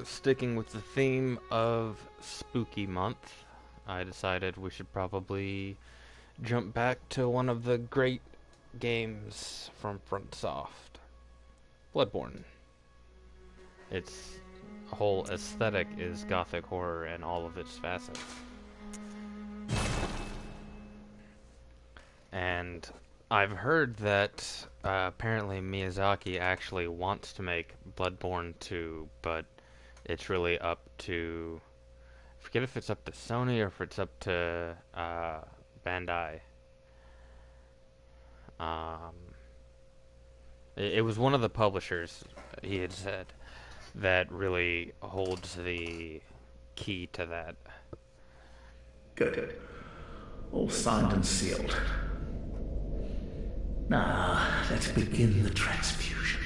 Sticking with the theme of spooky month, I decided we should probably jump back to one of the great games from FrontSoft, Bloodborne. Its whole aesthetic is gothic horror in all of its facets. And I've heard that apparently Miyazaki actually wants to make Bloodborne 2, but it's really up to... I forget if it's up to Sony or if it's up to Bandai. Um, it was one of the publishers, he had said, that really holds the key to that. Good. All signed and sealed. Now, let's begin the transfusion.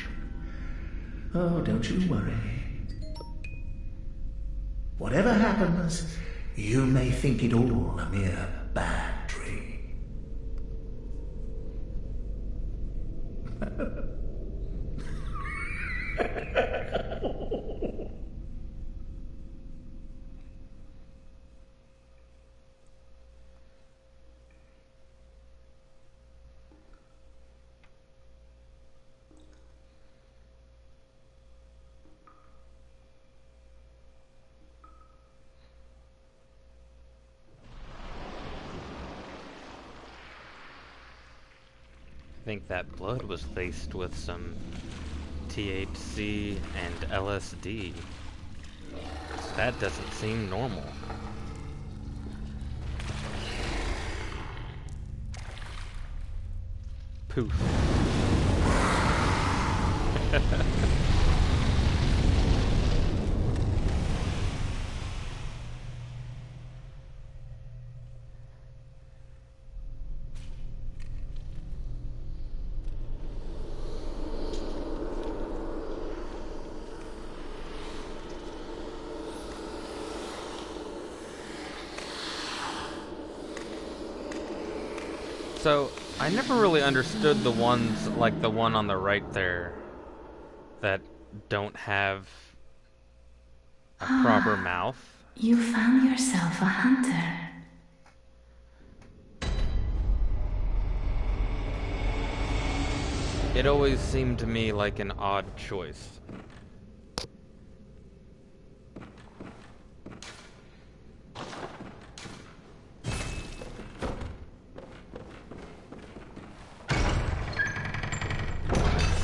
Oh, don't you worry. Whatever happens, you may think it all a mere bad dream. I think that blood was laced with some THC and LSD. That doesn't seem normal. Poof. So, I never really understood the ones, like the one on the right there, that don't have a proper mouth. You found yourself a hunter. It always seemed to me like an odd choice.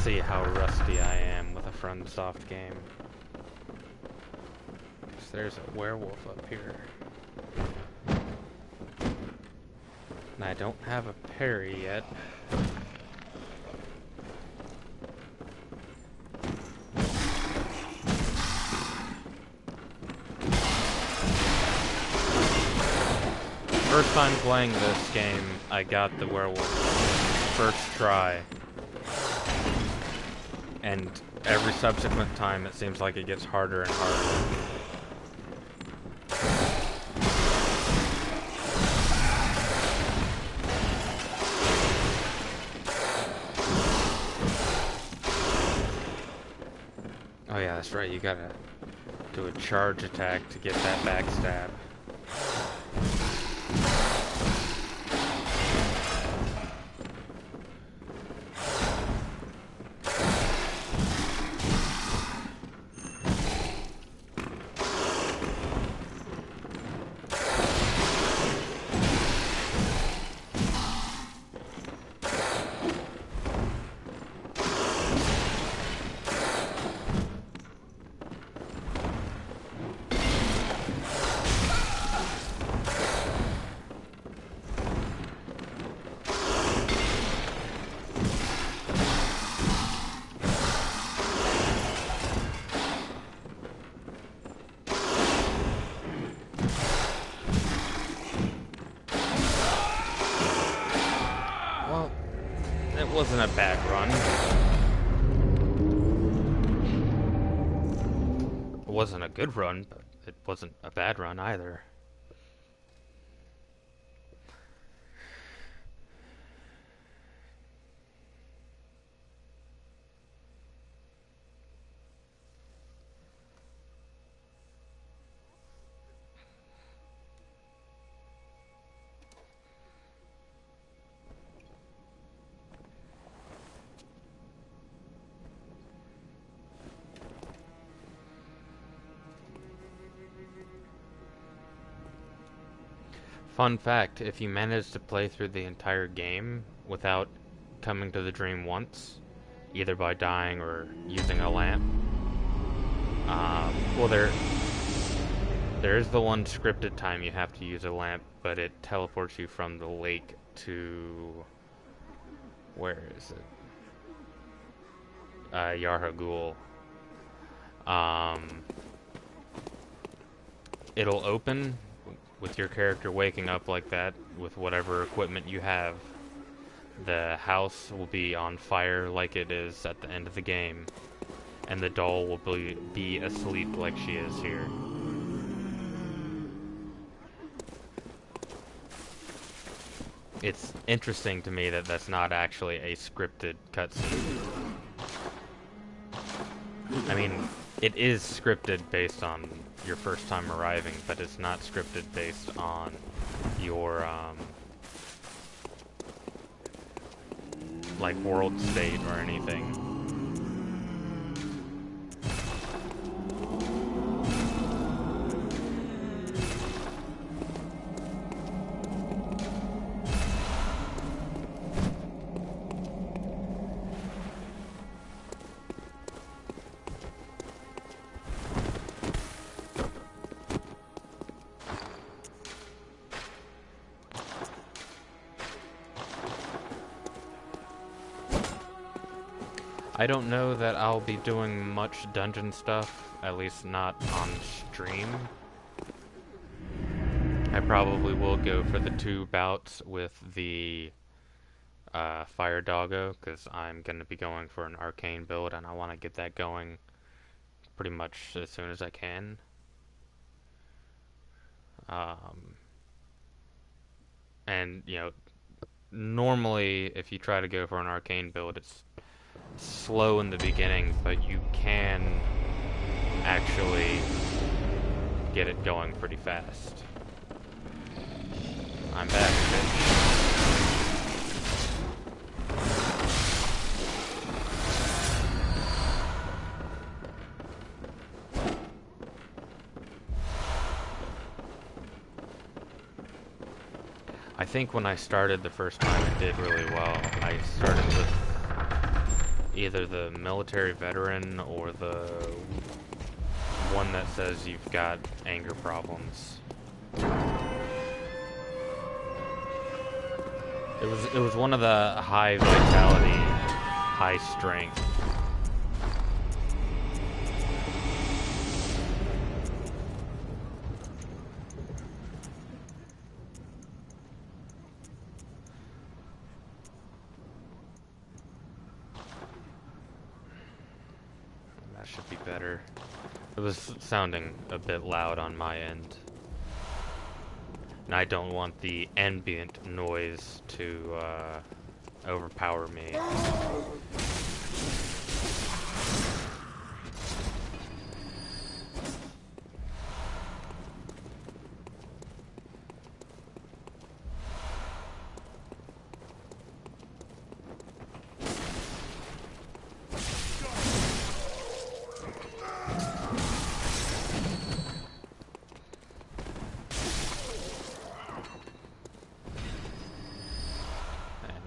See how rusty I am with a FromSoft game. There's a werewolf up here. And I don't have a parry yet. First time playing this game, I got the werewolf first try. And every subsequent time it seems like it gets harder and harder. Oh yeah, that's right, you gotta do a charge attack to get that backstab. It wasn't a bad run. It wasn't a good run, but it wasn't a bad run either. Fun fact, if you manage to play through the entire game without coming to the dream once, either by dying or using a lamp, well, there is the one scripted time you have to use a lamp, but it teleports you from the lake to... where is it? Yarha Ghul. It'll open with your character waking up like that with whatever equipment you have. The house will be on fire like it is at the end of the game, and the doll will be asleep like she is here. It's interesting to me that that's not actually a scripted cutscene. I mean, it is scripted based on your first time arriving, but it's not scripted based on your, like, world state or anything. I don't know that I'll be doing much dungeon stuff, at least not on stream. I probably will go for the 2 bouts with the Fire Doggo, because I'm going to be going for an arcane build, and I want to get that going pretty much as soon as I can. And, you know, normally if you try to go for an arcane build, it's slow in the beginning, but you can actually get it going pretty fast. I'm back, bitch. I think when I started the first time it did really well. I started with either the military veteran or the one that says you've got anger problems. It was one of the high vitality, high strength. Should be better. It was sounding a bit loud on my end. And I don't want the ambient noise to overpower me.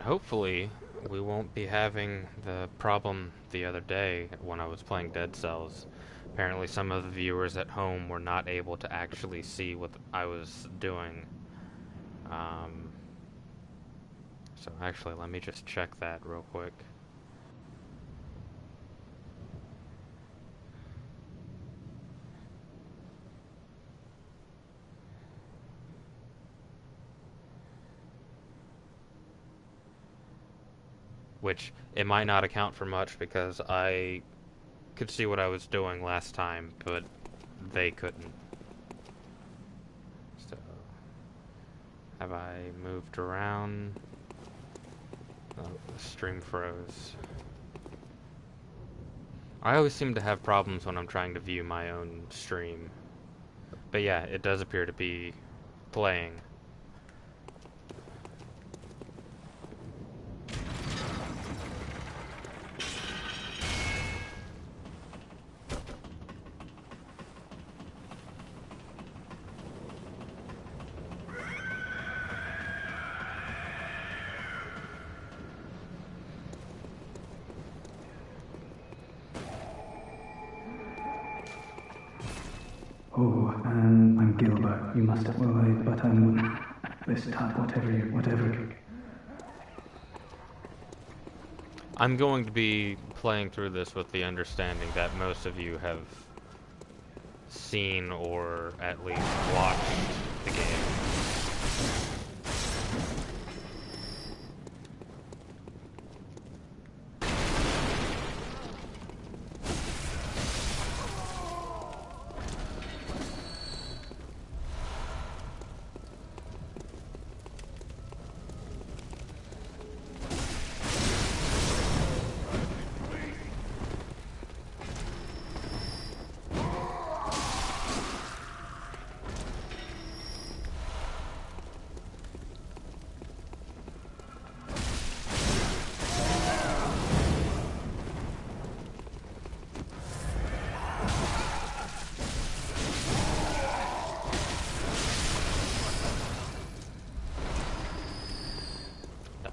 Hopefully, we won't be having the problem the other day when I was playing Dead Cells. Apparently some of the viewers at home were not able to actually see what I was doing. So actually, let me just check that real quick. Which, it might not account for much because I could see what I was doing last time, but they couldn't. So, have I moved around? Oh, the stream froze. I always seem to have problems when I'm trying to view my own stream. But yeah, it does appear to be playing. Oh, I'm Gilbert. You must have, but this time, whatever. I'm going to be playing through this with the understanding that most of you have seen or at least watched the game.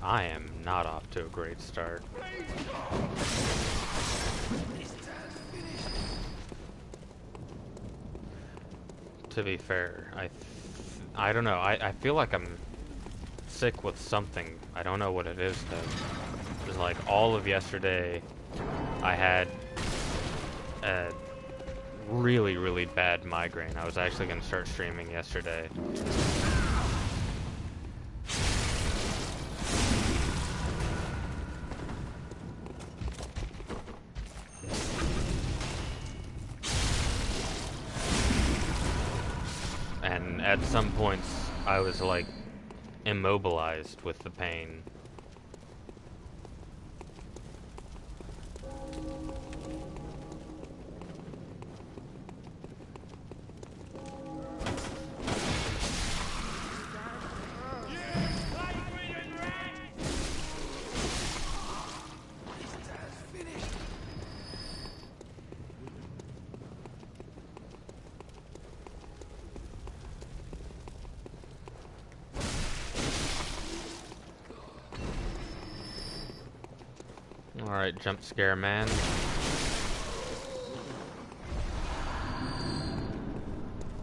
I am not off to a great start. To be fair, I don't know. I feel like I'm sick with something. I don't know what it is though. It's like all of yesterday, I had a really, really bad migraine. I was actually going to start streaming yesterday. And at some points, I was like immobilized with the pain. Alright, jump scare man.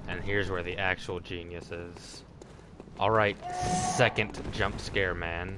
And here's where the actual genius is. Alright, second jump scare man.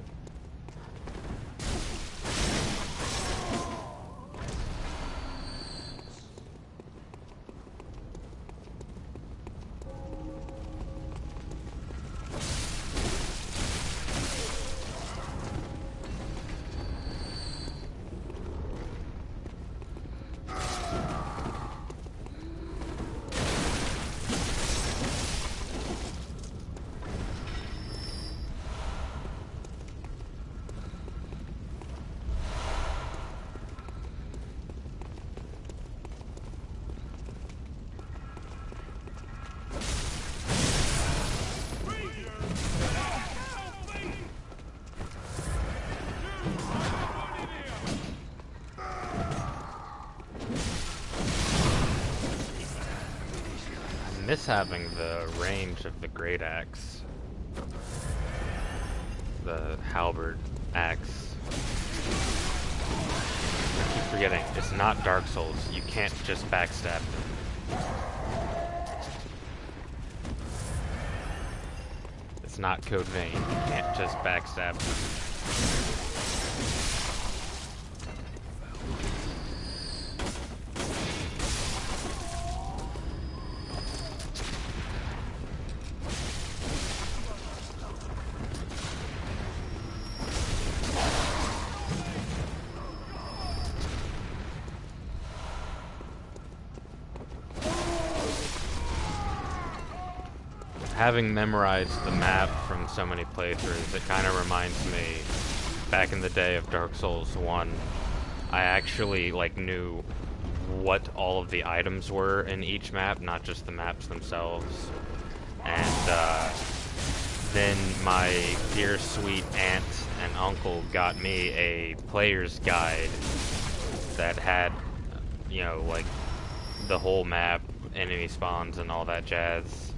I miss having the range of the great axe. The halberd axe. I keep forgetting, it's not Dark Souls. You can't just backstab them. It's not Code Vein. You can't just backstab them. Having memorized the map from so many playthroughs, it kind of reminds me, back in the day of Dark Souls 1, I actually knew what all of the items were in each map, not just the maps themselves. And then my dear sweet aunt and uncle got me a player's guide that had, the whole map, enemy spawns, and all that jazz.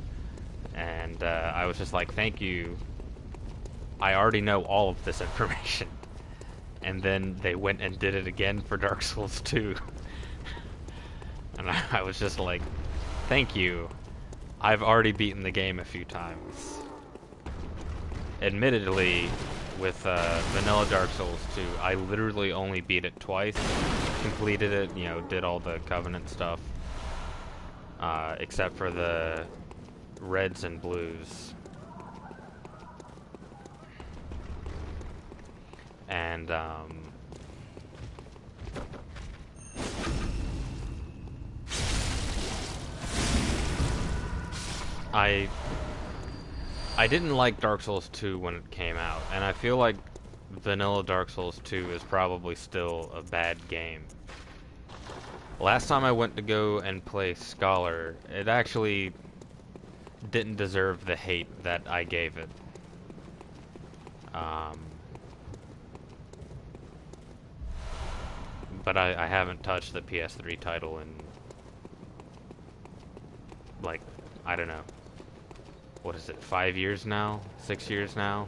And I was just like, thank you. I already know all of this information. And then they went and did it again for Dark Souls 2. And I was just like, Thank you. I've already beaten the game a few times. Admittedly, with vanilla Dark Souls 2, I literally only beat it twice. Completed it, you know, did all the Covenant stuff. Except for the reds and blues. And, I didn't like Dark Souls 2 when it came out, and I feel like vanilla Dark Souls 2 is probably still a bad game. Last time I went to go and play Scholar, it actually didn't deserve the hate that I gave it. But I haven't touched the PS3 title in, like, I don't know. What is it, 5 years now? 6 years now?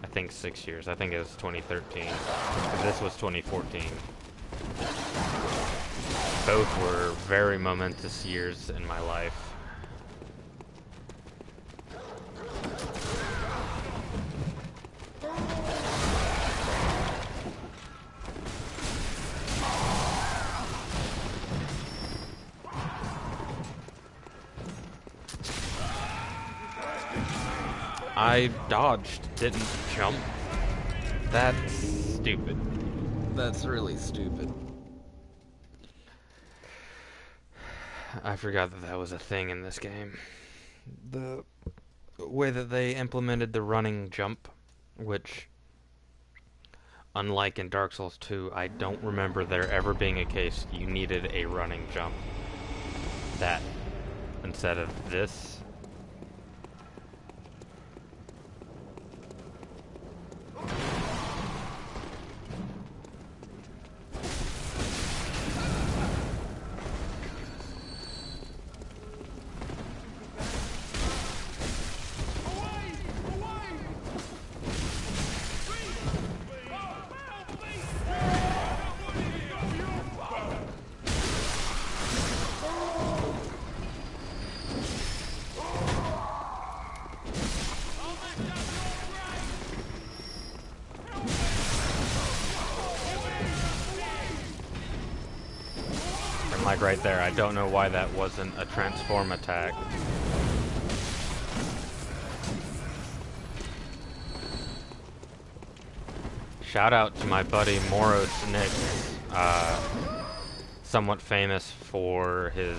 I think 6 years. I think it was 2013. This was 2014. Both were very momentous years in my life. I dodged, didn't jump. That's stupid. That's really stupid. I forgot that that was a thing in this game. The way that they implemented the running jump, which, unlike in Dark Souls 2, I don't remember there ever being a case you needed a running jump. That, instead of this. Like right there, I don't know why that wasn't a transform attack. Shout out to my buddy Moros Nick, somewhat famous for his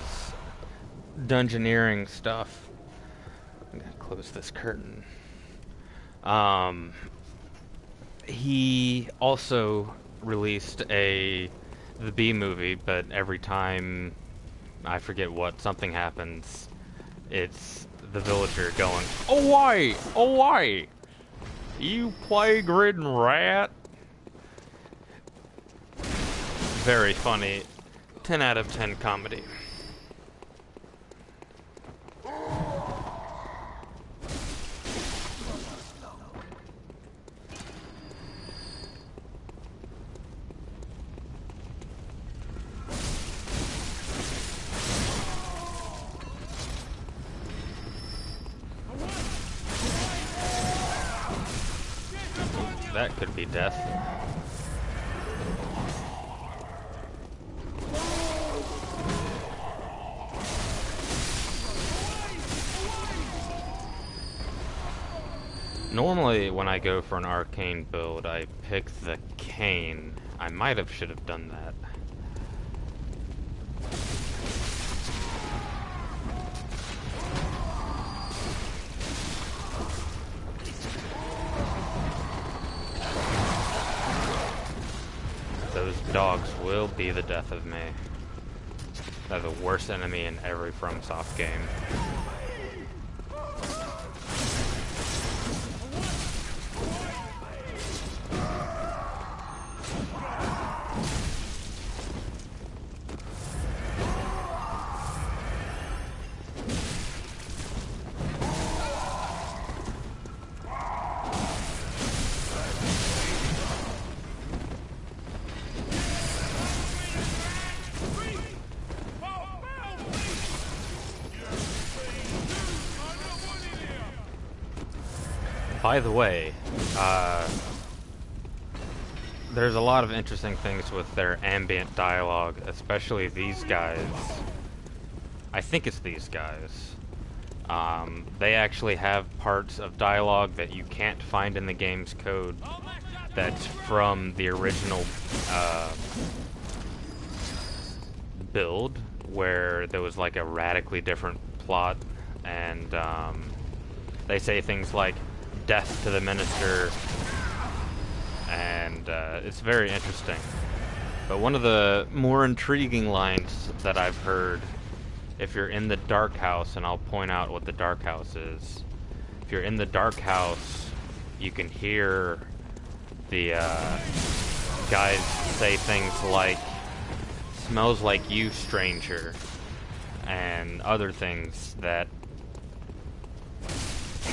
dungeoneering stuff. I'm gonna close this curtain. He also released the B movie, but every time I forget what something happens, it's the villager going, "Oh why? Oh why? You plague-ridden rat!" Very funny. 10 out of 10 comedy. That could be death. Normally, when I go for an arcane build, I pick the cane. I should have done that. Those dogs will be the death of me. They're the worst enemy in every FromSoft game. by the way, there's a lot of interesting things with their ambient dialogue, especially these guys. I think it's these guys. They actually have parts of dialogue that you can't find in the game's code that's from the original build, where there was like a radically different plot, and they say things like "death to the minister," and it's very interesting. But one of the more intriguing lines that I've heard, if you're in the dark house, and I'll point out what the dark house is. If you're in the dark house, you can hear the guys say things like, "Smells like you, stranger," and other things that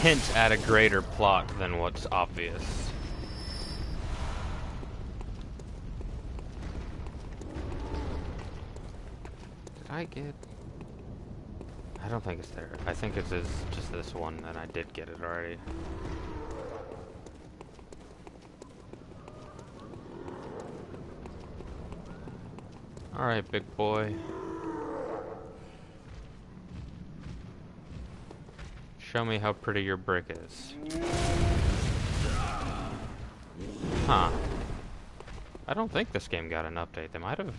hint at a greater plot than what's obvious. Did I get... I don't think it's there. I think it's just this one, and I did get it already. Alright, big boy. Show me how pretty your brick is. Huh. I don't think this game got an update. They might have...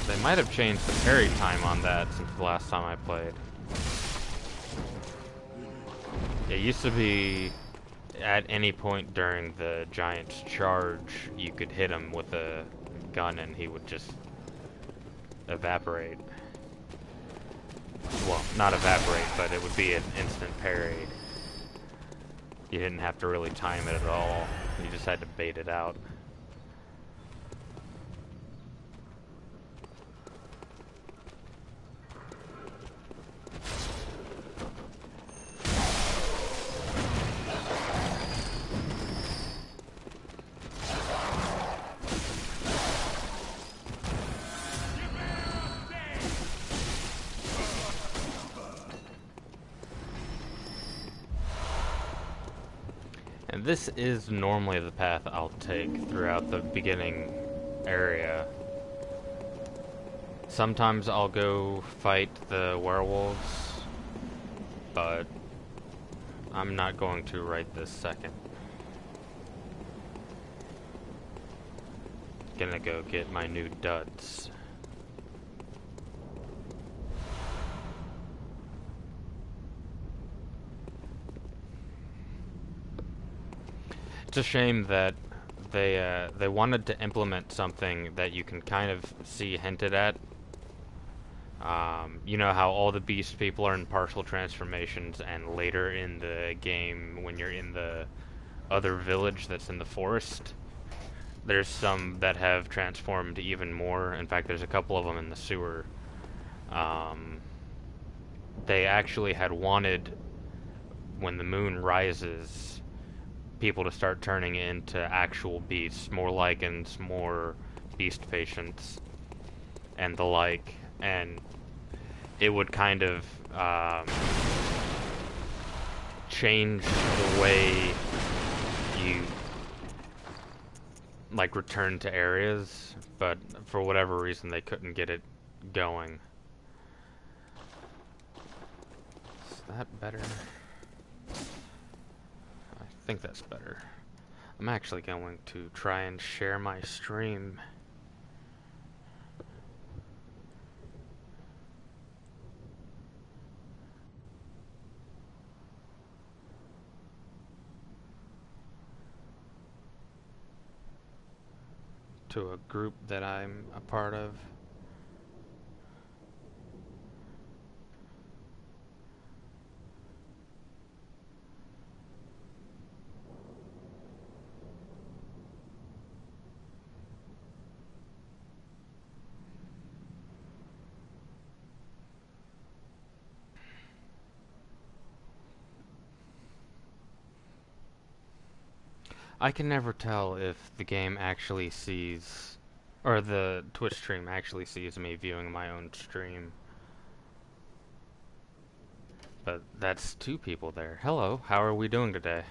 They might have changed the parry time on that since the last time I played. It used to be at any point during the giant's charge, you could hit him with a gun and he would just evaporate. Well, not evaporate, but it would be an instant parry. You didn't have to really time it at all. You just had to bait it out. And this is normally the path I'll take throughout the beginning area. Sometimes I'll go fight the werewolves, but I'm not going to right this second. Gonna go get my new duds. It's a shame that they wanted to implement something that you can kind of see hinted at. You know how all the beast people are in partial transformations, and later in the game, when you're in the other village that's in the forest, there's some that have transformed even more. In fact, there's a couple of them in the sewer. They actually had wanted, when the moon rises, people to start turning into actual beasts, more lichens, more beast patients, and the like, and it would kind of change the way you like return to areas, but for whatever reason they couldn't get it going. Is that better? I think that's better. I'm actually going to try and share my stream. To a group that I'm a part of. I can never tell if the game actually sees, or the Twitch stream actually sees me viewing my own stream. But that's two people there. Hello, how are we doing today?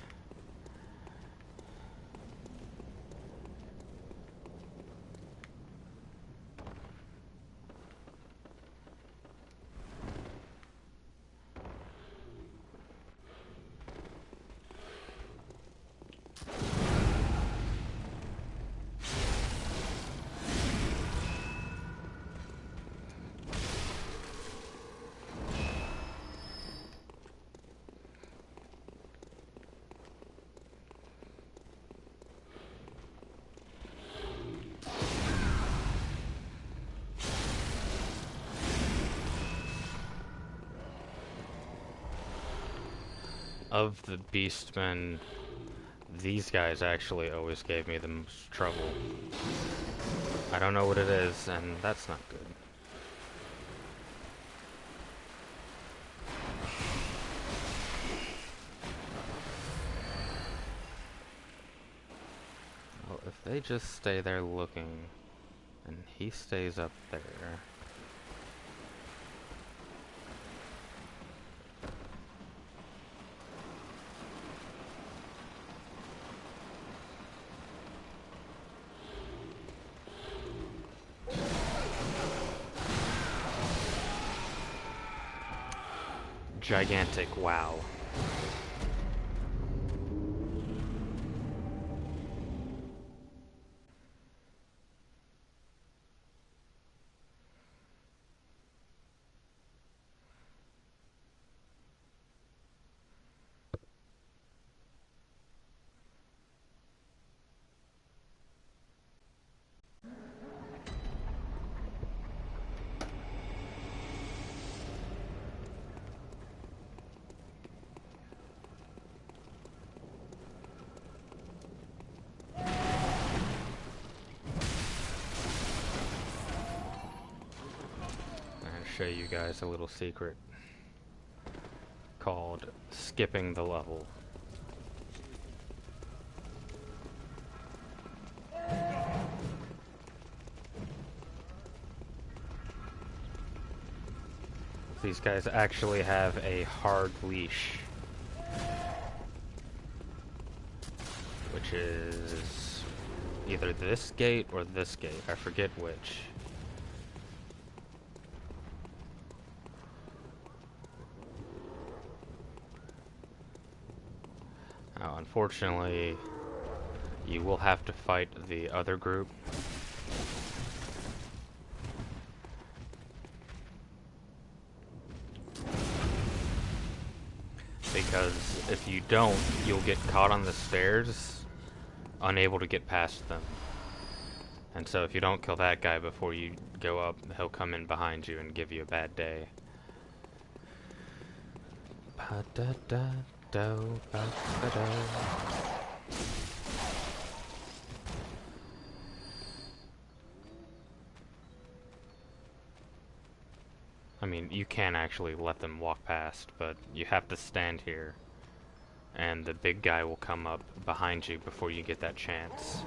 Of the beastmen, these guys actually always gave me the most trouble. I don't know what it is, and that's not good. Well, if they just stay there looking, and he stays up there... Gigantic wow. Show you guys a little secret called skipping the level. These guys actually have a hard leash, which is either this gate or this gate, I forget which. Now, unfortunately, you will have to fight the other group. Because if you don't, you'll get caught on the stairs, unable to get past them. And so if you don't kill that guy before you go up, he'll come in behind you and give you a bad day. I mean, you can actually let them walk past, but you have to stand here. And the big guy will come up behind you before you get that chance.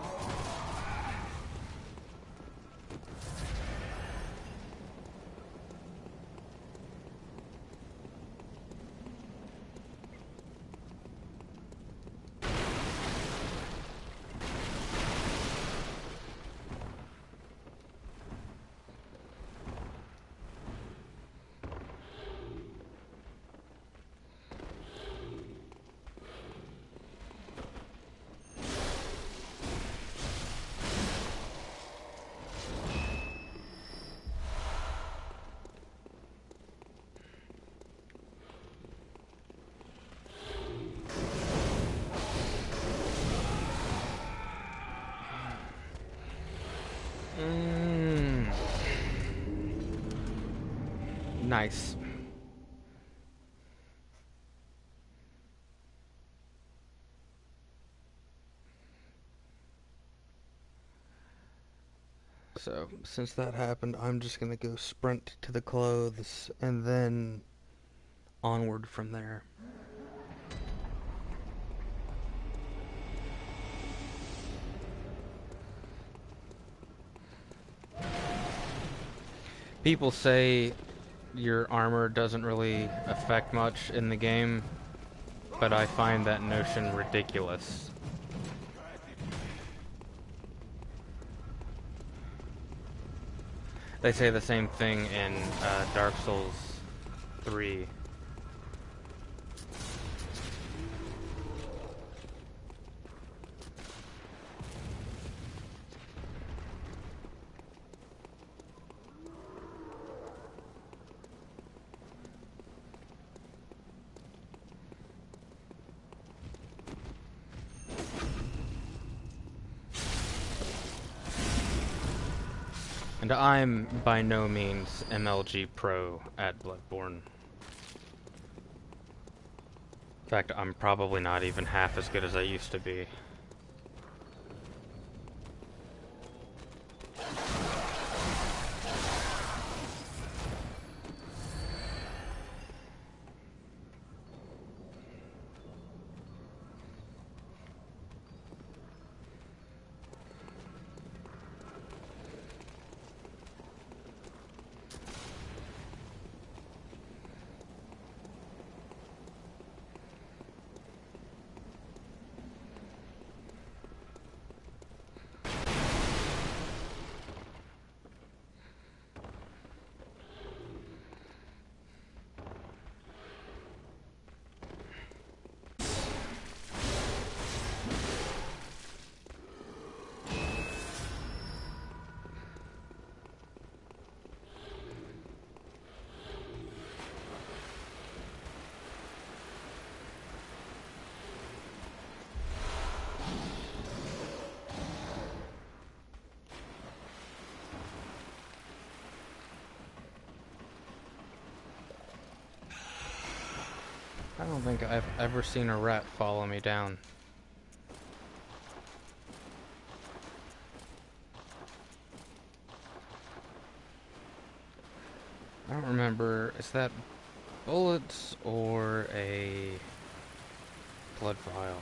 Nice. So, since that happened, I'm just gonna go sprint to the clothes and then onward from there. People say your armor doesn't really affect much in the game, but I find that notion ridiculous. They say the same thing in Dark Souls 3. And I'm by no means MLG pro at Bloodborne. In fact, I'm probably not even half as good as I used to be. I don't think I've ever seen a rat follow me down. I don't remember, is that bullets or a blood vial?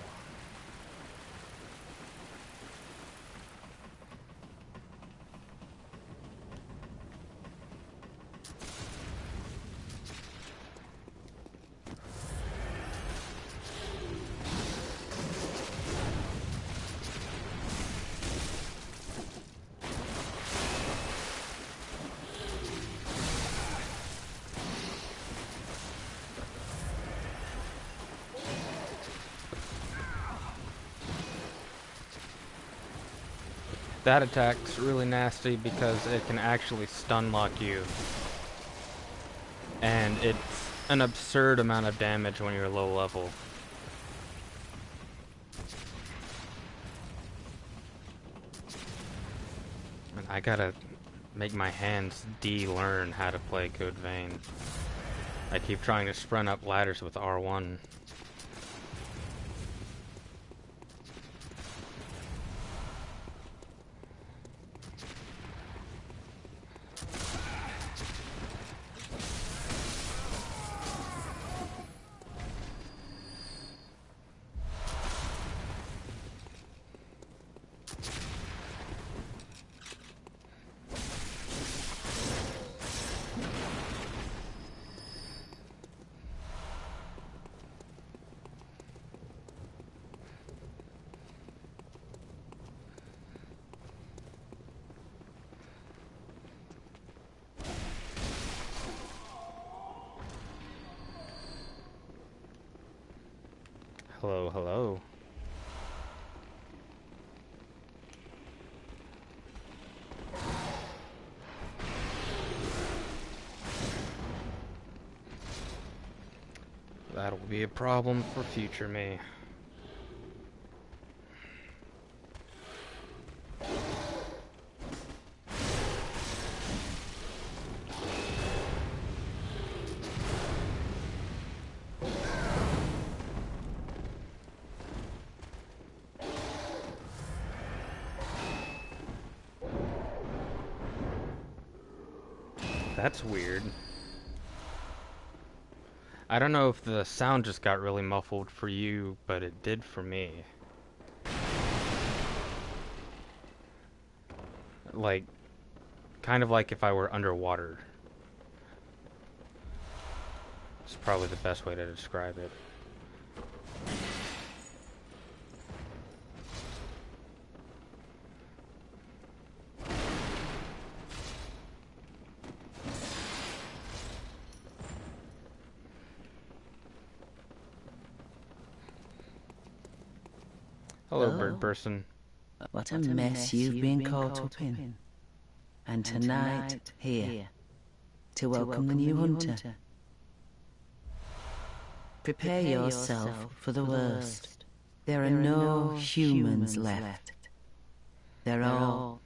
That attack's really nasty because it can actually stun lock you. And it's an absurd amount of damage when you're low level. And I gotta make my hands de-learn how to play Code Vein. I keep trying to sprint up ladders with R1. Hello, hello. That'll be a problem for future me. That's weird. I don't know if the sound just got really muffled for you, but it did for me. Like, kind of like if I were underwater. It's probably the best way to describe it. Hello, bird person. What a mess you've been caught up in. And tonight, here, to welcome the new hunter. Prepare yourself for the worst. There are no humans left. They're all...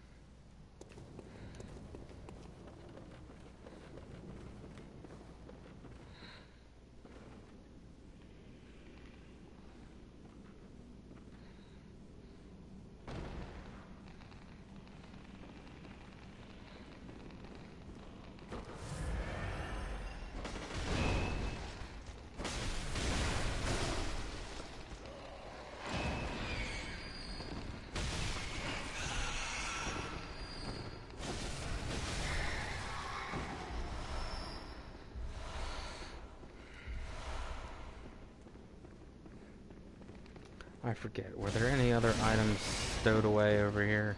I forget, were there any other items stowed away over here?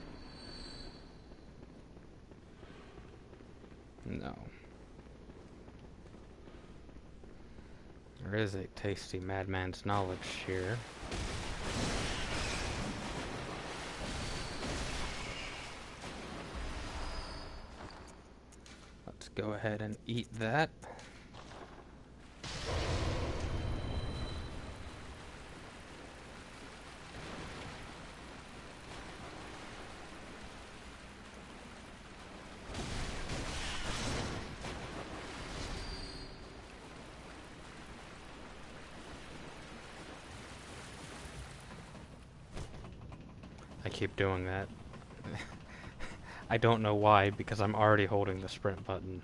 No. There is a tasty madman's knowledge here. Let's go ahead and eat that. I keep doing that. I don't know why, because I'm already holding the sprint button.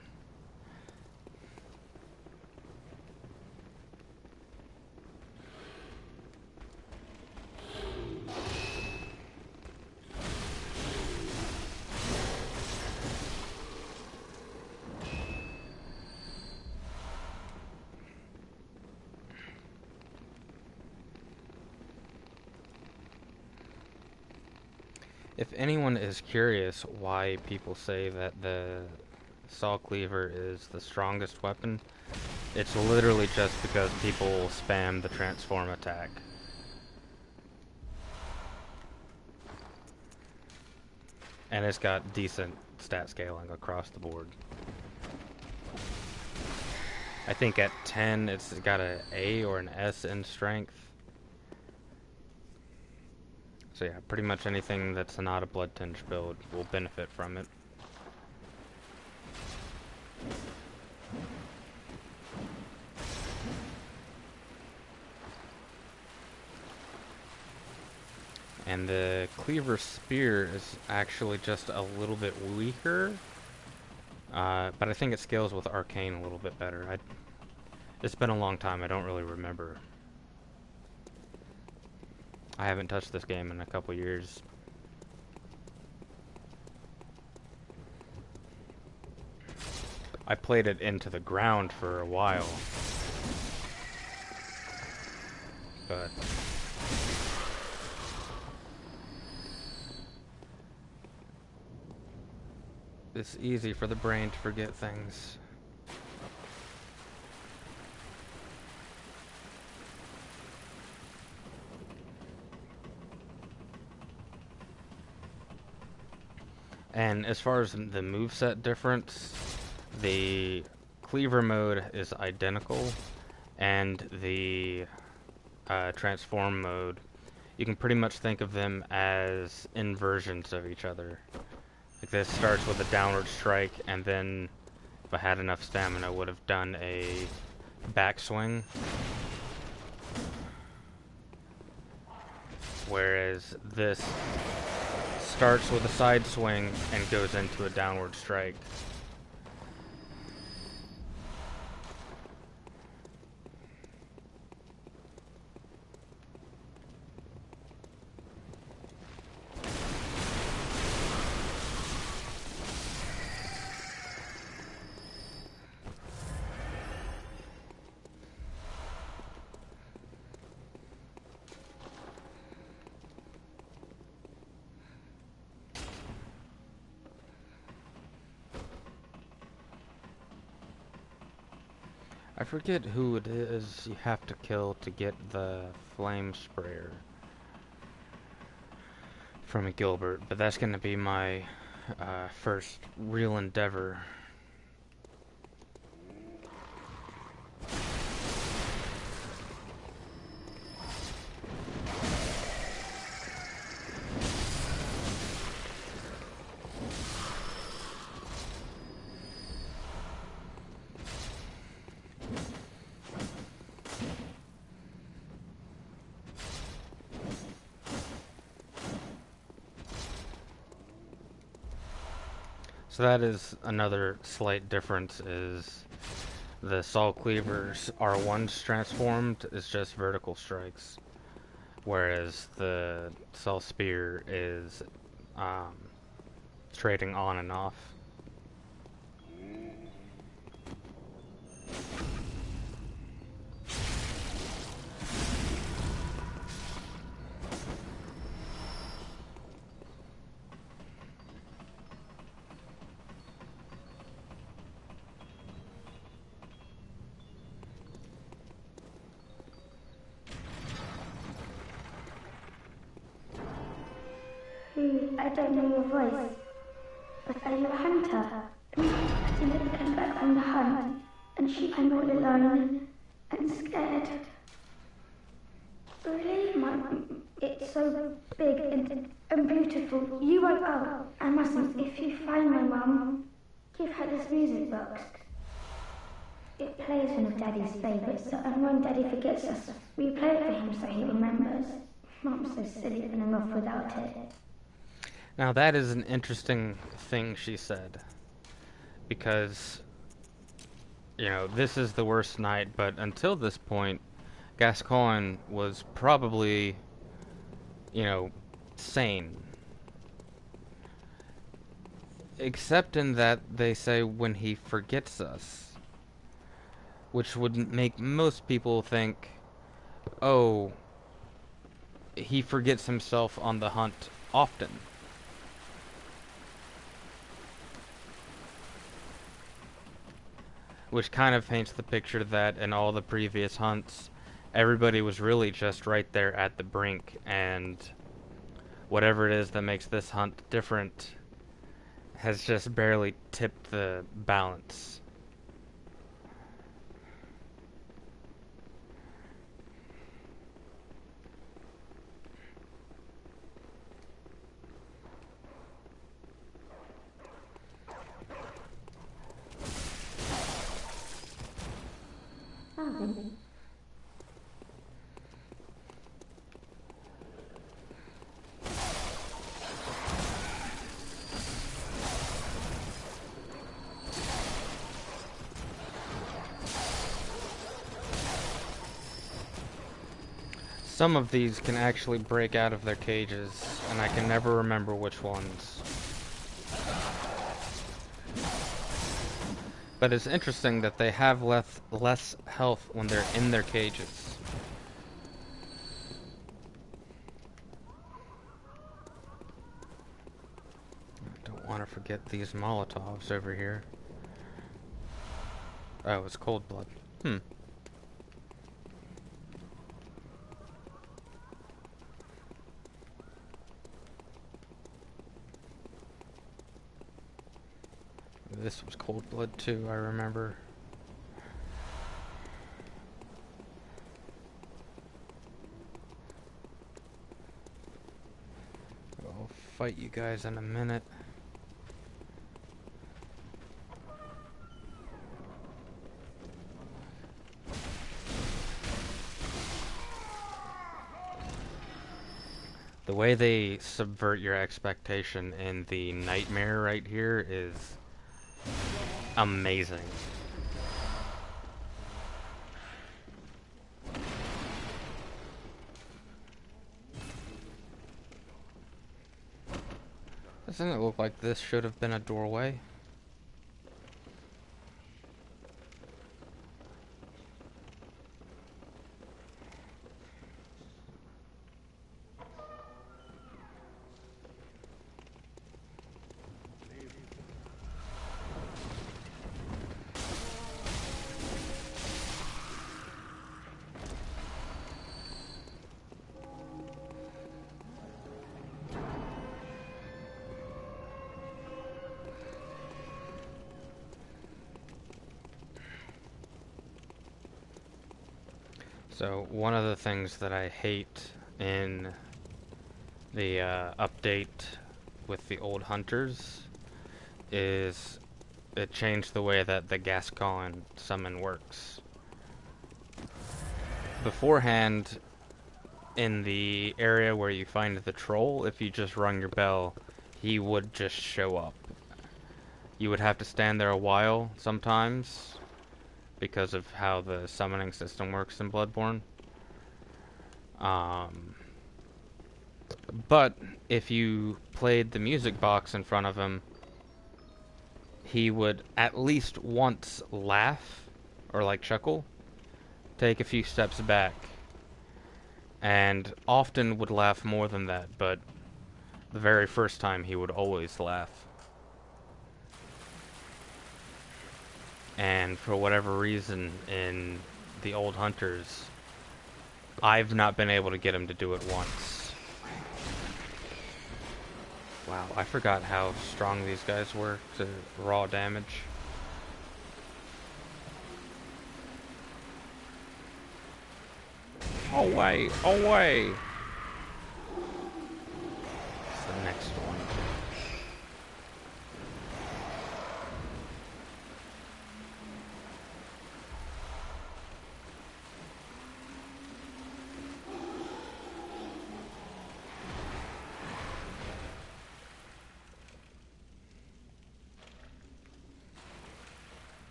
If anyone is curious why people say that the saw cleaver is the strongest weapon, it's literally just because people spam the transform attack. And it's got decent stat scaling across the board. I think at 10 it's got an A or an S in strength. So yeah, pretty much anything that's not a blood tinge build will benefit from it. And the cleaver spear is actually just a little bit weaker, but I think it scales with arcane a little bit better. It's been a long time, I don't really remember. I haven't touched this game in a couple years. I played it into the ground for a while, but it's easy for the brain to forget things. And as far as the moveset difference, the cleaver mode is identical, and the transform mode, you can pretty much think of them as inversions of each other. Like this starts with a downward strike, and then if I had enough stamina, would have done a backswing. Whereas this starts with a side swing and goes into a downward strike. I forget who it is you have to kill to get the flame sprayer from Gilbert, but that's going to be my first real endeavor. So that is another slight difference, is the Soul Cleaver's R1's transformed is just vertical strikes, whereas the Soul Spear is trading on and off. I don't know your voice, but are you a hunter? I didn't come back from the hunt, and I'm all alone and scared. Really? It's so big and beautiful. You won't. Oh, I mustn't. If you find my mum, give her this music box. It plays one of Daddy's favourites, and when Daddy forgets us, we play it for him so he remembers. Mum's so silly running off without it. Now that is an interesting thing she said, because, you know, this is the worst night, but until this point, Gascoigne was probably, you know, sane. Except in that they say when he forgets us, which would make most people think, oh, he forgets himself on the hunt often. Which kind of paints the picture that in all the previous hunts, everybody was really just right there at the brink, and whatever it is that makes this hunt different has just barely tipped the balance. Some of these can actually break out of their cages, and I can never remember which ones. But it's interesting that they have less health when they're in their cages. I don't want to forget these Molotovs over here. Oh, it's cold blood. This was cold blood too, I remember. I'll fight you guys in a minute. The way they subvert your expectation in the nightmare right here is amazing. Doesn't it look like this should have been a doorway? So one of the things that I hate in the update with the old hunters is it changed the way that the Gascon summon works. Beforehand, in the area where you find the troll, if you just rung your bell, he would just show up. You would have to stand there a while sometimes because of how the summoning system works in Bloodborne. But if you played the music box in front of him, he would at least once laugh or like chuckle, take a few steps back, and often would laugh more than that, but the very first time he would always laugh. And for whatever reason in the old hunters, I've not been able to get him to do it once. Wow, I forgot how strong these guys were to raw damage. Away! Away! What's the next one?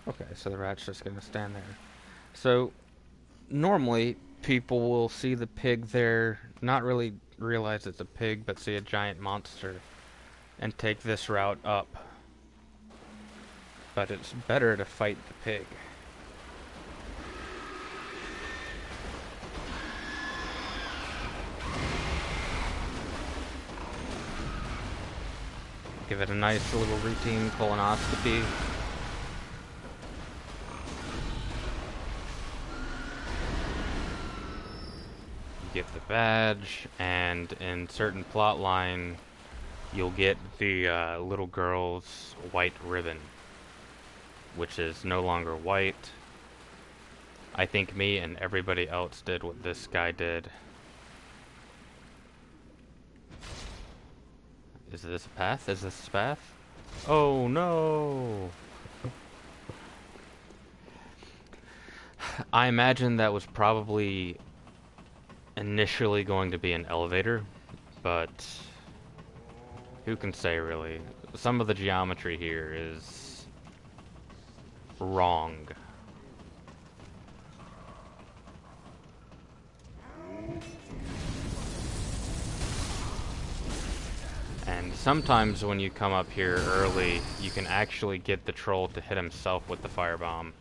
Okay, so the rat's just gonna stand there. So, normally, people will see the pig there, not really realize it's a pig, but see a giant monster, and take this route up. But it's better to fight the pig. Give it a nice little routine colonoscopy. Get the badge, and in certain plot line, you'll get the little girl's white ribbon, which is no longer white. I think me and everybody else did what this guy did. Is this a path? Is this a path? Oh no! I imagine that was probably initially going to be an elevator, but who can say really? Some of the geometry here is wrong. And sometimes when you come up here early, you can actually get the troll to hit himself with the firebomb.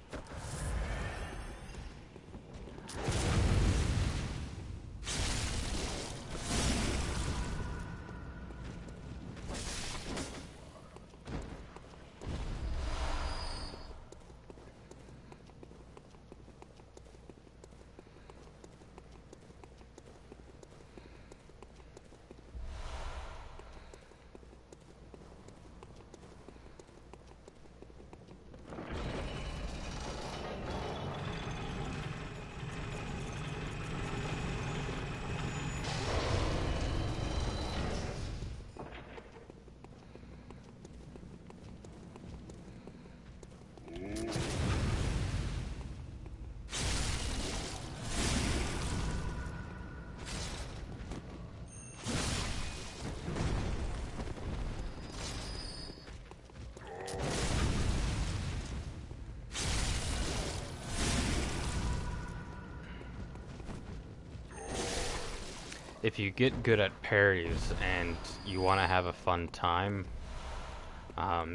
If you get good at parries and you want to have a fun time,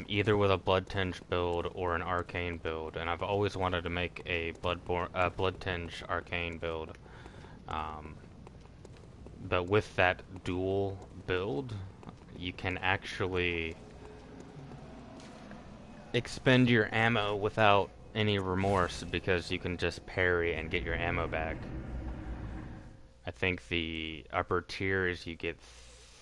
either with a Blood Tinge build or an Arcane build, and I've always wanted to make a Blood Tinge Arcane build, but with that dual build, you can actually expend your ammo without any remorse because you can just parry and get your ammo back. I think the upper tiers you get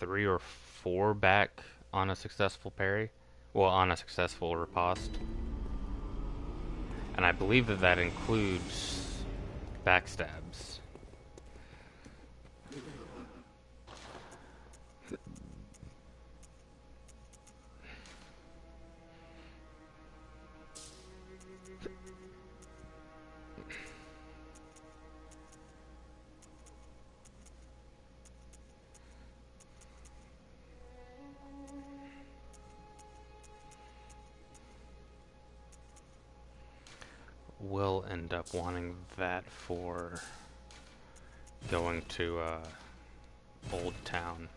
3 or 4 back on a successful parry. Well, on a successful riposte. And I believe that that includes backstabs. Will end up wanting that for going to Old Town,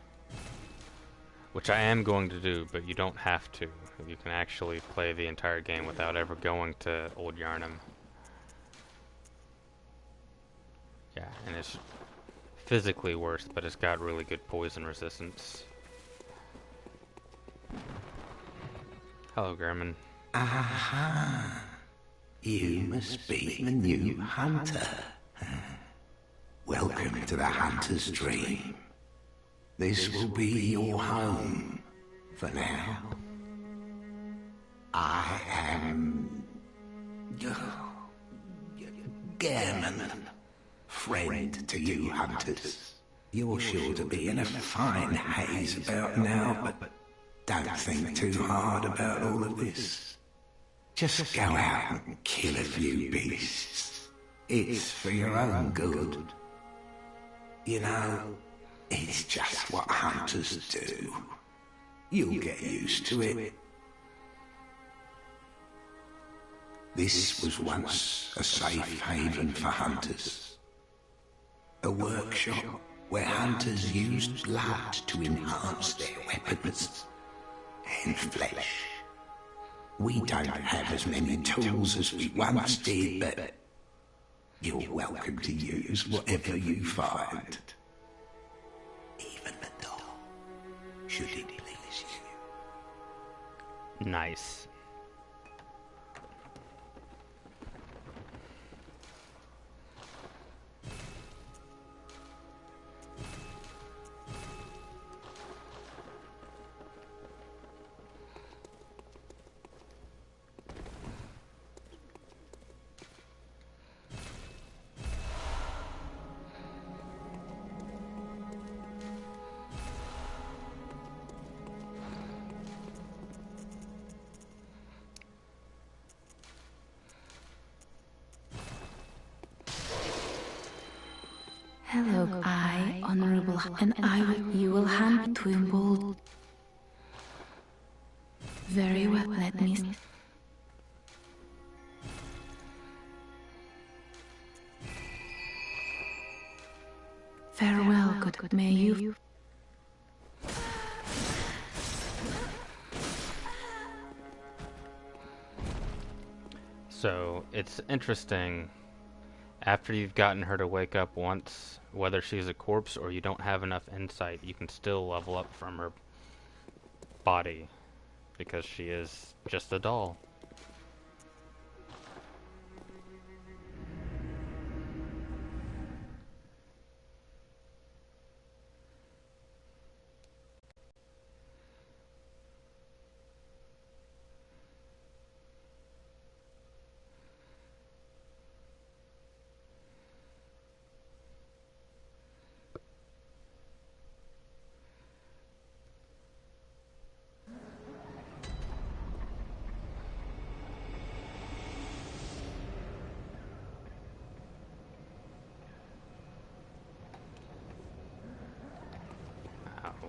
which I am going to do, but you don't have to. You can actually play the entire game without ever going to Old Yarnum. Yeah, and it's physically worse, but it's got really good poison resistance. Hello, German. Aha! You must be the new hunter. Welcome to the hunter's dream. This will be your home for now. I am Gehrman, friend to you hunters. You're sure to be in a fine haze about now, but don't think too hard about all of this. Just go out and kill a few beasts. It's for your own good. You know, it's just what hunters do. You'll get used to it. This was once a safe haven for hunters. A workshop where hunters used blood to enhance their weapons and flesh. We don't have as many tools as we once did, but you're welcome to use whatever you find. Even the dog, should it please you. Nice. Hello, honorable, and you will hand to him bold. Very well, let me. Farewell, good, may you. So, it's interesting. After you've gotten her to wake up once, whether she's a corpse or you don't have enough insight, you can still level up from her body, because she is just a doll.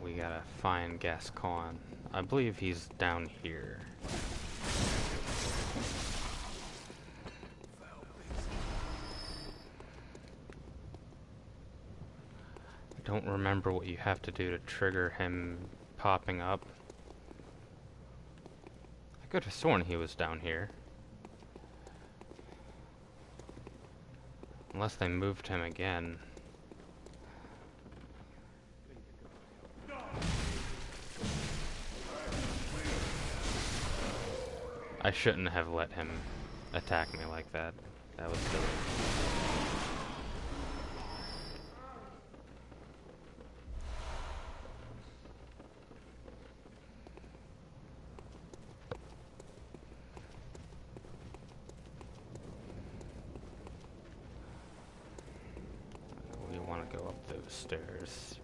We gotta find Gascon. I believe he's down here. I don't remember what you have to do to trigger him popping up. I could have sworn he was down here. Unless they moved him again. I shouldn't have let him attack me like that. That was silly. want to go up those stairs.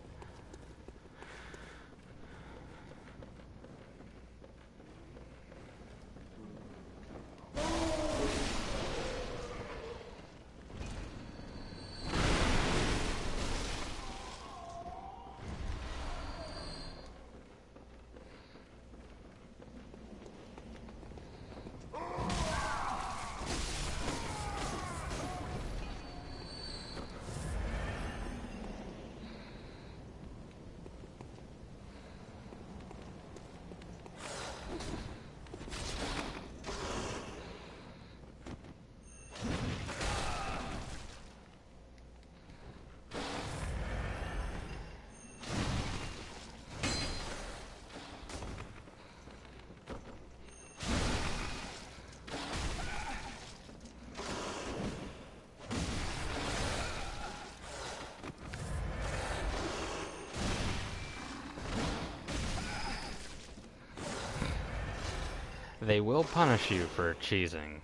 They will punish you for cheesing.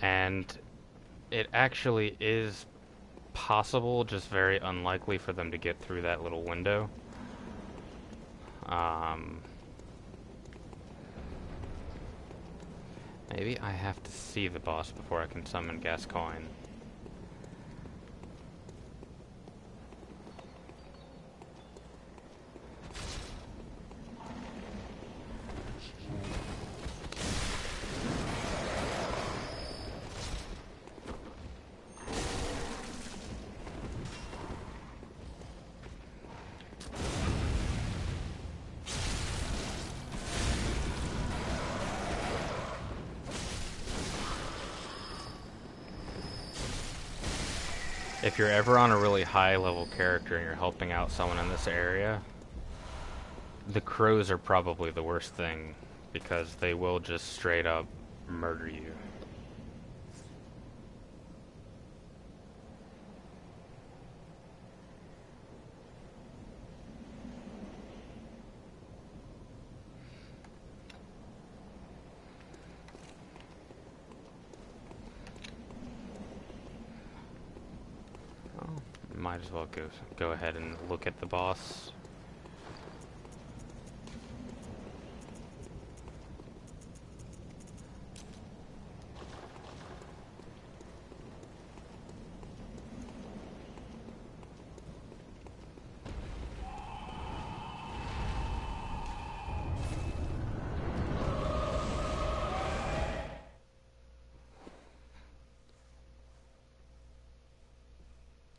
And it actually is possible, just very unlikely for them to get through that little window. Maybe I have to see the boss before I can summon Gascoigne. If you're ever on a really high level character and you're helping out someone in this area, the crows are probably the worst thing, because they will just straight up murder you. Might as well go ahead and look at the boss.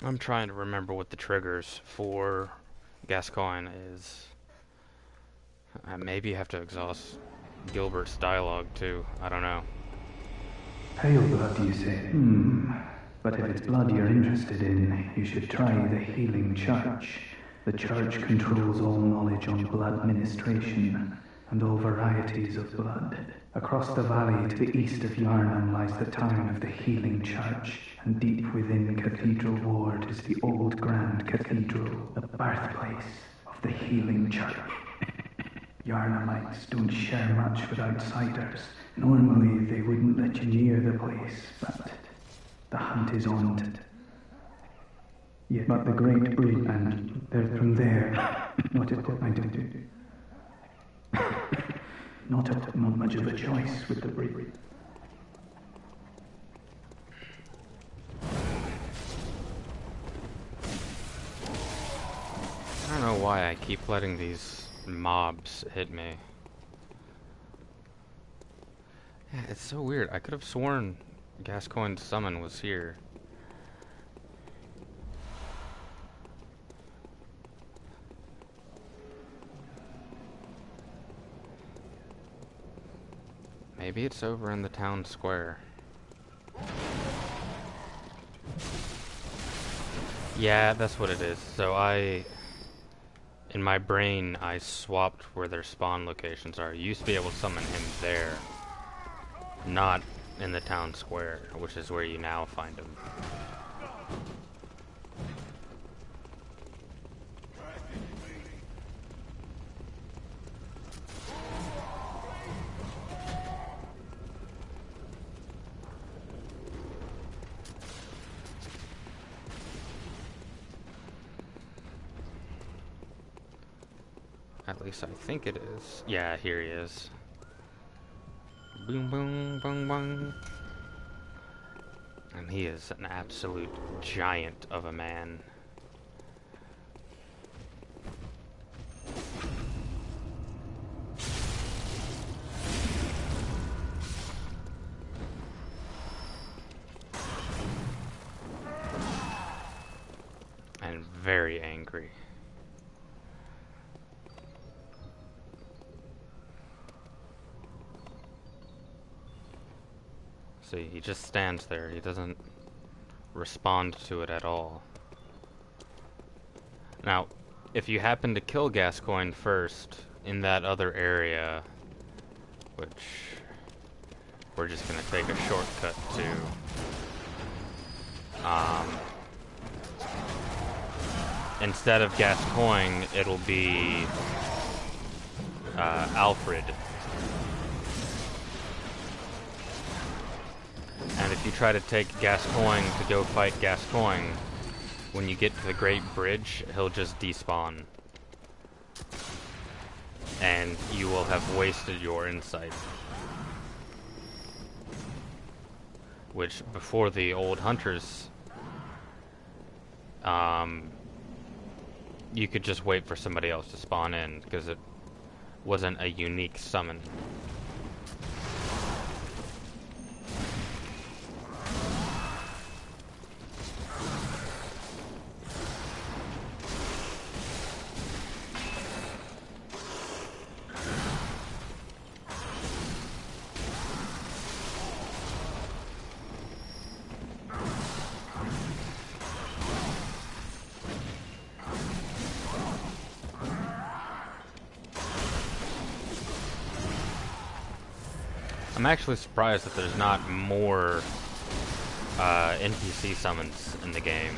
I'm trying to remember what the triggers for Gascoigne is. Maybe you have to exhaust Gilbert's dialogue too. I don't know. Pale blood, you say? But if it's blood you're interested in, you should try the Healing Church. The church controls all knowledge on blood ministration and all varieties of blood. Across the valley to the east of Yarnham lies the town of the Healing Church, and deep within Cathedral Ward is the old Grand Cathedral, the birthplace of the Healing Church. Yarnamites don't share much with outsiders. Normally they wouldn't let you near the place, but the hunt is on it. Yet but the great breed, and they're from there. Not much of a choice with the breed. I don't know why I keep letting these mobs hit me. Yeah, it's so weird. I could have sworn Gascoigne's summon was here. Maybe it's over in the town square. Yeah, that's what it is. So in my brain, I swapped where their spawn locations are. I used to be able to summon him there. not in the town square, which is where you now find him. At least I think it is. Yeah, here he is. Boom, boom, boom, boom. And he is an absolute giant of a man. And very angry. See, he just stands there. He doesn't respond to it at all. Now, if you happen to kill Gascoigne first in that other area, which we're just gonna take a shortcut to, instead of Gascoigne, it'll be Alfred. And if you try to take Gascoigne to go fight Gascoigne, when you get to the Great Bridge, he'll just despawn. And you will have wasted your insight. Which, before the old hunters, you could just wait for somebody else to spawn in, because it wasn't a unique summon. I'm actually surprised that there's not more NPC summons in the game.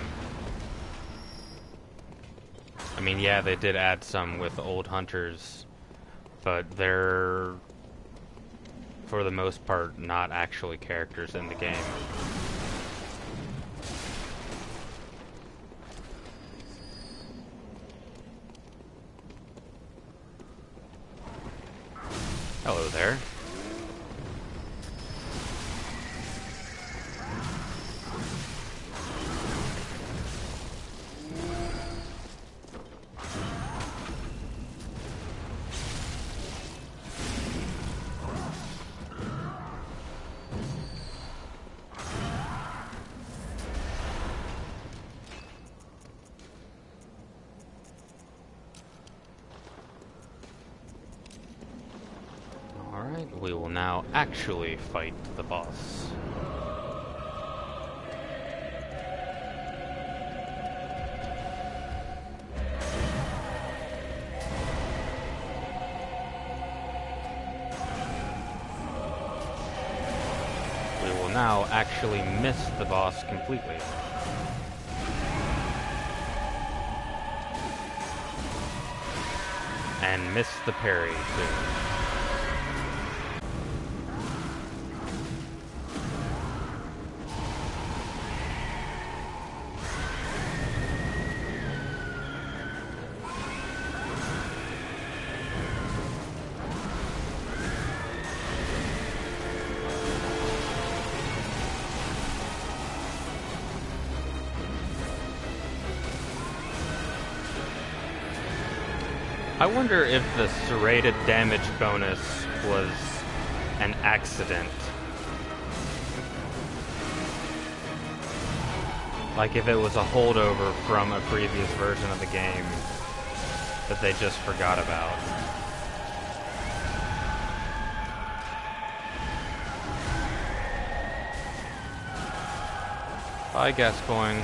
I mean, yeah, they did add some with old hunters, but they're, for the most part, not actually characters in the game. Hello there. Alright, we will now actually fight the boss. We will now actually miss the boss completely. And miss the parry, too. I wonder if the serrated damage bonus was an accident. Like if it was a holdover from a previous version of the game that they just forgot about. Bye, Gascoigne.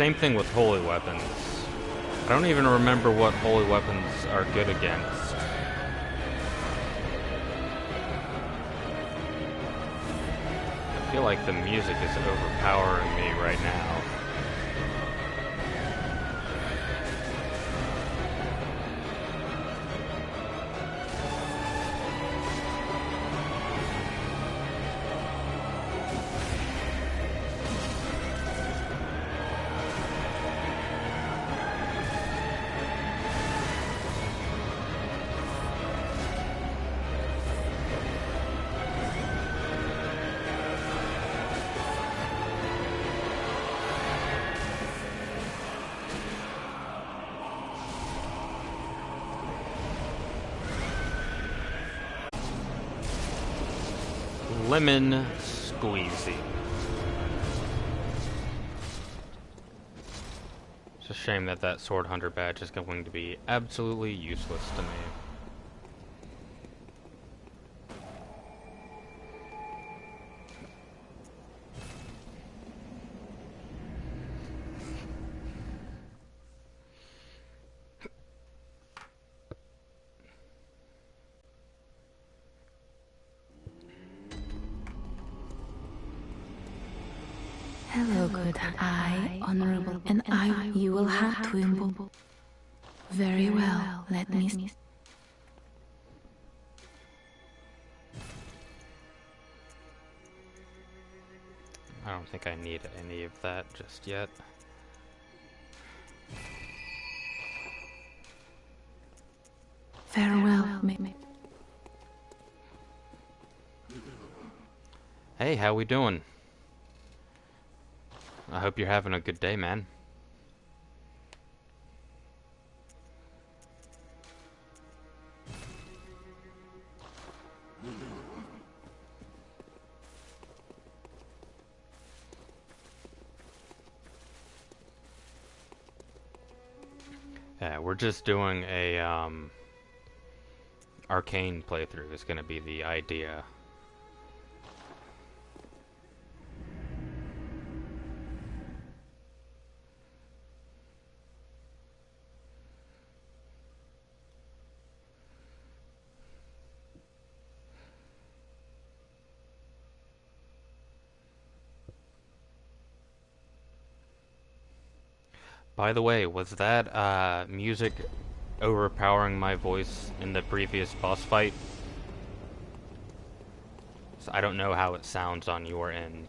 same thing with holy weapons. I don't even remember what holy weapons are good against. I feel like the music is overpowering me right now. Lemon squeezy. It's a shame that that sword hunter badge is going to be absolutely useless to me. Hello, good eye, honorable, and you will have Twimble. Very well, let me... I don't think I need any of that just yet. Farewell, Hey, how we doing? I hope you're having a good day, man. Yeah, we're just doing a arcane playthrough is gonna be the idea. By the way, was that music overpowering my voice in the previous boss fight? So I don't know how it sounds on your end.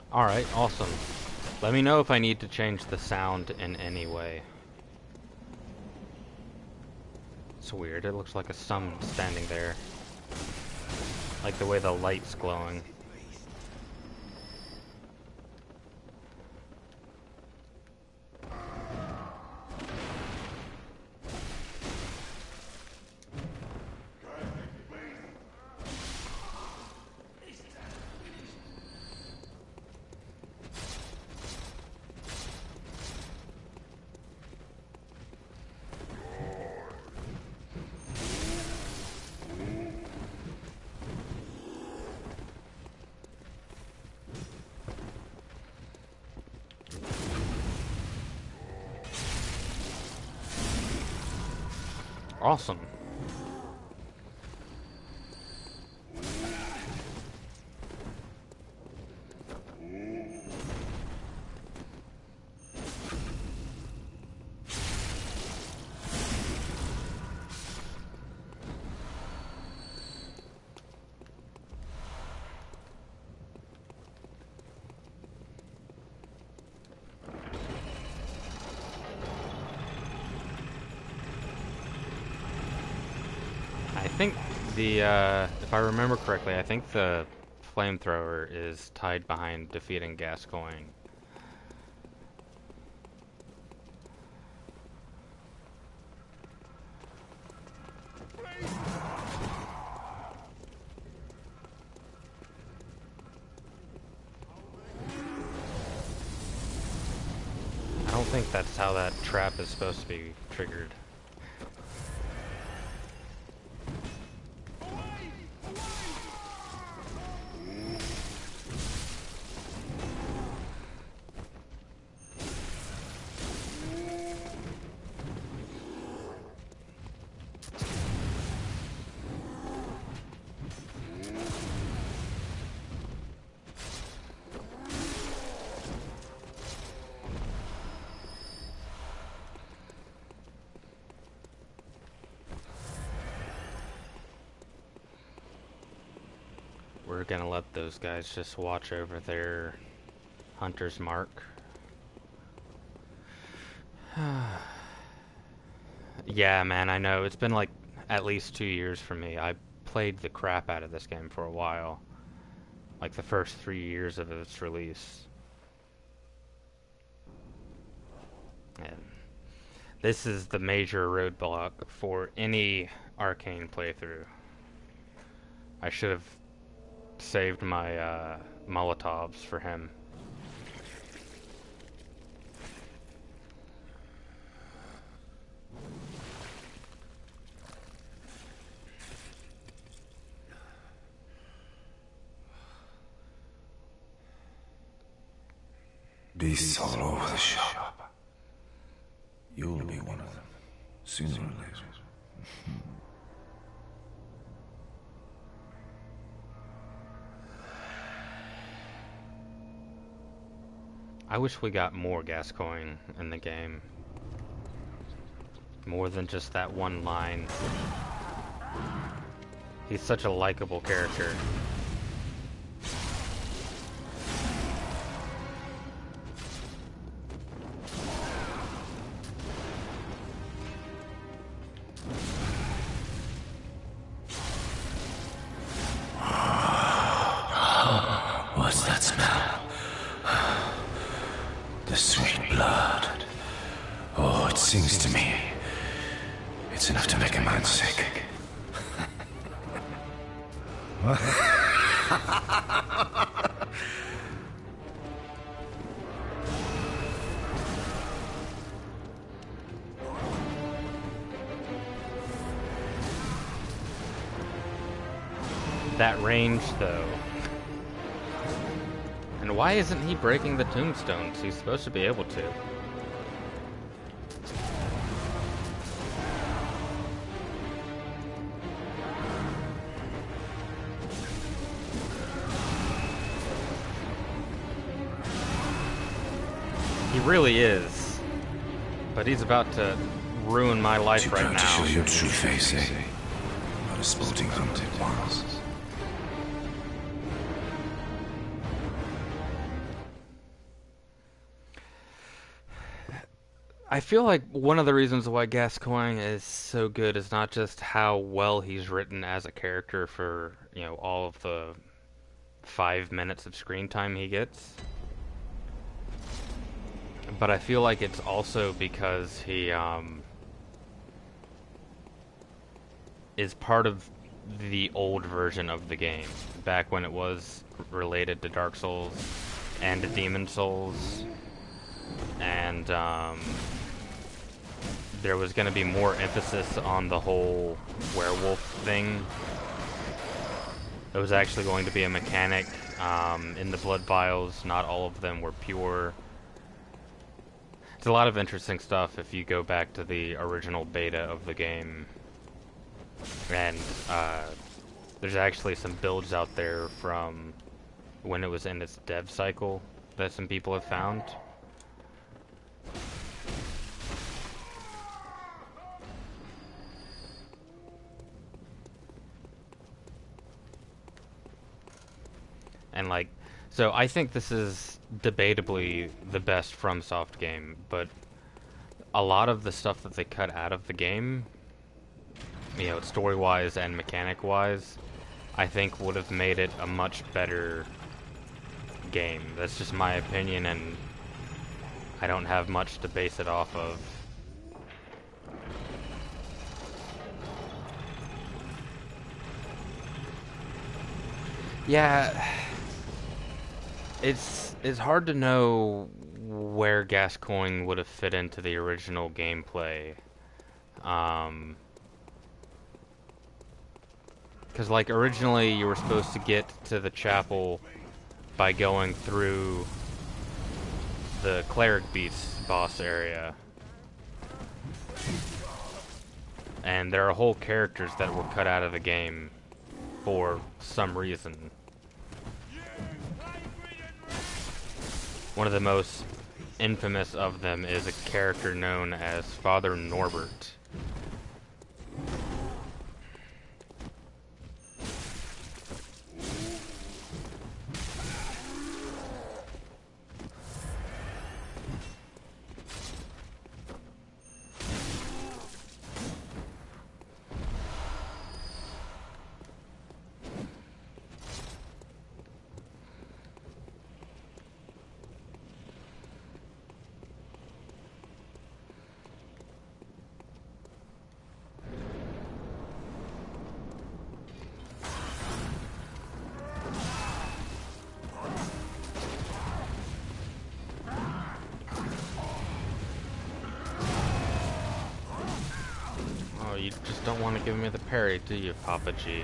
Alright, awesome. Let me know if I need to change the sound in any way. It's weird, it looks like a sun standing there. Like the way the light's glowing. Awesome. if I remember correctly, I think the flamethrower is tied behind defeating Gascoigne. I don't think that's how that trap is supposed to be triggered. We're gonna let those guys just watch over their hunter's mark. Yeah, man, I know. It's been like at least 2 years for me. I played the crap out of this game for a while. Like the first 3 years of its release. And this is the major roadblock for any Arcane playthrough. I should have saved my Molotovs for him. Beasts all over the shop. You'll be one of them, sooner or later. I wish we got more Gascoigne in the game. More than just that one line. He's such a likable character. What's that smell? The sweet blood. Oh, it sings to me. It's enough to make a man sick. That range, though. And why isn't he breaking the tombstones? He's supposed to be able to. He really is. But he's about to ruin my life right now. To show your true face, eh? Not a sporting hunt it was. I feel like one of the reasons why Gascoigne is so good is not just how well he's written as a character for, you know, all of the 5 minutes of screen time he gets. But I feel like it's also because he is part of the old version of the game, back when it was related to Dark Souls and to Demon Souls, and there was going to be more emphasis on the whole werewolf thing. There was actually going to be a mechanic in the blood vials. Not all of them were pure. It's a lot of interesting stuff if you go back to the original beta of the game. And there's actually some builds out there from when it was in its dev cycle that some people have found. And like, so I think this is debatably the best FromSoft game, but a lot of the stuff that they cut out of the game you know, story-wise and mechanic-wise, I think would have made it a much better game. That's just my opinion, and I don't have much to base it off of. Yeah, it's hard to know where Gascoigne would have fit into the original gameplay. Because, like, originally you were supposed to get to the chapel by going through the cleric beast boss area. And there are whole characters that were cut out of the game for some reason. One of the most infamous of them is a character known as Father Norbert. You just don't want to give me the parry, do you, Papa G?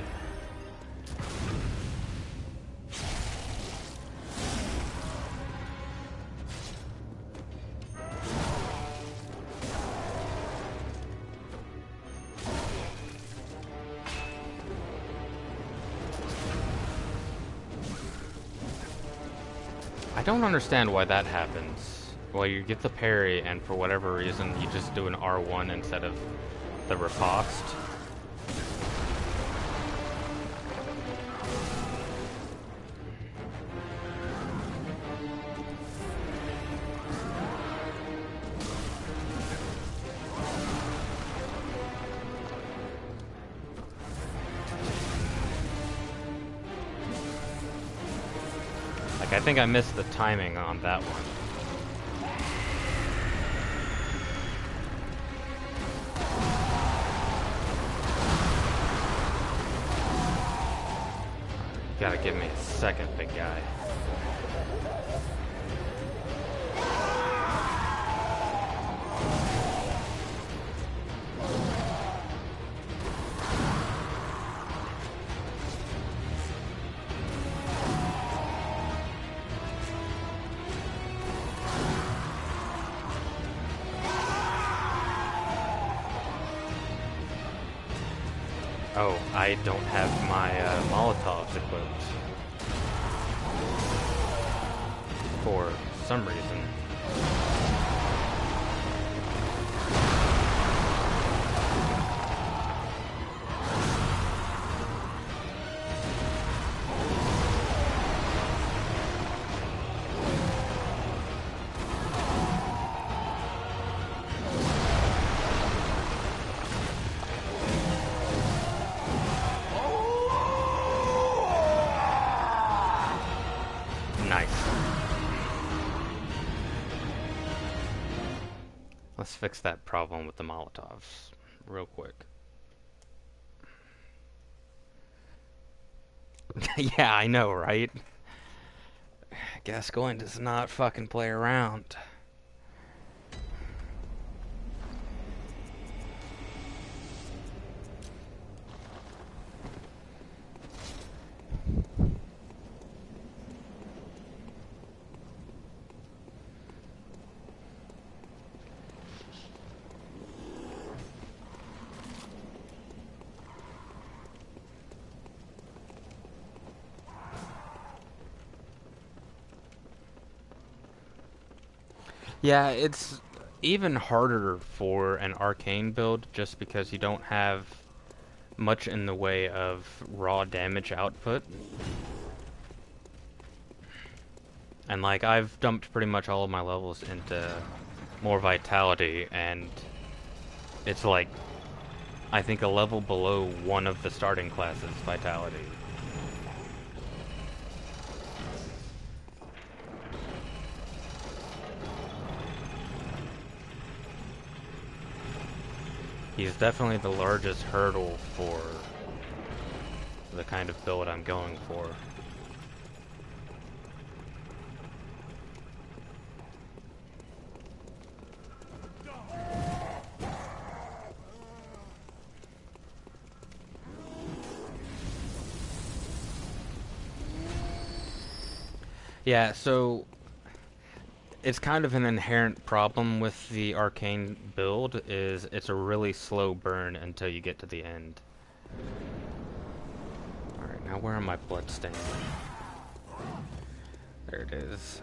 I don't understand why that happens. Well, you get the parry, and for whatever reason, you just do an R1 instead of the riposte. Like, I think I missed the timing on that one. You gotta give me a second, big guy. Oh, I don't have my Molotovs equipped. For some reason. Let's fix that problem with the Molotovs real quick. Yeah, I know, right? Gascoigne does not fucking play around. Yeah, it's even harder for an arcane build just because you don't have much in the way of raw damage output. And like, I've dumped pretty much all of my levels into more vitality, and it's like I think, a level below one of the starting classes' vitality. He's definitely the largest hurdle for the kind of build I'm going for. Yeah, so it's kind of an inherent problem with the arcane build, is it's a really slow burn until you get to the end. Alright, now where are my bloodstains? There it is.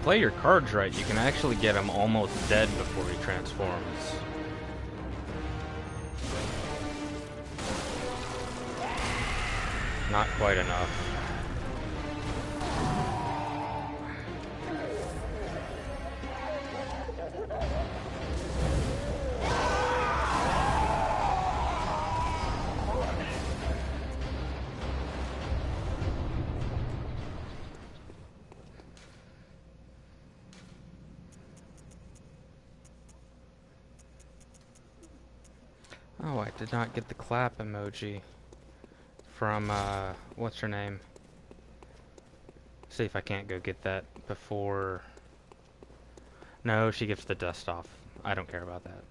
Play your cards right, you can actually get him almost dead before he transforms. Not quite enough. Oh, I did not get the clap emoji from, what's her name? See if I can't go get that before... No, she gets the dust off. I don't care about that.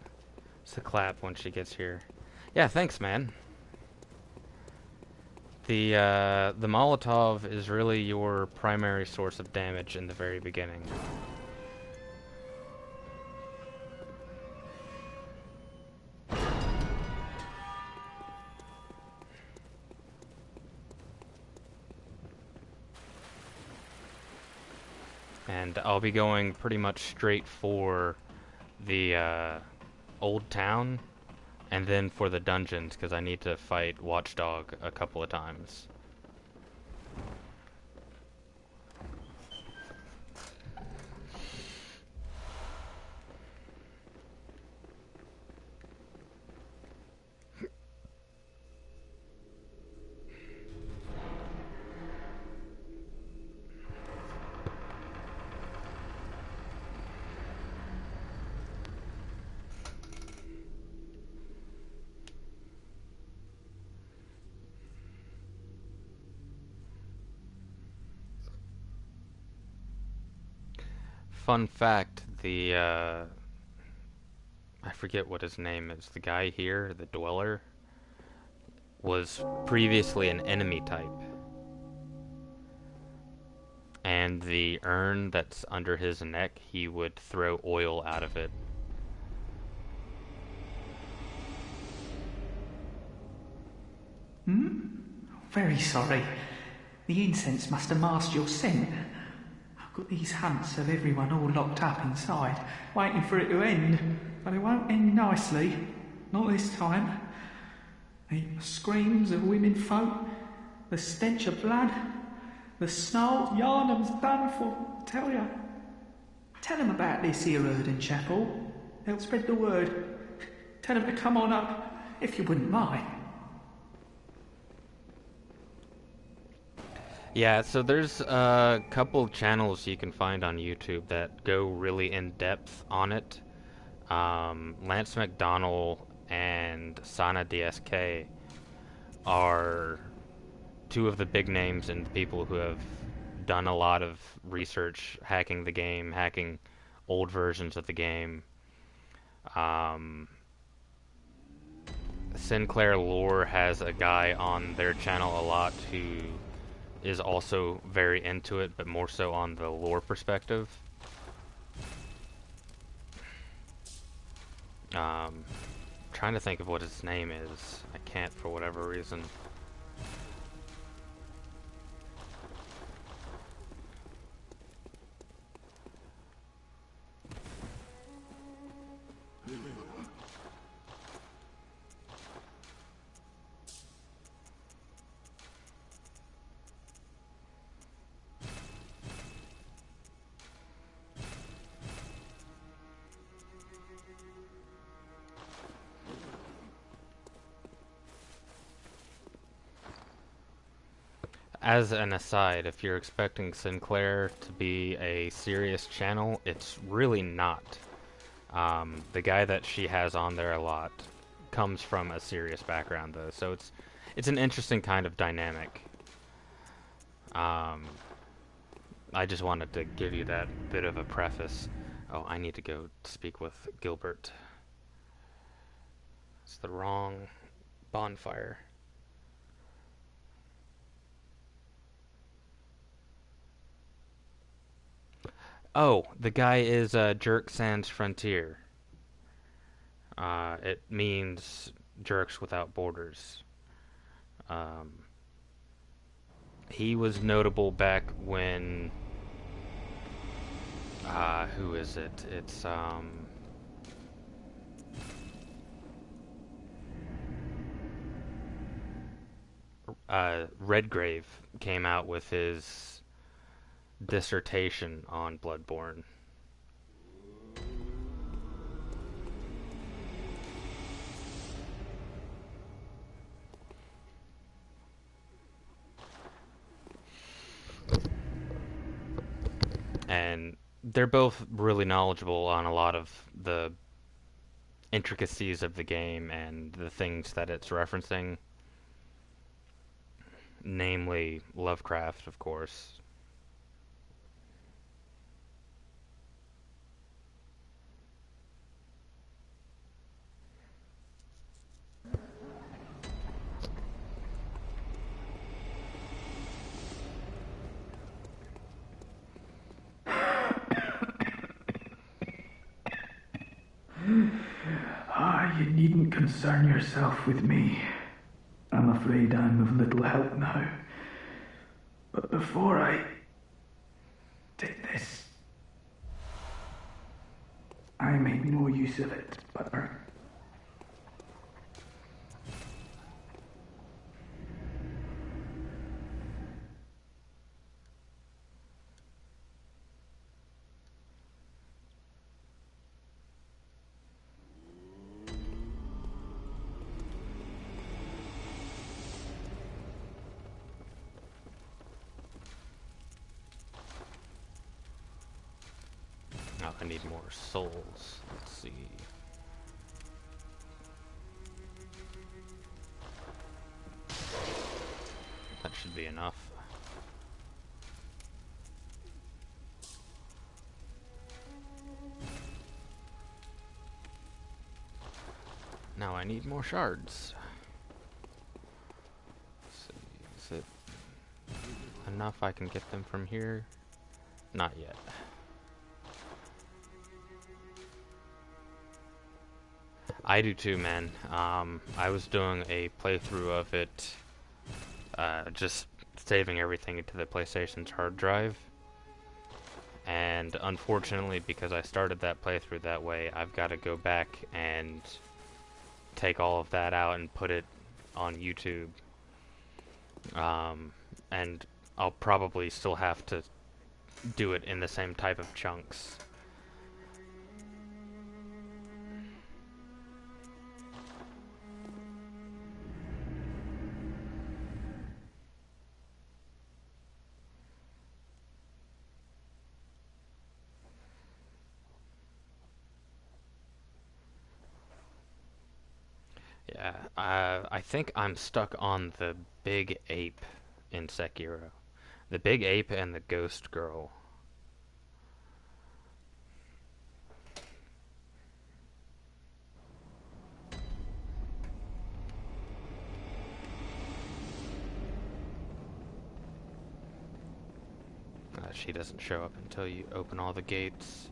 It's the clap when she gets here. Yeah, thanks, man. The Molotov is really your primary source of damage in the very beginning. And I'll be going pretty much straight for the old town, and then for the dungeons, because I need to fight Watchdog a couple of times. Fun fact, I forget what his name is, the guy here, the Dweller, was previously an enemy type. And the urn that's under his neck, he would throw oil out of it. Very sorry. The incense must have masked your scent. I've got these hunts of everyone all locked up inside, waiting for it to end. But it won't end nicely. Not this time. The screams of women folk, the stench of blood, the snarl Yarnum's done for, tell ya. Tell them about this here Erden Chapel. They'll spread the word. Tell them to come on up, if you wouldn't mind. Yeah, so there's a couple of channels you can find on YouTube that go really in depth on it. Lance McDonald and Sana DSK are two of the big names and people who have done a lot of research hacking the game, hacking old versions of the game. Sinclair Lore has a guy on their channel a lot who is also very into it, but more so on the lore perspective. Trying to think of what his name is. I can't for whatever reason. As an aside, if you're expecting Sinclair to be a serious channel, it's really not. The guy that she has on there a lot comes from a serious background, though, so it's an interesting kind of dynamic. I just wanted to give you that bit of a preface. Oh, I need to go speak with Gilbert. It's the wrong bonfire. Oh, the guy is Jerk Sans Frontier. It means Jerks Without Borders. He was notable back when... who is it? It's, Redgrave came out with his dissertation on Bloodborne. And they're both really knowledgeable on a lot of the intricacies of the game and the things that it's referencing. Namely, Lovecraft, of course. You needn't concern yourself with me. I'm afraid I'm of little help now. But before I did this, I made no use of it, Butler. Oh, I need more souls. Let's see. That should be enough. Now I need more shards. Let's see, is it enough I can get them from here? Not yet. I do too, man. I was doing a playthrough of it, just saving everything into the PlayStation's hard drive. And unfortunately, because I started that playthrough that way, I've got to go back and take all of that out and put it on YouTube. And I'll probably still have to do it in the same type of chunks. Yeah, I think I'm stuck on the big ape in Sekiro. The big ape and the ghost girl. she doesn't show up until you open all the gates.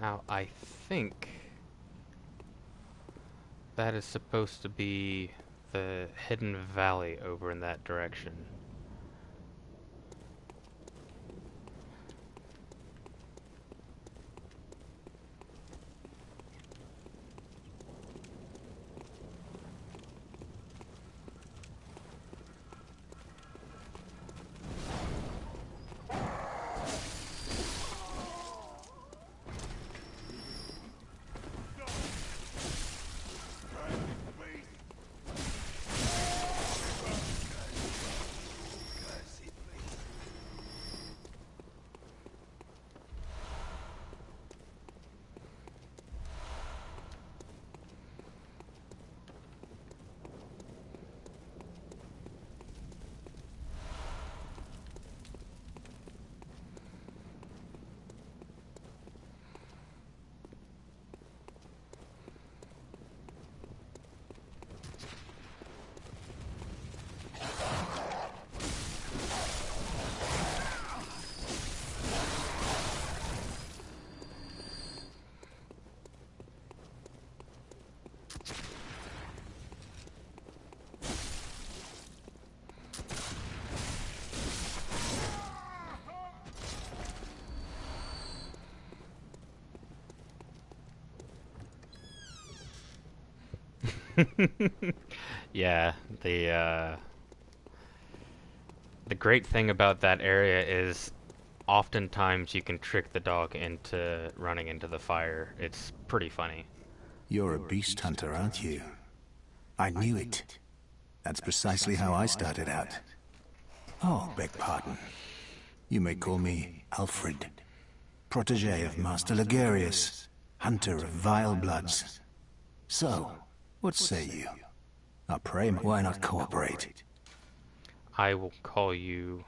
Now, I think that is supposed to be the hidden valley over in that direction. Yeah, the great thing about that area is oftentimes you can trick the dog into running into the fire. It's pretty funny. You're a beast hunter, aren't you? I knew it. That's precisely how I started out. Oh, beg pardon. You may call me Alfred, protege of Master Ligurius, hunter of vile bloods. So, what say you? I pray, why not cooperate? I will call you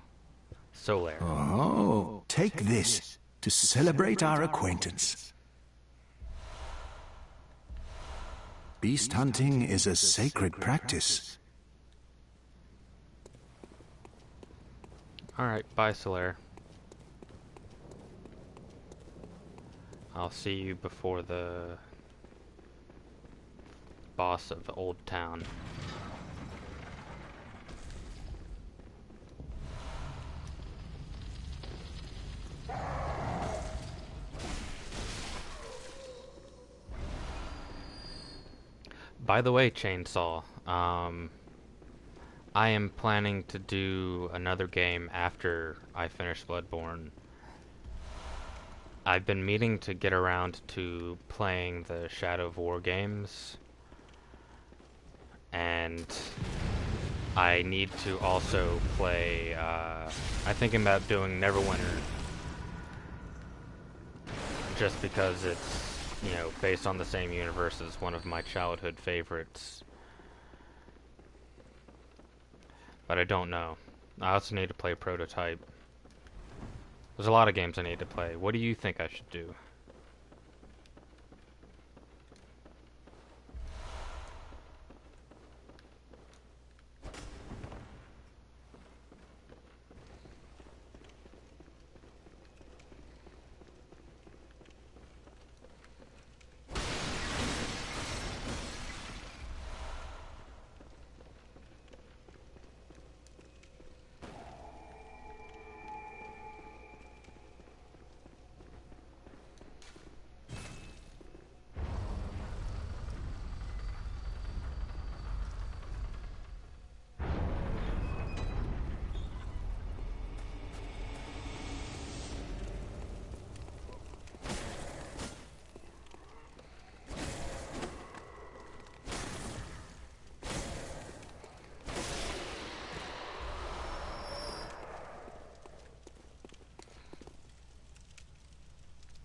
Solaire. Oh, take this to celebrate our acquaintance. Beast hunting is a sacred practice. Alright, bye Solaire. I'll see you before the boss of the old town. By the way, Chainsaw, I am planning to do another game after I finish Bloodborne. I've been meaning to get around to playing the Shadow of War games, and I need to also play, I'm thinking about doing Neverwinter, just because it's, you know, based on the same universe as one of my childhood favorites. But I don't know. I also need to play Prototype. There's a lot of games I need to play. What do you think I should do?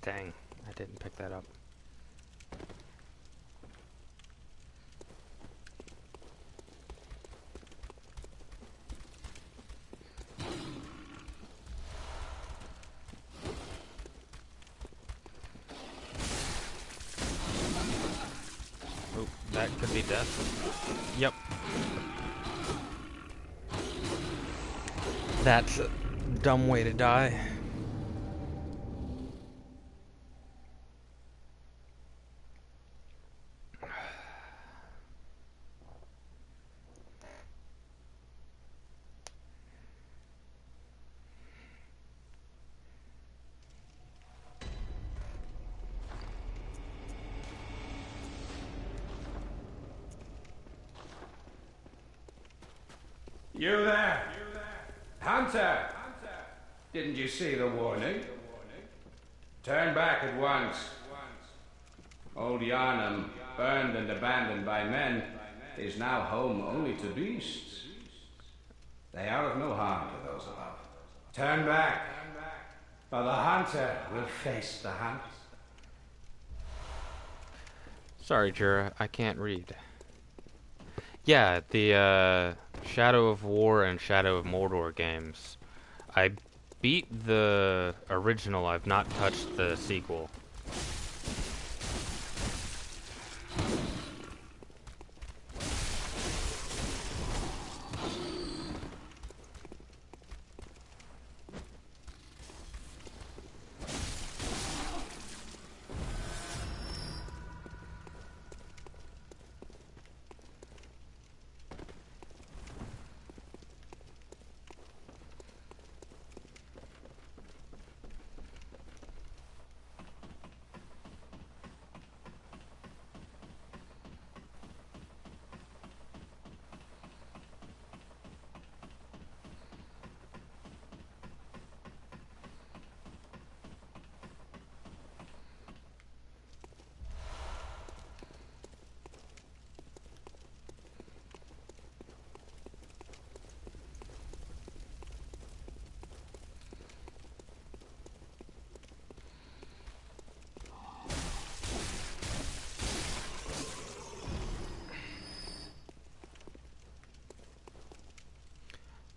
Dang, I didn't pick that up. Oh, that could be death. Yep. That's a dumb way to die. You there? Hunter! Didn't you see the warning? Turn back at once. Old Yarnum, burned and abandoned by men, is now home only to beasts. They are of no harm to those above. Turn back, or the hunter will face the hunt. Sorry, Jura, I can't read. Yeah, the Shadow of War and Shadow of Mordor games. I beat the original, I've not touched the sequel.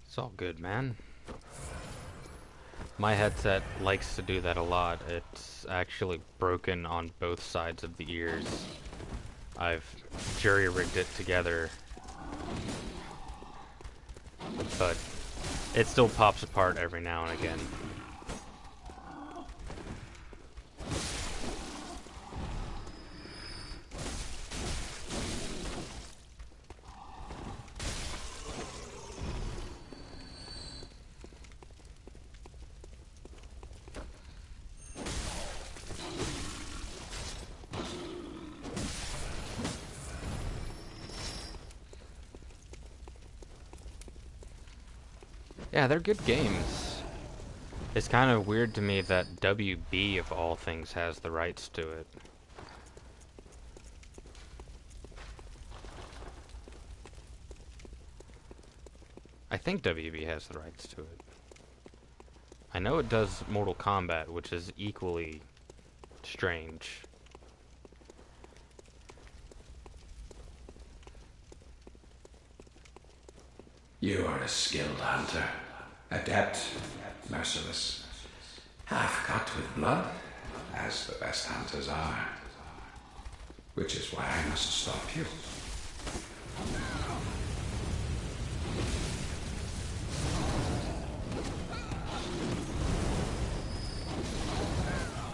It's all good, man. My headset likes to do that a lot. It's actually broken on both sides of the ears. I've jury-rigged it together, but it still pops apart every now and again. Yeah, they're good games. It's kind of weird to me that WB, of all things, has the rights to it. I think WB has the rights to it. I know it does Mortal Kombat, which is equally strange. You are a skilled hunter, adept, merciless, half cut with blood, as the best hunters are. Which is why I must stop you.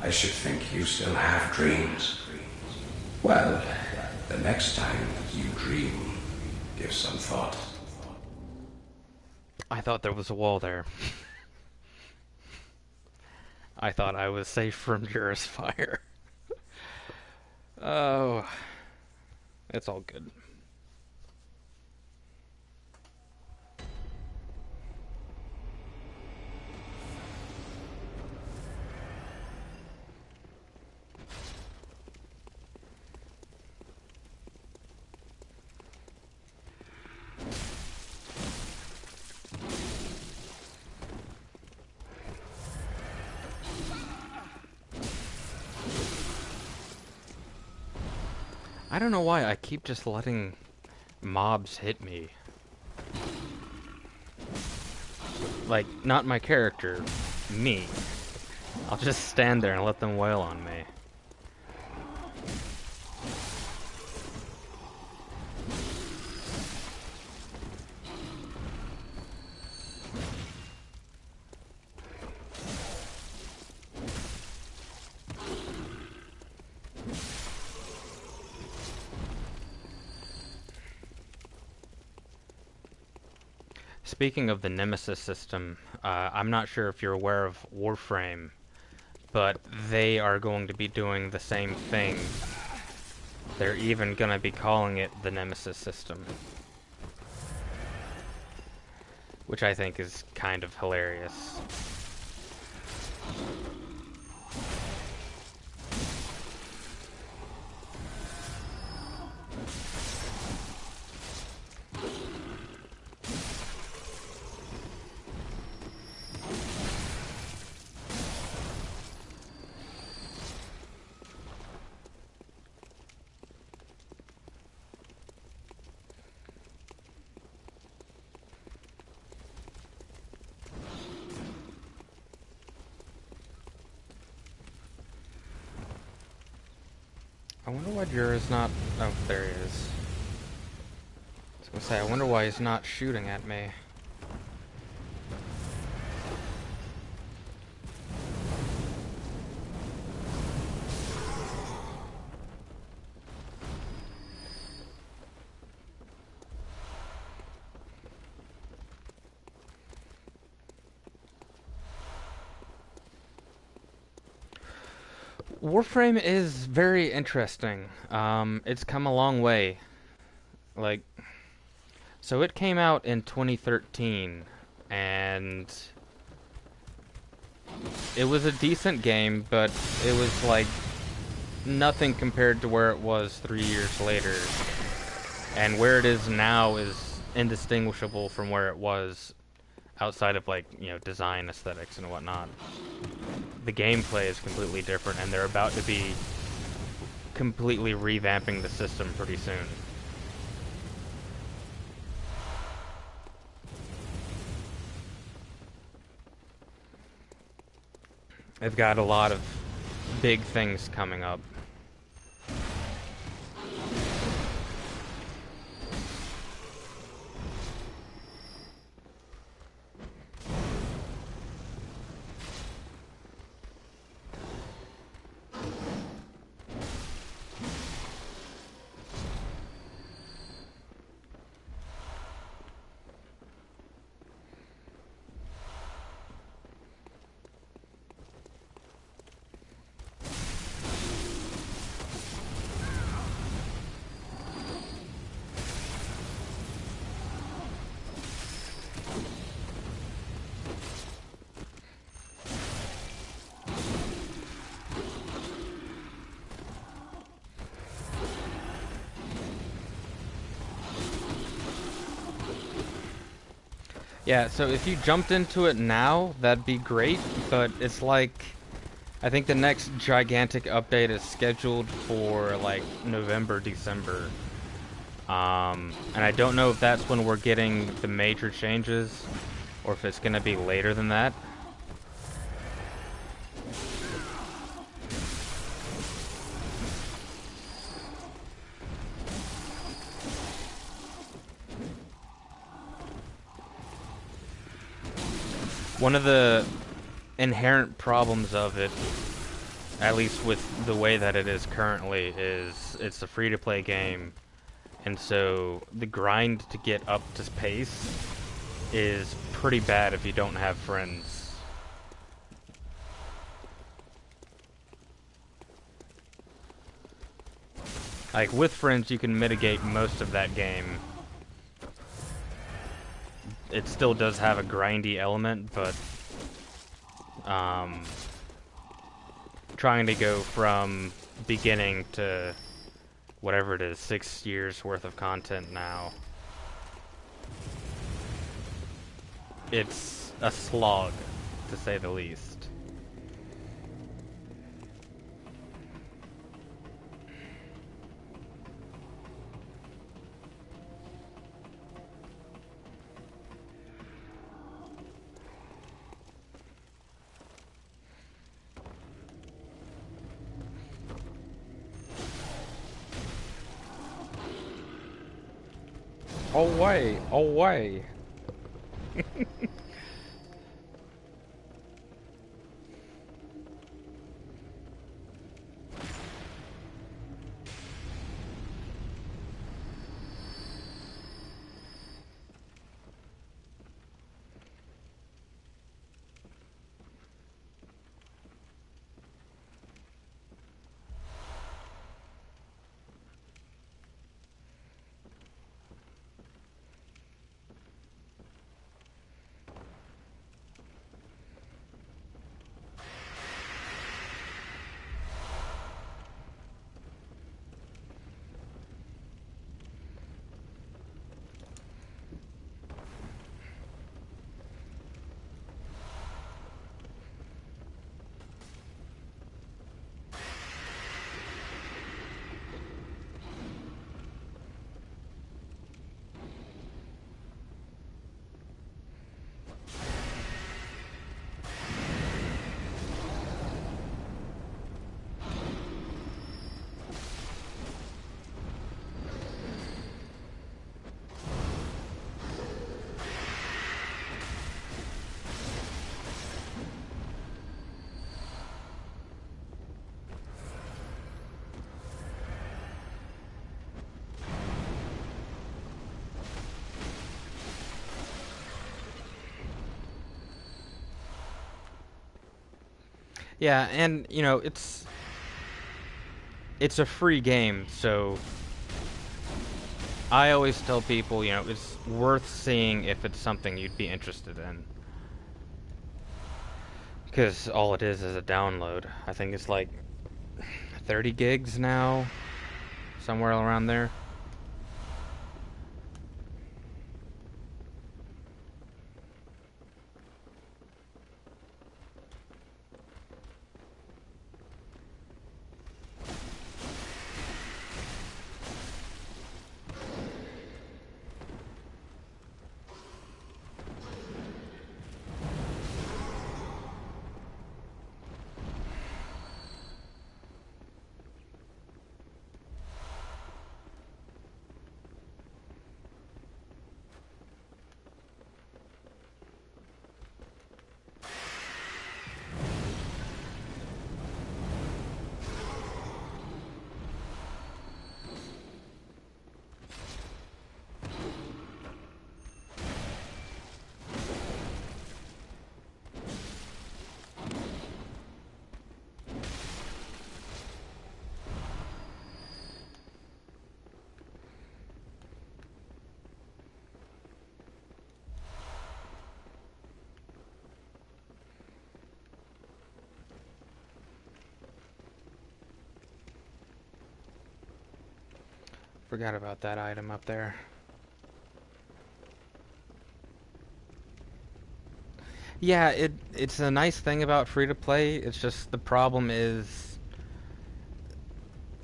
I should think you still have dreams. Well, the next time you dream, give some thought. I thought there was a wall there. I thought I was safe from Jura's fire. Oh, it's all good. I don't know why I keep just letting mobs hit me. Like, not my character, me. I'll just stand there and let them wail on me. Speaking of the Nemesis system, I'm not sure if you're aware of Warframe, but they are going to be doing the same thing. They're even going to be calling it the Nemesis system, which I think is kind of hilarious. I wonder why Jura's not... Oh, there he is. I was gonna say, I wonder why he's not shooting at me. Warframe is very interesting. It's come a long way. Like, so it came out in 2013, and it was a decent game, but it was like nothing compared to where it was 3 years later. And where it is now is indistinguishable from where it was outside of, like, you know, design aesthetics and whatnot. The gameplay is completely different, and they're about to be completely revamping the system pretty soon. They've got a lot of big things coming up. Yeah, so if you jumped into it now, that'd be great, but it's like, I think the next gigantic update is scheduled for, like, November, December. And I don't know if that's when we're getting the major changes, or if it's gonna be later than that. One of the inherent problems of it, at least with the way that it is currently, is it's a free-to-play game, and so the grind to get up to pace is pretty bad if you don't have friends. Like, with friends you can mitigate most of that game. It still does have a grindy element, but trying to go from beginning to whatever it is, 6 years worth of content now, it's a slog, to say the least. Away! Away! Yeah, and you know, it's a free game, so I always tell people, you know, it's worth seeing if it's something you'd be interested in. Because all it is a download. I think it's like 30 gigs now, somewhere around there. Forgot about that item up there. Yeah, it's a nice thing about free to play. It's just the problem is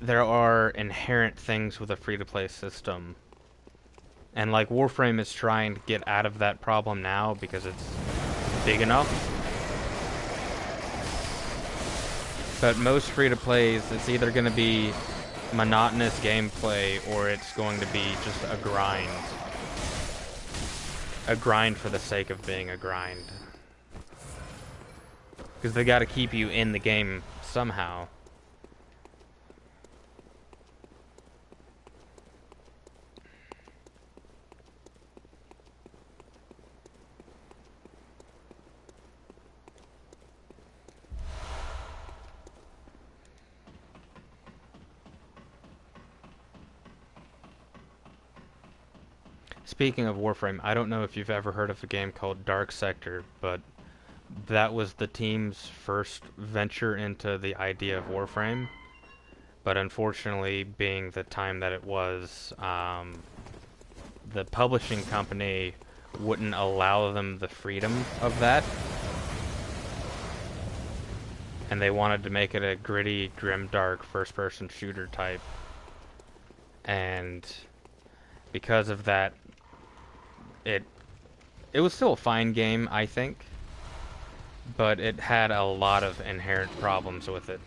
there are inherent things with a free to play system. And like Warframe is trying to get out of that problem now because it's big enough. But most free to plays, it's either going to be monotonous gameplay or it's going to be just a grind. A grind for the sake of being a grind. Because they got to keep you in the game somehow. Speaking of Warframe, I don't know if you've ever heard of a game called Dark Sector, but that was the team's first venture into the idea of Warframe. But unfortunately, being the time that it was, the publishing company wouldn't allow them the freedom of that. And they wanted to make it a gritty, grimdark, first-person shooter type. And because of that, it was still a fine game, I think, but it had a lot of inherent problems with it.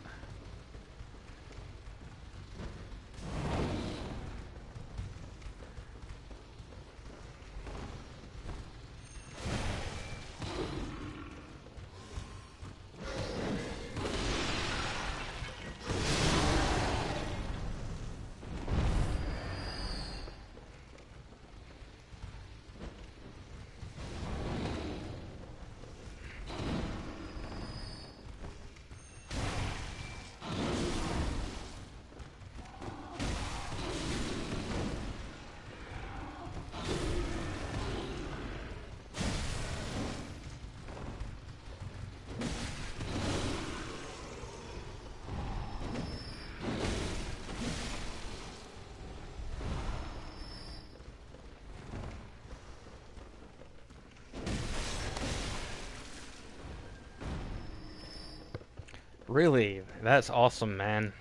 Really? That's awesome, man.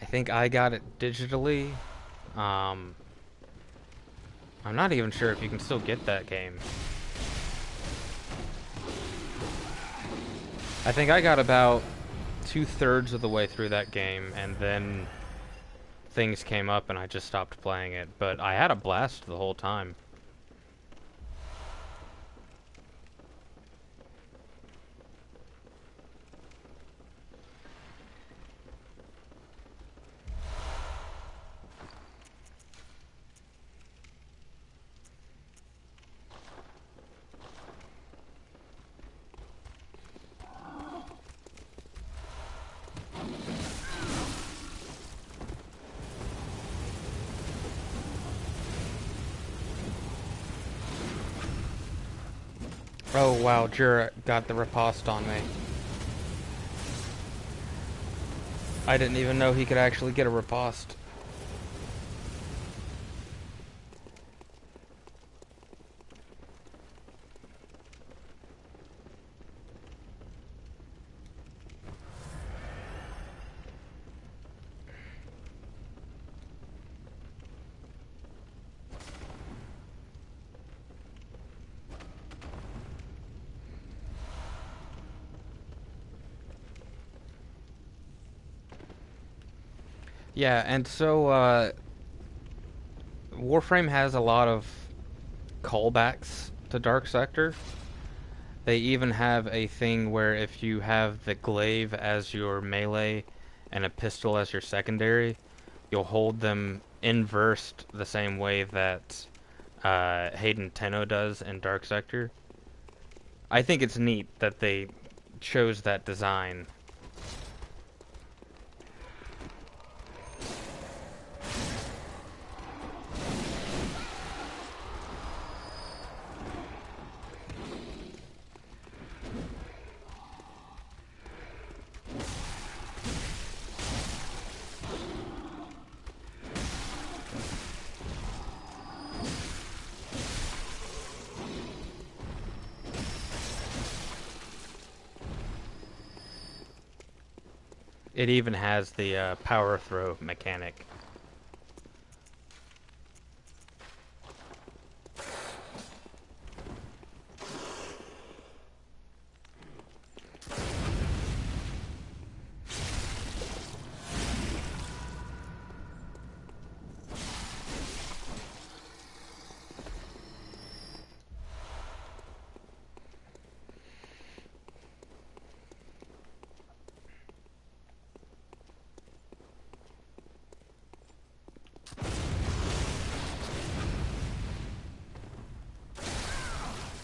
I think I got it digitally. I'm not even sure if you can still get that game. I think I got about 2/3 of the way through that game, and then things came up and I just stopped playing it. But I had a blast the whole time. Oh wow, Jura got the riposte on me. I didn't even know he could actually get a riposte. Yeah, and so Warframe has a lot of callbacks to Dark Sector. They even have a thing where if you have the glaive as your melee and a pistol as your secondary, you'll hold them inversed the same way that Hayden Tenno does in Dark Sector. I think it's neat that they chose that design. It even has the power throw mechanic.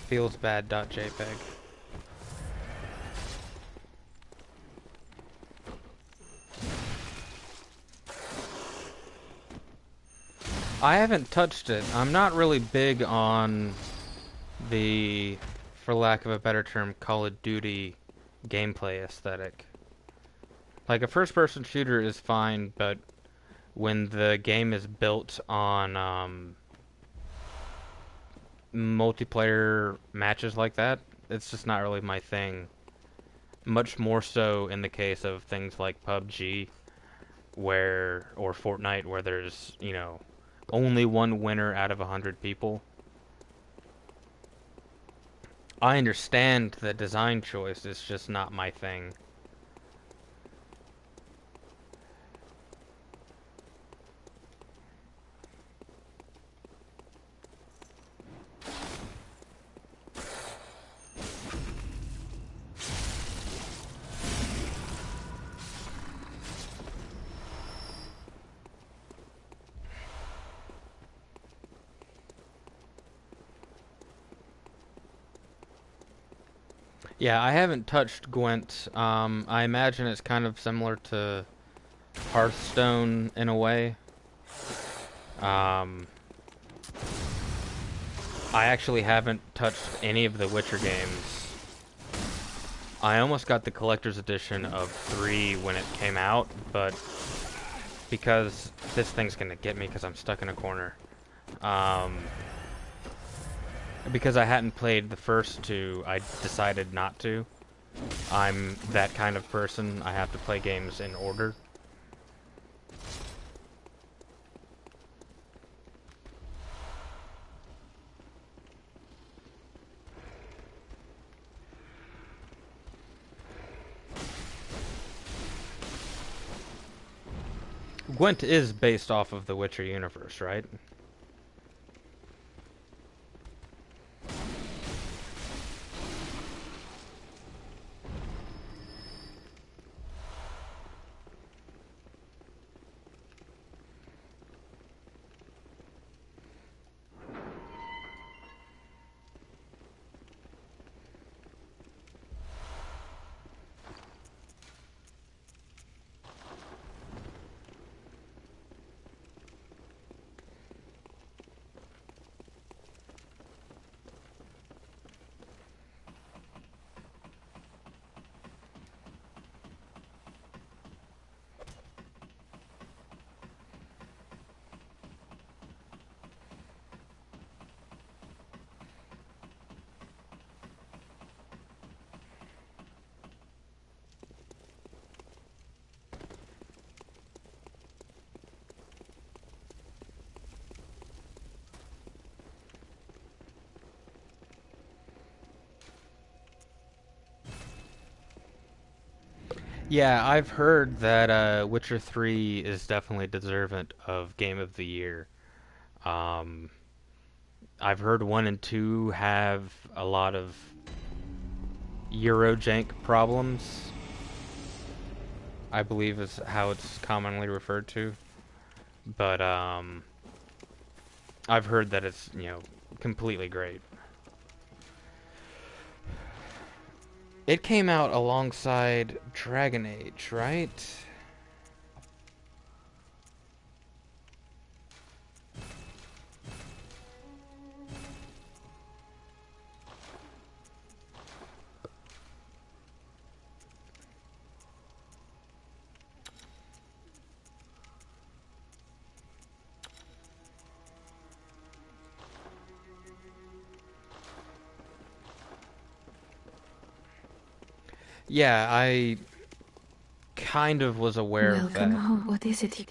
Feels bad.jpg. I haven't touched it. I'm not really big on the, for lack of a better term, Call of Duty gameplay aesthetic. Like, a first-person shooter is fine, but when the game is built on multiplayer matches like that, it's just not really my thing. Much more so in the case of things like PUBG, or Fortnite, where there's, only one winner out of 100 people. I understand the design choice, it's just not my thing. Yeah, I haven't touched Gwent. I imagine it's kind of similar to Hearthstone in a way. I actually haven't touched any of the Witcher games. I almost got the collector's edition of 3 when it came out, but because this thing's gonna get me because I'm stuck in a corner. Because I hadn't played the first 2, I decided not to. I'm that kind of person. I have to play games in order. Gwent is based off of the Witcher universe, right? Yeah, I've heard that Witcher 3 is definitely deserving of Game of the Year. Um, I've heard 1 and 2 have a lot of Eurojank problems, I believe is how it's commonly referred to. But I've heard that it's, completely great. It came out alongside Dragon Age, right? Yeah, I kind of was aware of Welcome that. home. What is it?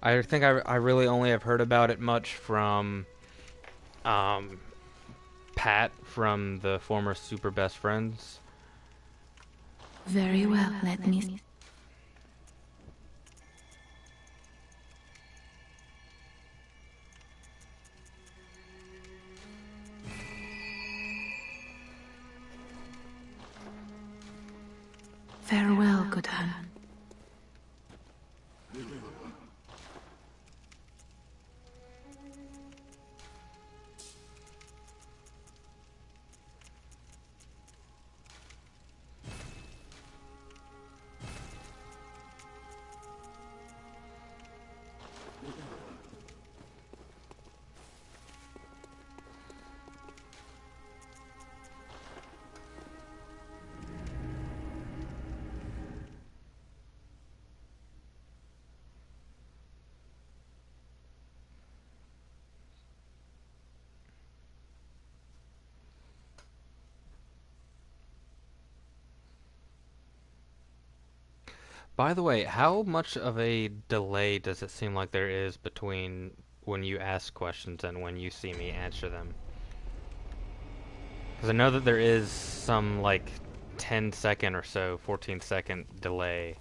I think I really only have heard about it much from um, Pat from the former Super Best Friends. Very well, let me... Farewell, good hun. By the way, how much of a delay does it seem like there is between when you ask questions and when you see me answer them? Because I know that there is some, 10-second or so, 14-second delay.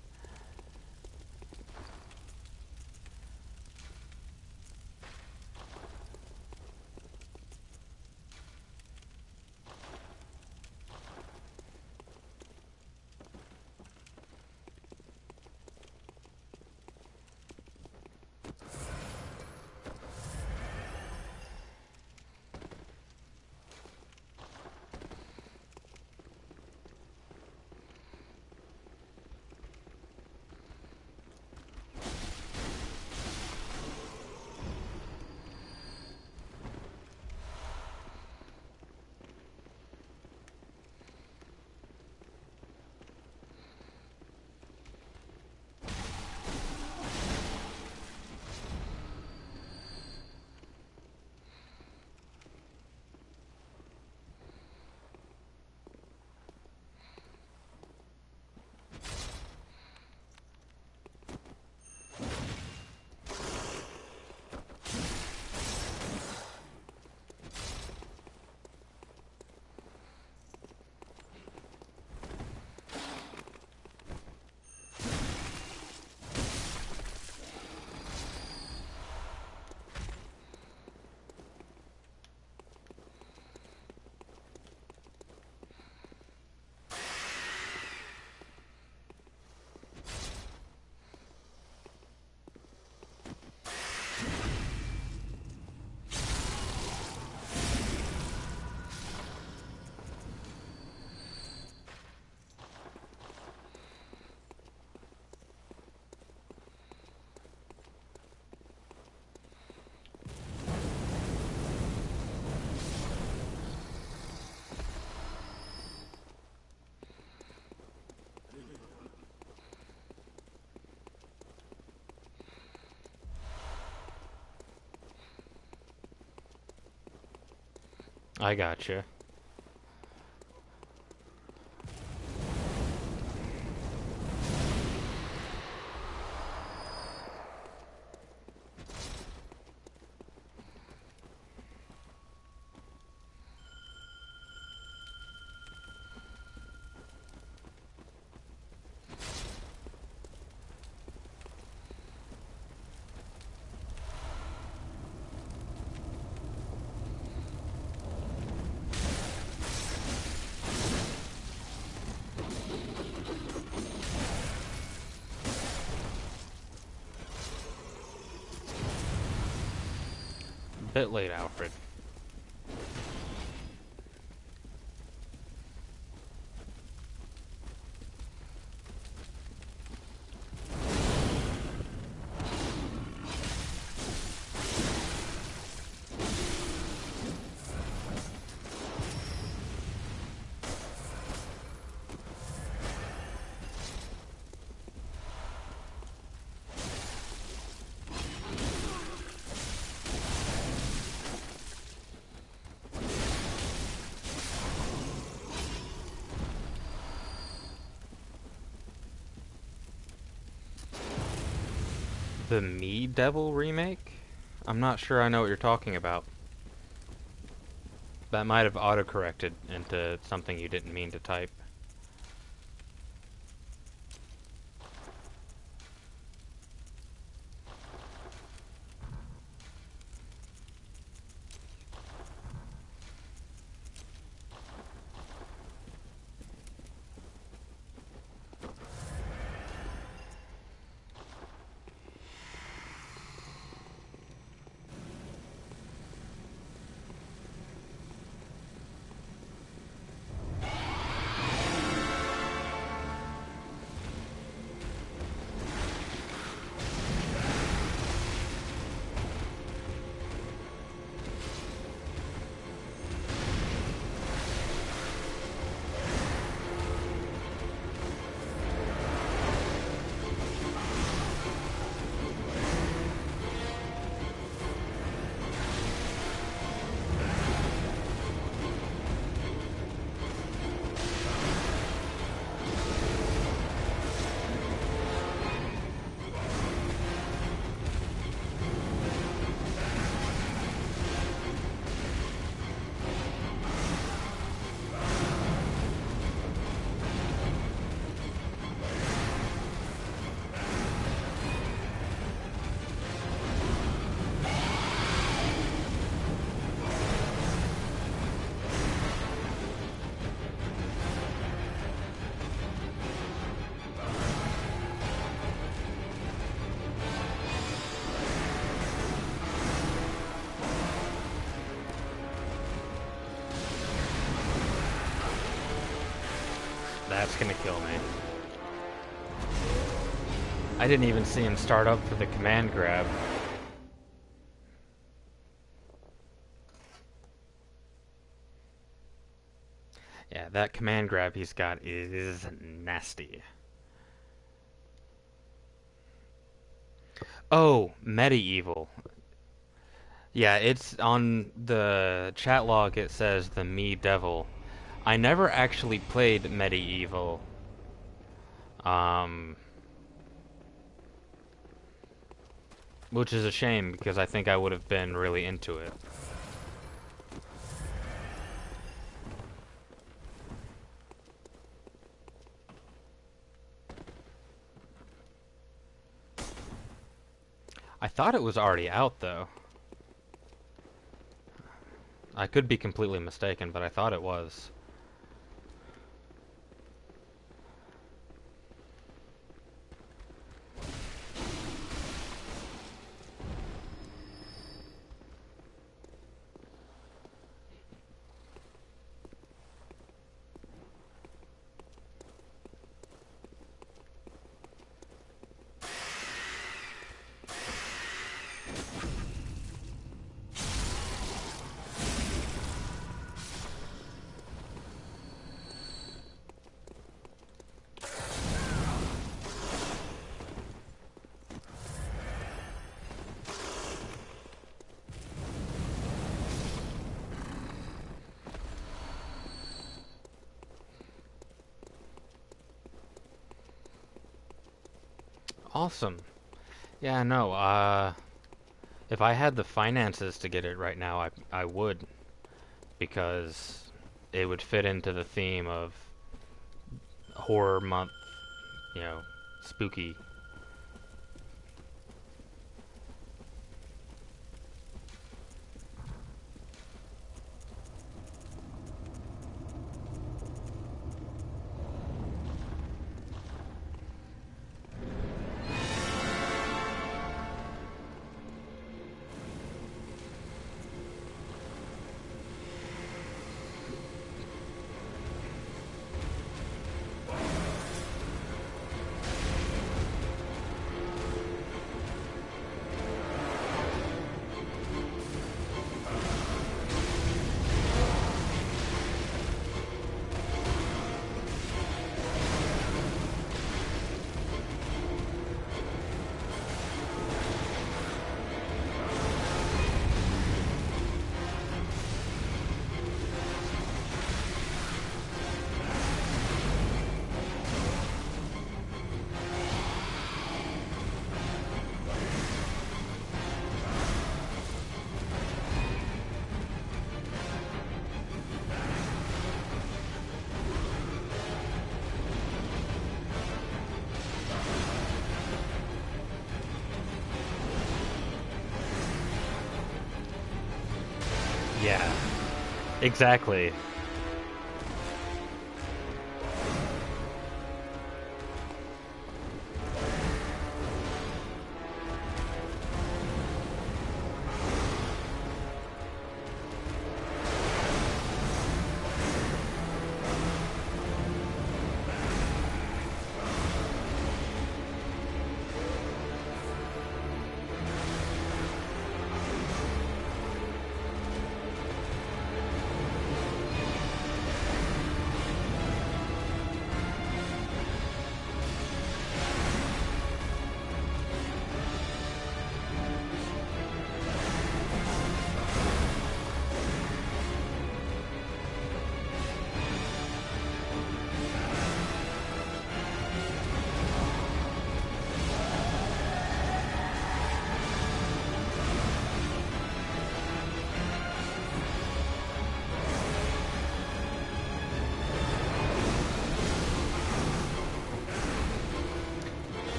I gotcha. Bit late, Alfred. The Me Devil remake? I'm not sure I know what you're talking about. That might have autocorrected into something you didn't mean to type. That's gonna kill me. I didn't even see him start up for the command grab. Yeah, that command grab he's got is nasty. Oh, medieval. Yeah, it's on the chat log, it says the Me Devil. I never actually played medieval. Which is a shame because I think I would have been really into it. I thought it was already out though. I could be completely mistaken, but I thought it was. Awesome. Yeah, no, if I had the finances to get it right now, I would, because it would fit into the theme of horror month, you know, spooky. Yeah, exactly.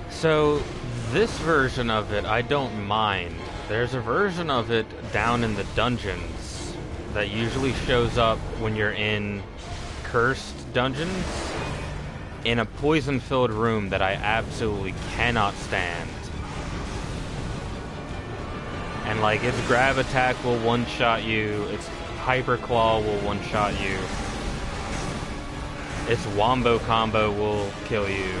So, this version of it, I don't mind. There's a version of it down in the dungeons that usually shows up when you're in cursed dungeons in a poison-filled room that I absolutely cannot stand. And like, its grab attack will one-shot you, its hyper claw will one-shot you, its wombo combo will kill you.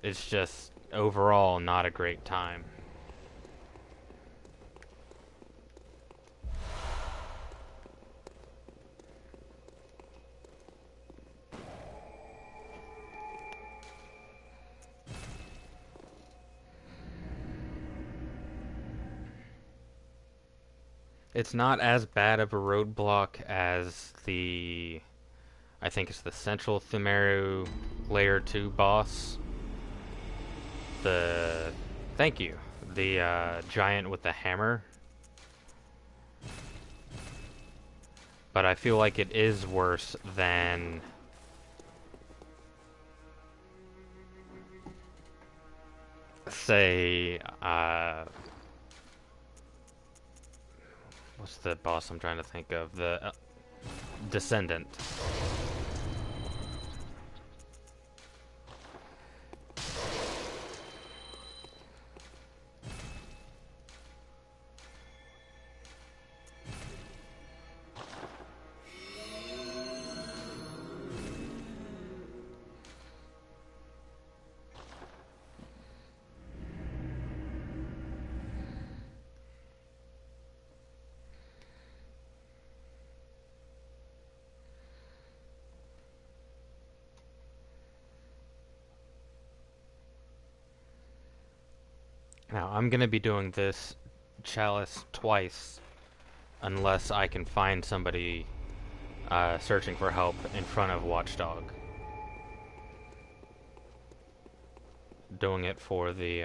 It's just overall not a great time. It's not as bad of a roadblock as I think it's the Central Thimeru Layer 2 boss. Thank you. The giant with the hammer. But I feel like it is worse than say, what's the boss I'm trying to think of? The Descendant. Now, I'm going to be doing this chalice twice unless I can find somebody searching for help in front of Watchdog. Doing it for the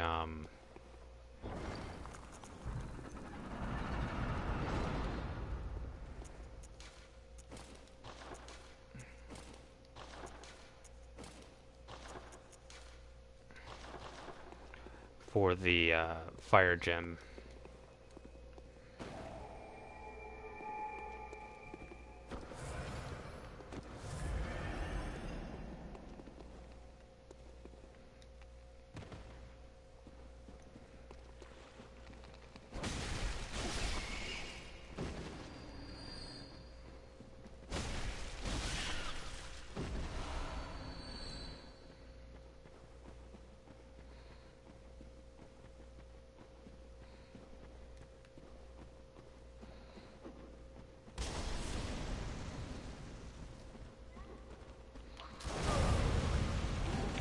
fire gem.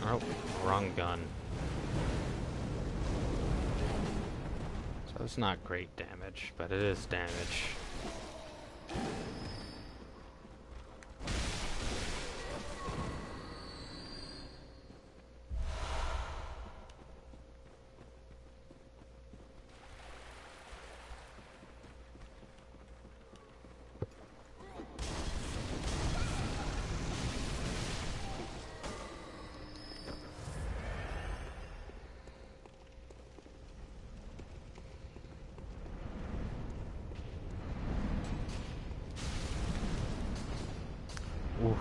Oh, wrong gun. So it's not great damage, but it is damage. Oof.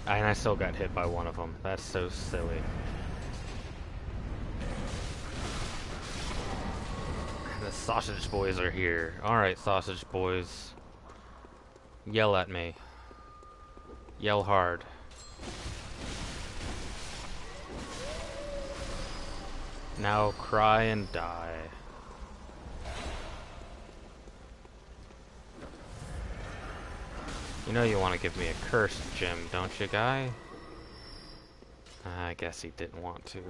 And I still got hit by one of them. That's so silly. The sausage boys are here. Alright, sausage boys. Yell at me. Yell hard. Now cry and die. You know you want to give me a cursed gem, don't you, guy? I guess he didn't want to.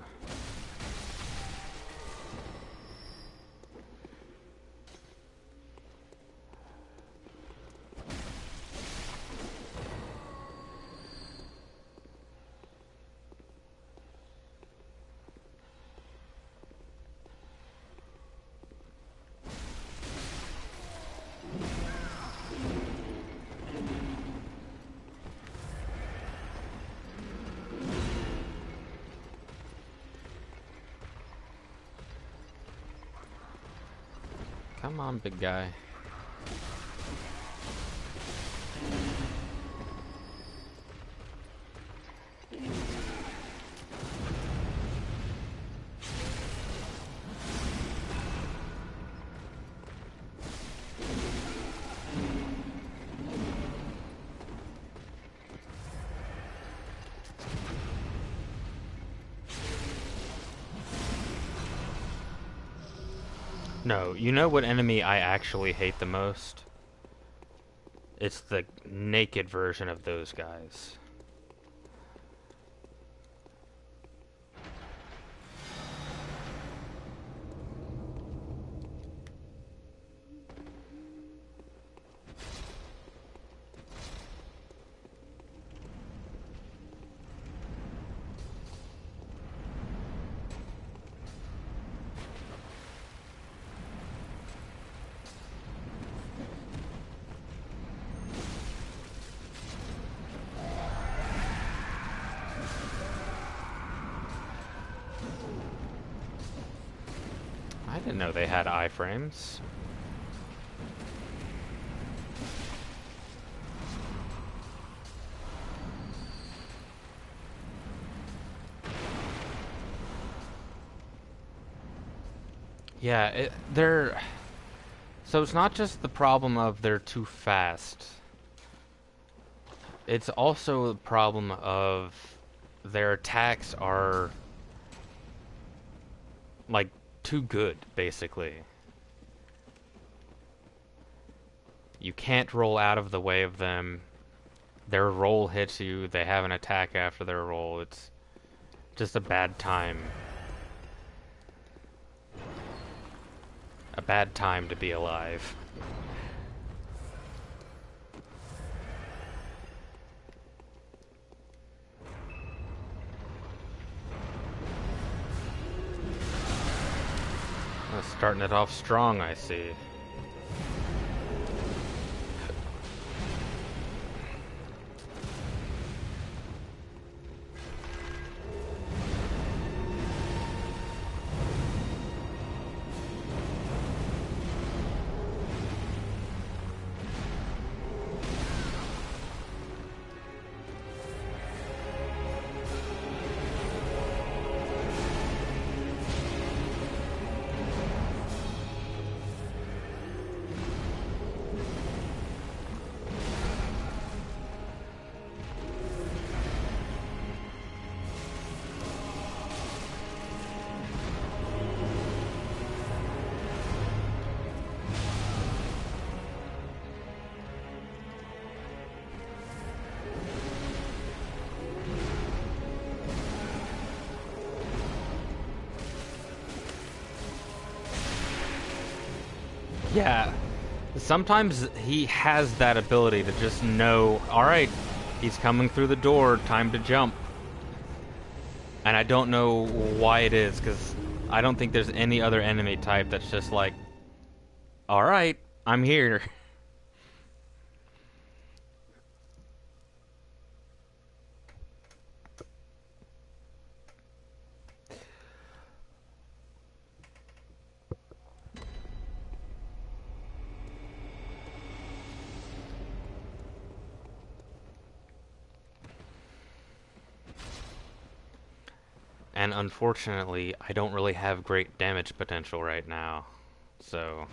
Come on, big guy. No, you know what enemy I actually hate the most? It's the naked version of those guys. I didn't know they had iframes. Yeah, they're... So it's not just the problem of they're too fast. It's also the problem of their attacks are like too good, basically. You can't roll out of the way of them. Their roll hits you, they have an attack after their roll. It's just a bad time. A bad time to be alive. Starting it off strong, I see. Yeah, sometimes he has that ability to just know, alright, he's coming through the door, time to jump. And I don't know why it is, because I don't think there's any other enemy type that's just like, alright, I'm here. And unfortunately, I don't really have great damage potential right now, so...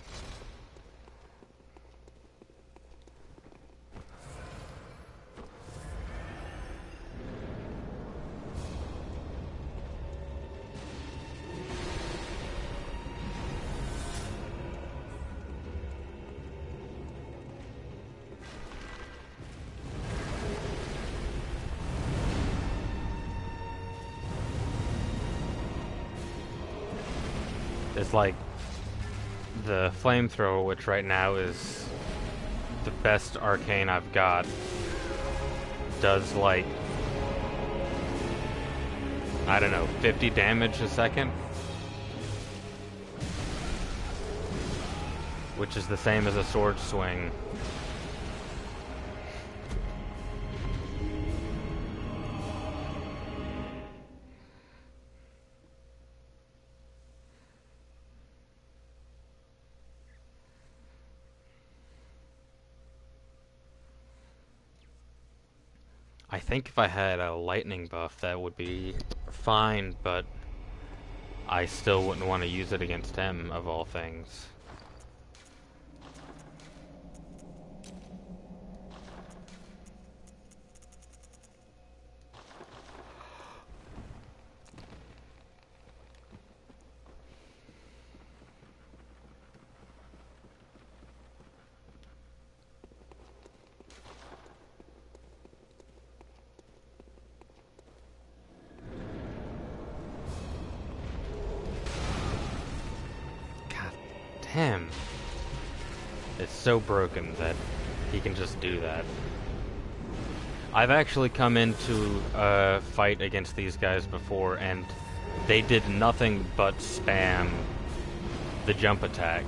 It's like the flamethrower, which right now is the best arcane I've got, does like, I don't know, 50 damage a second? Which is the same as a sword swing. I think if I had a lightning buff that would be fine, but I still wouldn't want to use it against him, of all things. Him. It's so broken that he can just do that. I've actually come into a fight against these guys before, and they did nothing but spam the jump attack.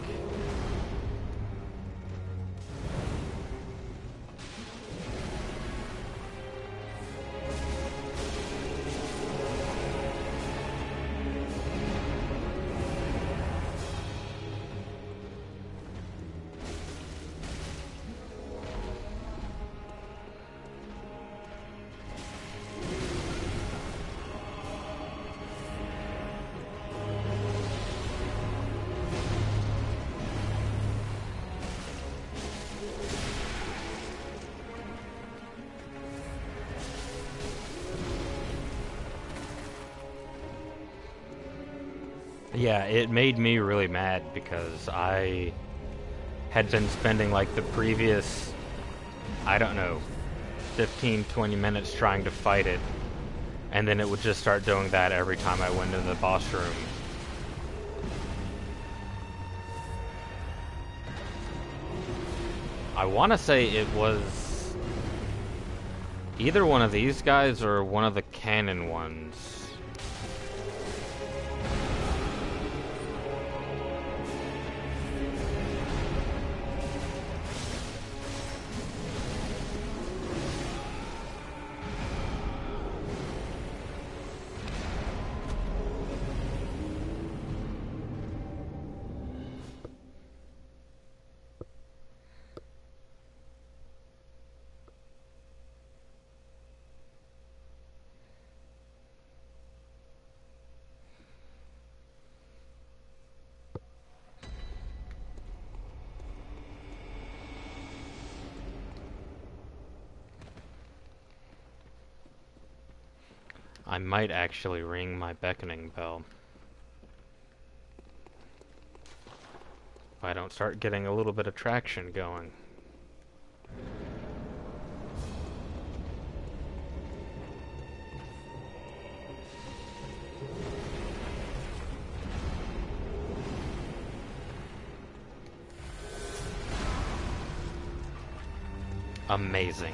Yeah, it made me really mad because I had been spending like the previous, I don't know, 15-20 minutes trying to fight it, and then it would just start doing that every time I went into the boss room. I want to say it was either one of these guys or one of the cannon ones. I might actually ring my beckoning bell. If I don't start getting a little bit of traction going. Amazing.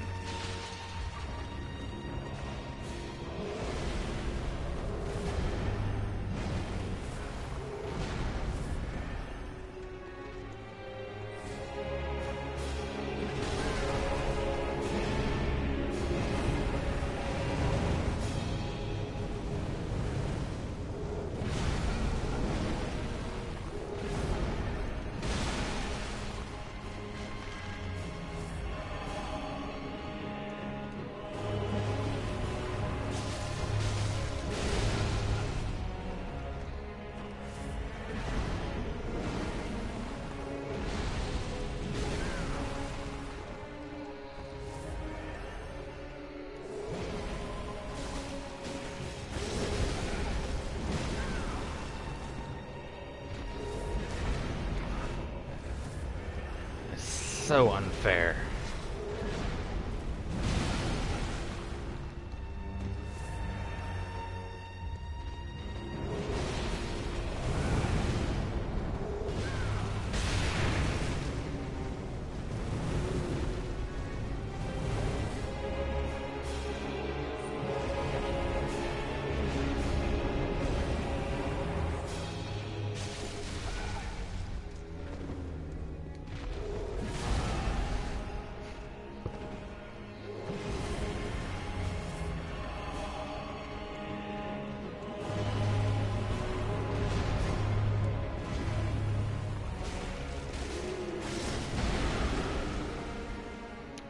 So unfair.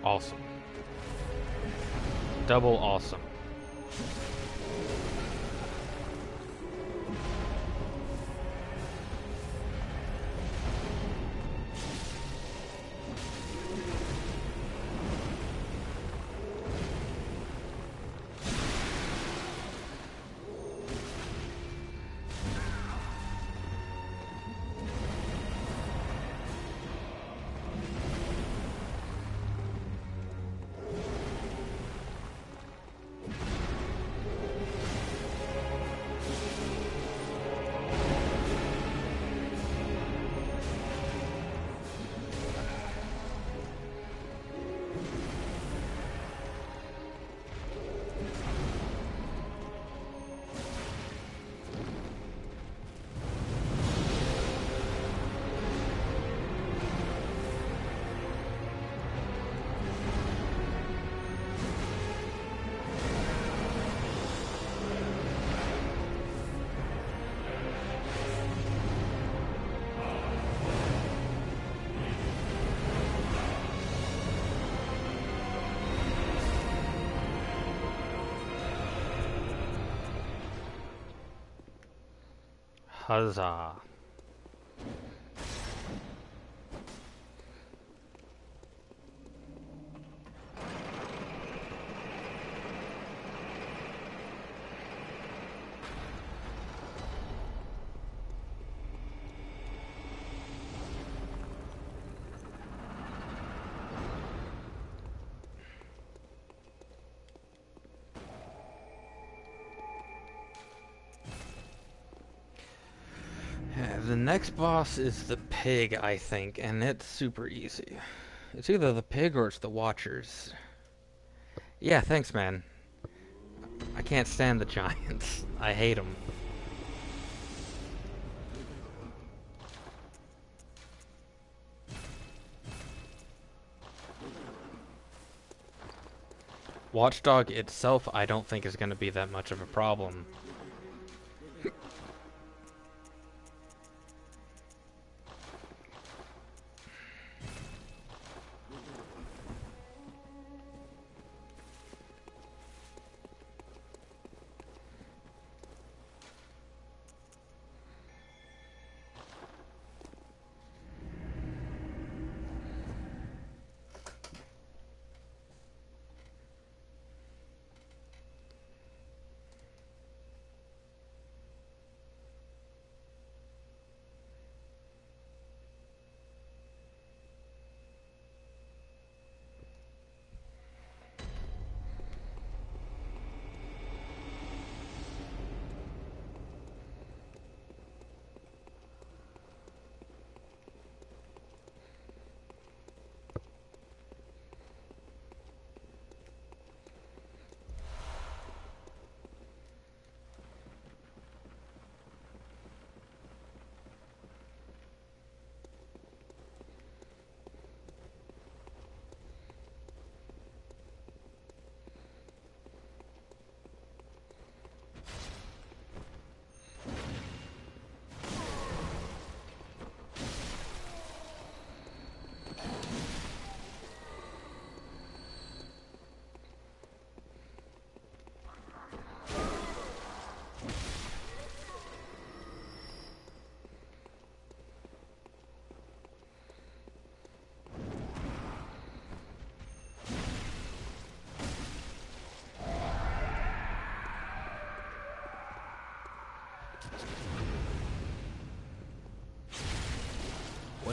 Awesome. Double awesome. Huzzah. The next boss is the pig, I think, and it's super easy. It's either the pig or it's the Watchers. Yeah, thanks, man. I can't stand the giants. I hate them. Watchdog itself, I don't think is going to be that much of a problem.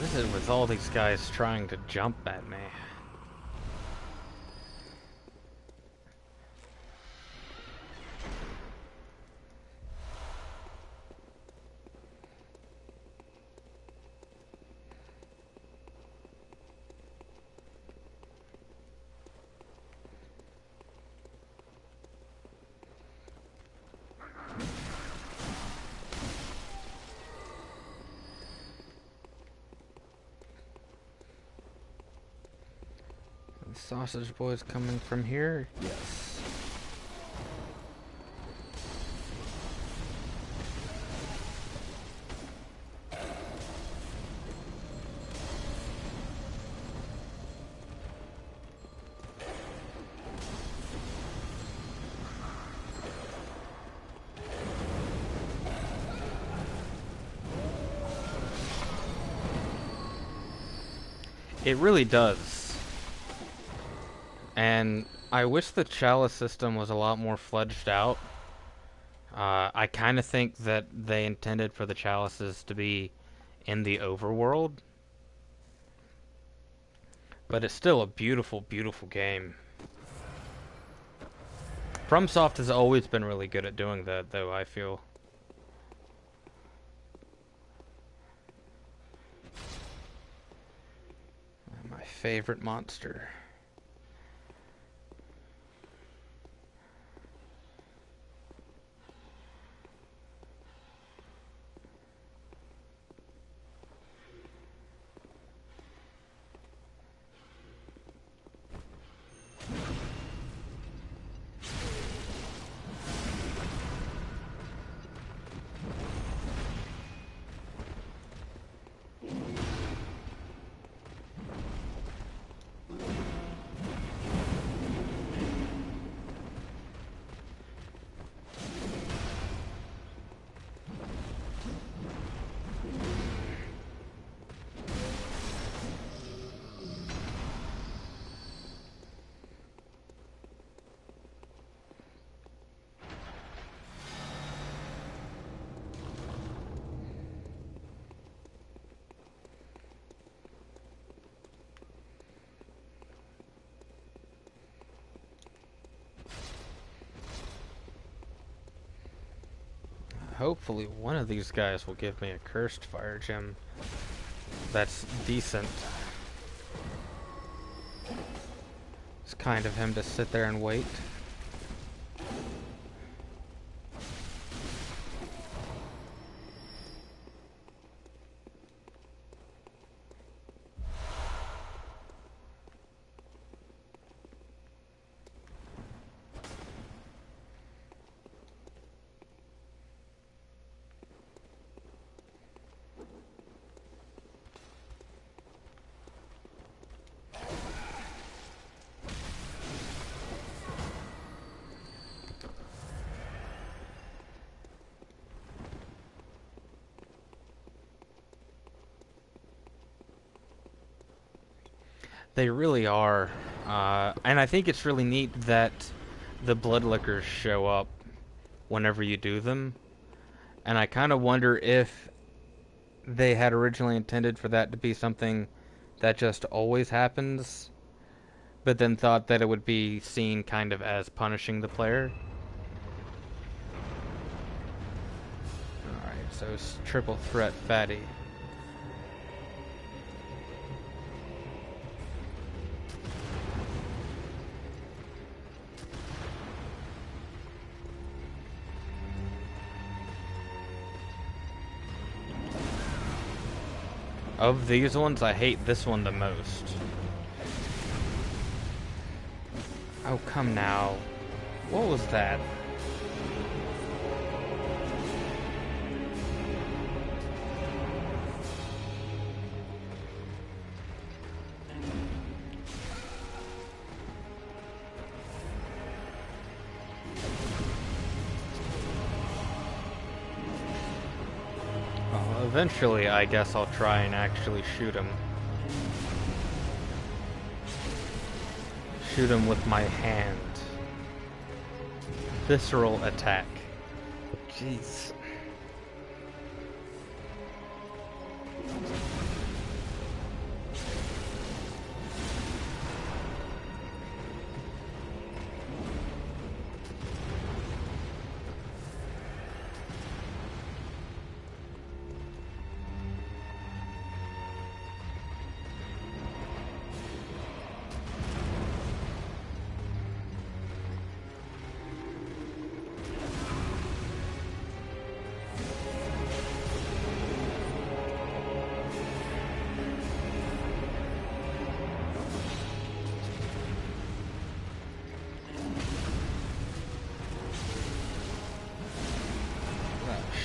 What is it with all these guys trying to jump at me? Sausage boys coming from here? Yes. It really does. And I wish the chalice system was a lot more fledged out. I kind of think that they intended for the chalices to be in the overworld. But it's still a beautiful, beautiful game. FromSoft has always been really good at doing that, though, I feel. My favorite monster. Hopefully one of these guys will give me a cursed fire gem that's decent. It's kind of him to sit there and wait. They really are. And I think it's really neat that the blood liquors show up whenever you do them. And I kind of wonder if they had originally intended for that to be something that just always happens, but then thought that it would be seen kind of as punishing the player. Alright, so it's triple threat fatty. Of these ones, I hate this one the most. Oh, come now. What was that? Eventually, I guess I'll try and actually shoot him. Shoot him with my hand. Visceral attack. Jeez.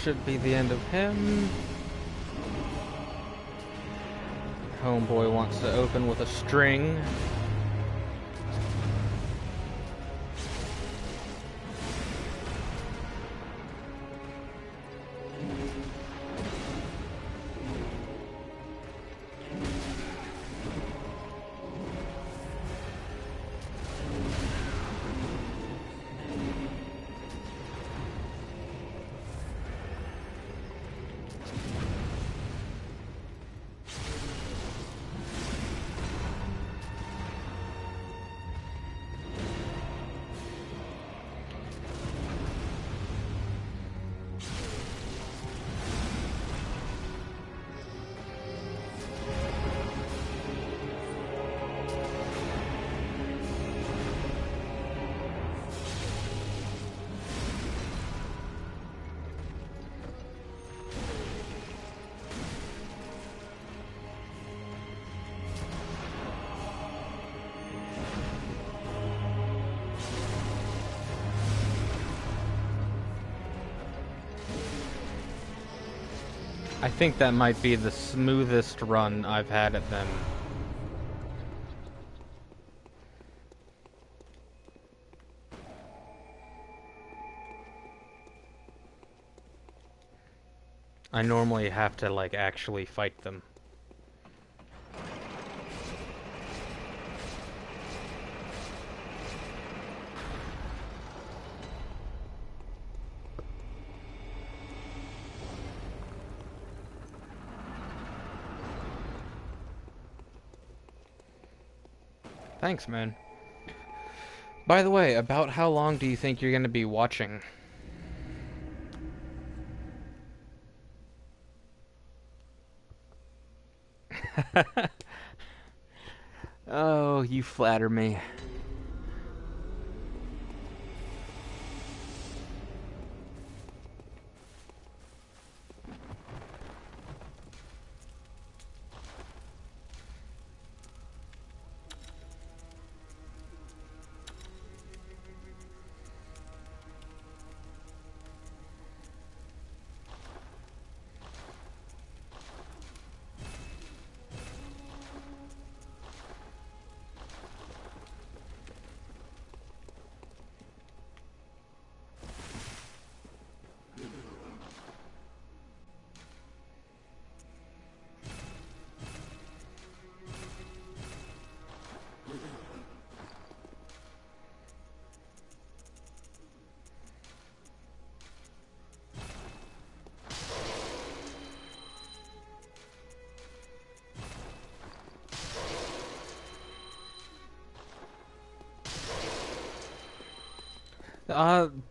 should be the end of him. Homeboy wants to open with a string. I think that might be the smoothest run I've had at them. I normally have to, like, actually fight them. Thanks, man. By the way, about how long do you think you're going to be watching? Oh, you flatter me.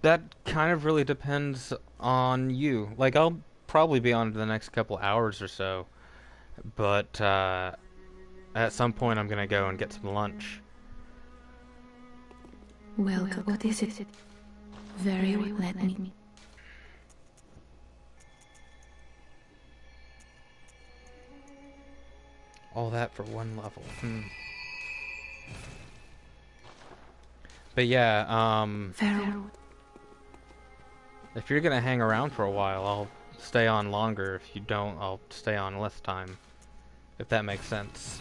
That kind of really depends on you. Like, I'll probably be on for the next couple hours or so, but at some point I'm gonna go and get some lunch. Welcome. What is it? Very well. Let me. All that for one level. But yeah, Farewell. if you're gonna hang around for a while, I'll stay on longer. If you don't, I'll stay on less time. If that makes sense.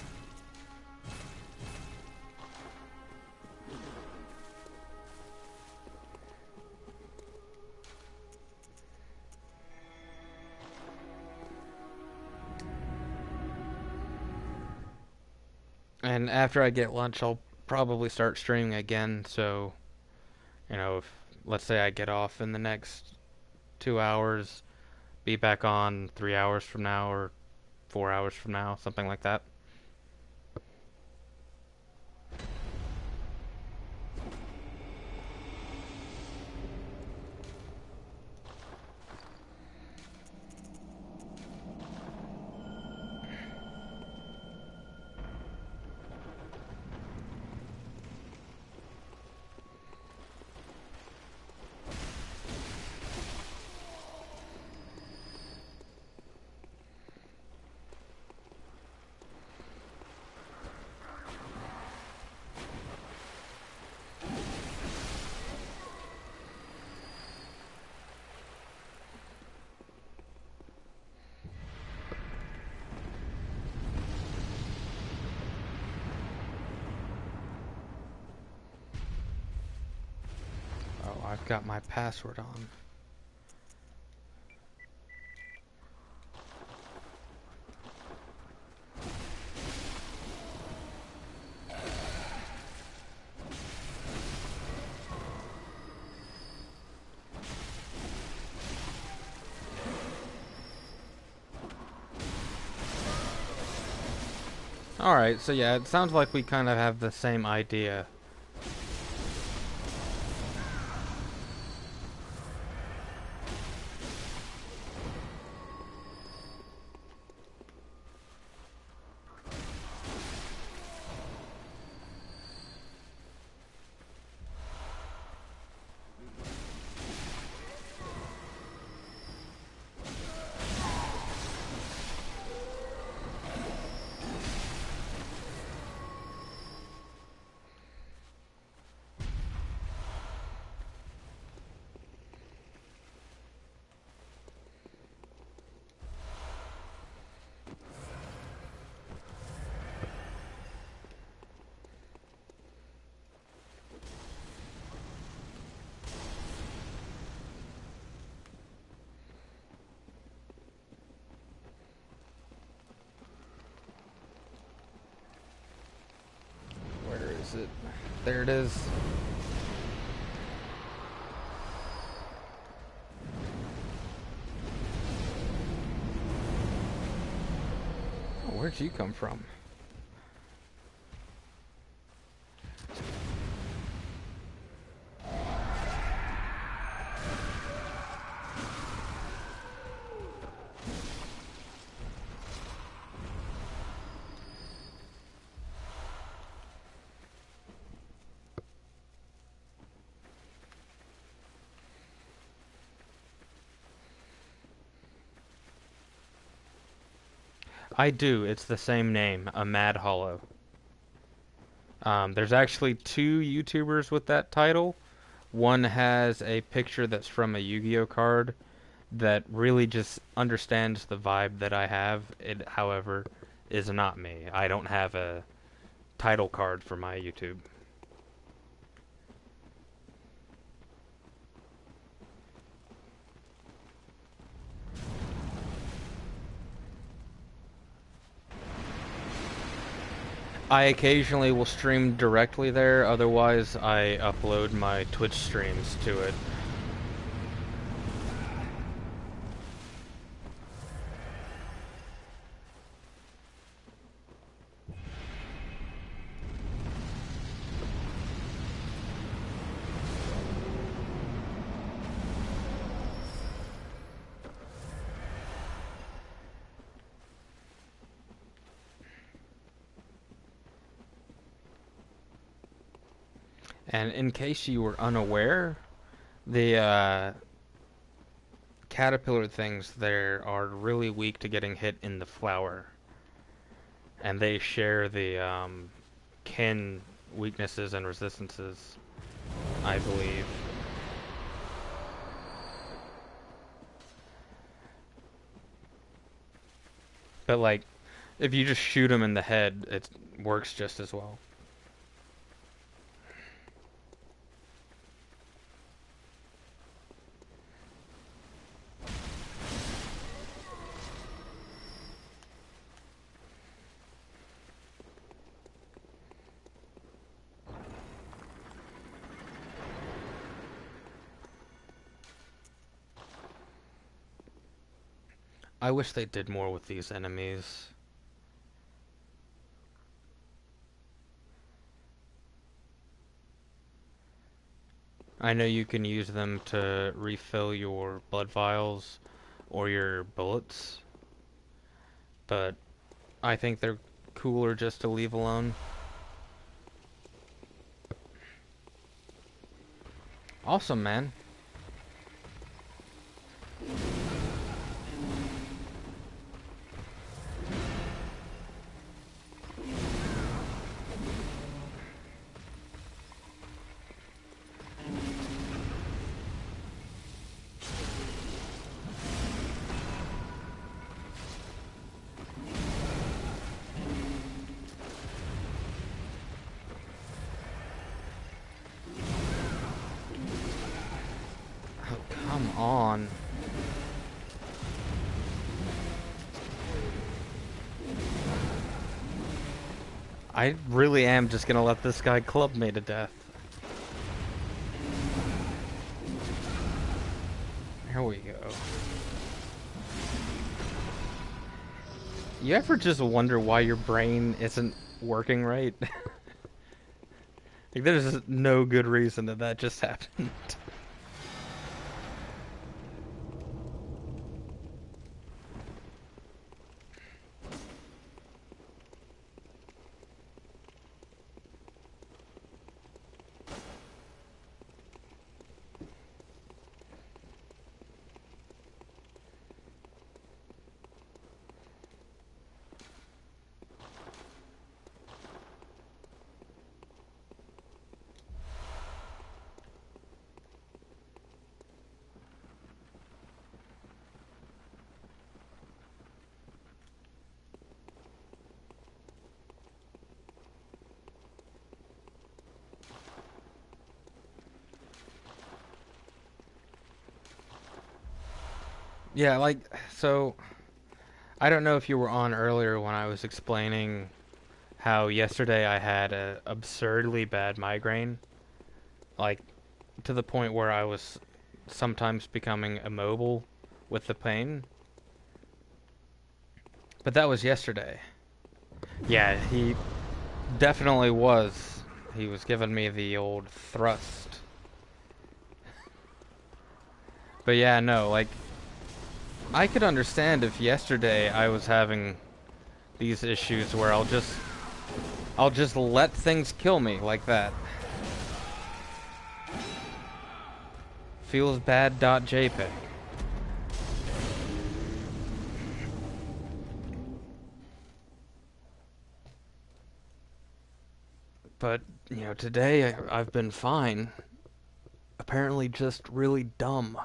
And after I get lunch, I'll probably start streaming again, so, you know, if, let's say I get off in the next 2 hours, be back on 3 hours from now, or 4 hours from now, something like that. I've got my password on. Alright, so yeah, it sounds like we kind of have the same idea. Where is it? There it is. Oh, where'd you come from? I do. It's the same name, a Mad Hollow. There's actually 2 YouTubers with that title. One has a picture that's from a Yu-Gi-Oh card that really just understands the vibe that I have. It, however, is not me. I don't have a title card for my YouTube. I occasionally will stream directly there, otherwise I upload my Twitch streams to it. And in case you were unaware, the caterpillar things there are really weak to getting hit in the flower. And they share the kin weaknesses and resistances, I believe. But like, if you just shoot them in the head, it works just as well. I wish they did more with these enemies. I know you can use them to refill your blood vials or your bullets, but I think they're cooler just to leave alone. Awesome, man. on. I really am just gonna let this guy club me to death. Here we go. You ever just wonder why your brain isn't working right? Like, there's no good reason that just happened. Yeah, like, so, I don't know if you were on earlier when I was explaining how yesterday I had a absurdly bad migraine, like, to the point where I was sometimes becoming immobile with the pain. But that was yesterday. Yeah, he definitely was. He was giving me the old thrust. But yeah, no, like, I could understand if yesterday I was having these issues where I'll just let things kill me like that. Feelsbad.jpg. But, you know, today I've been fine. Apparently just really dumb.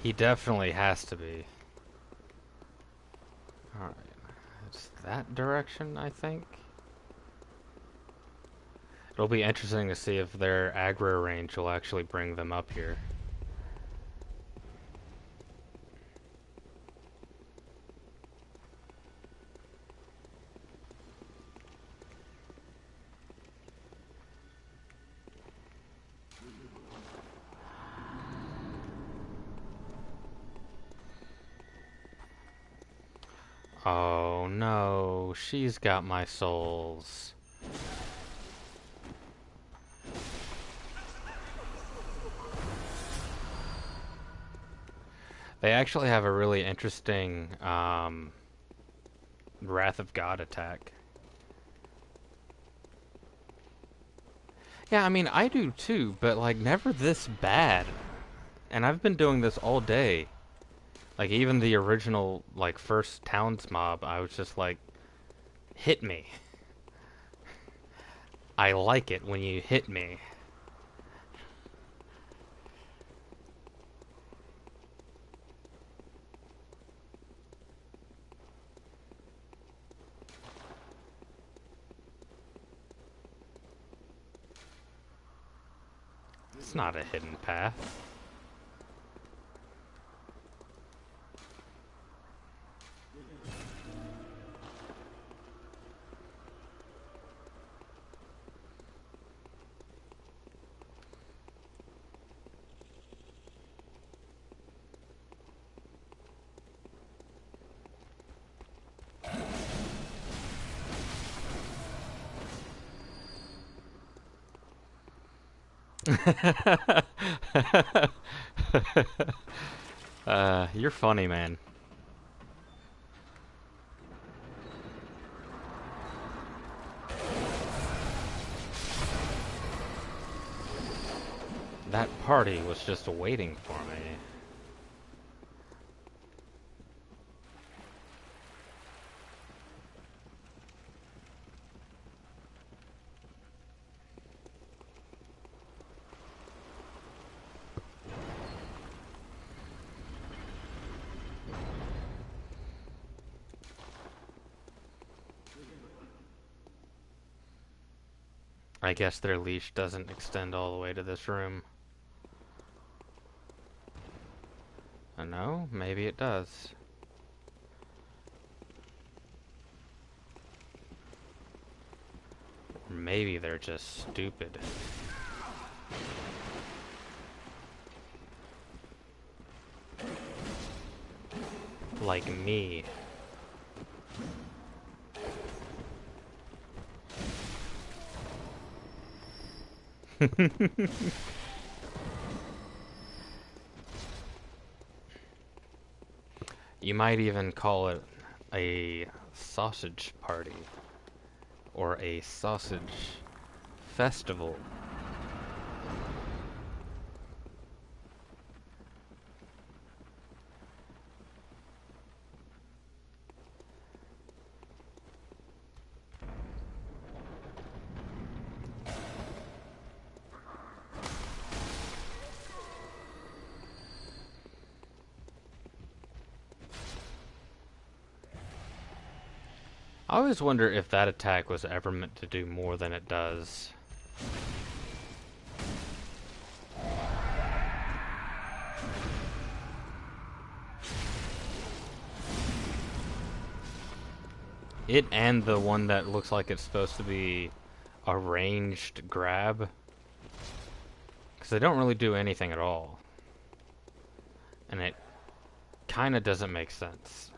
He definitely has to be. Alright. It's that direction, I think. It'll be interesting to see if their aggro range will actually bring them up here. Oh no, she's got my souls. They actually have a really interesting Wrath of God attack. Yeah, I mean, I do too, but like never this bad. And I've been doing this all day. Like even the original, like first Towns mob, I was just like, hit me. I like it when you hit me. It's not a hidden path. You're funny, man. That party was just waiting for me. I guess their leash doesn't extend all the way to this room. No, maybe it does. Or maybe they're just stupid. Like me. You might even call it a sausage party. Or a sausage festival. I always wonder if that attack was ever meant to do more than it does. It and the one that looks like it's supposed to be a ranged grab. Because they don't really do anything at all. And it kind of doesn't make sense.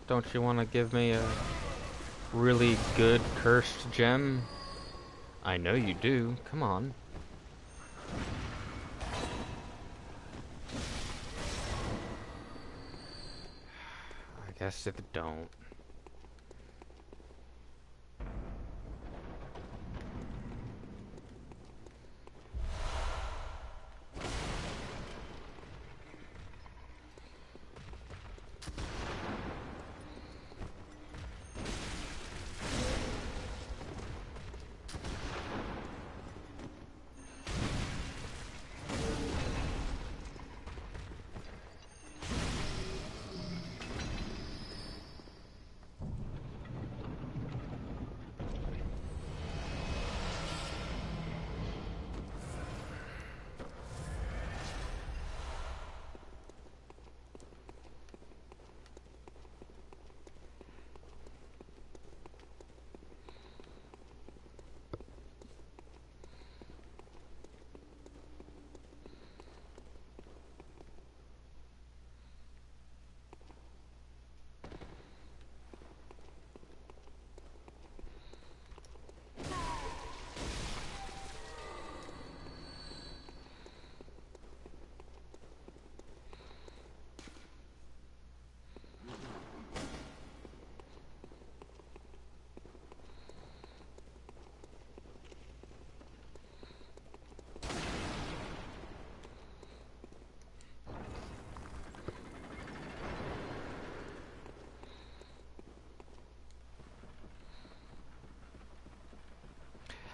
Don't you want to give me a really good cursed gem? I know you do. Come on. I guess if it don't.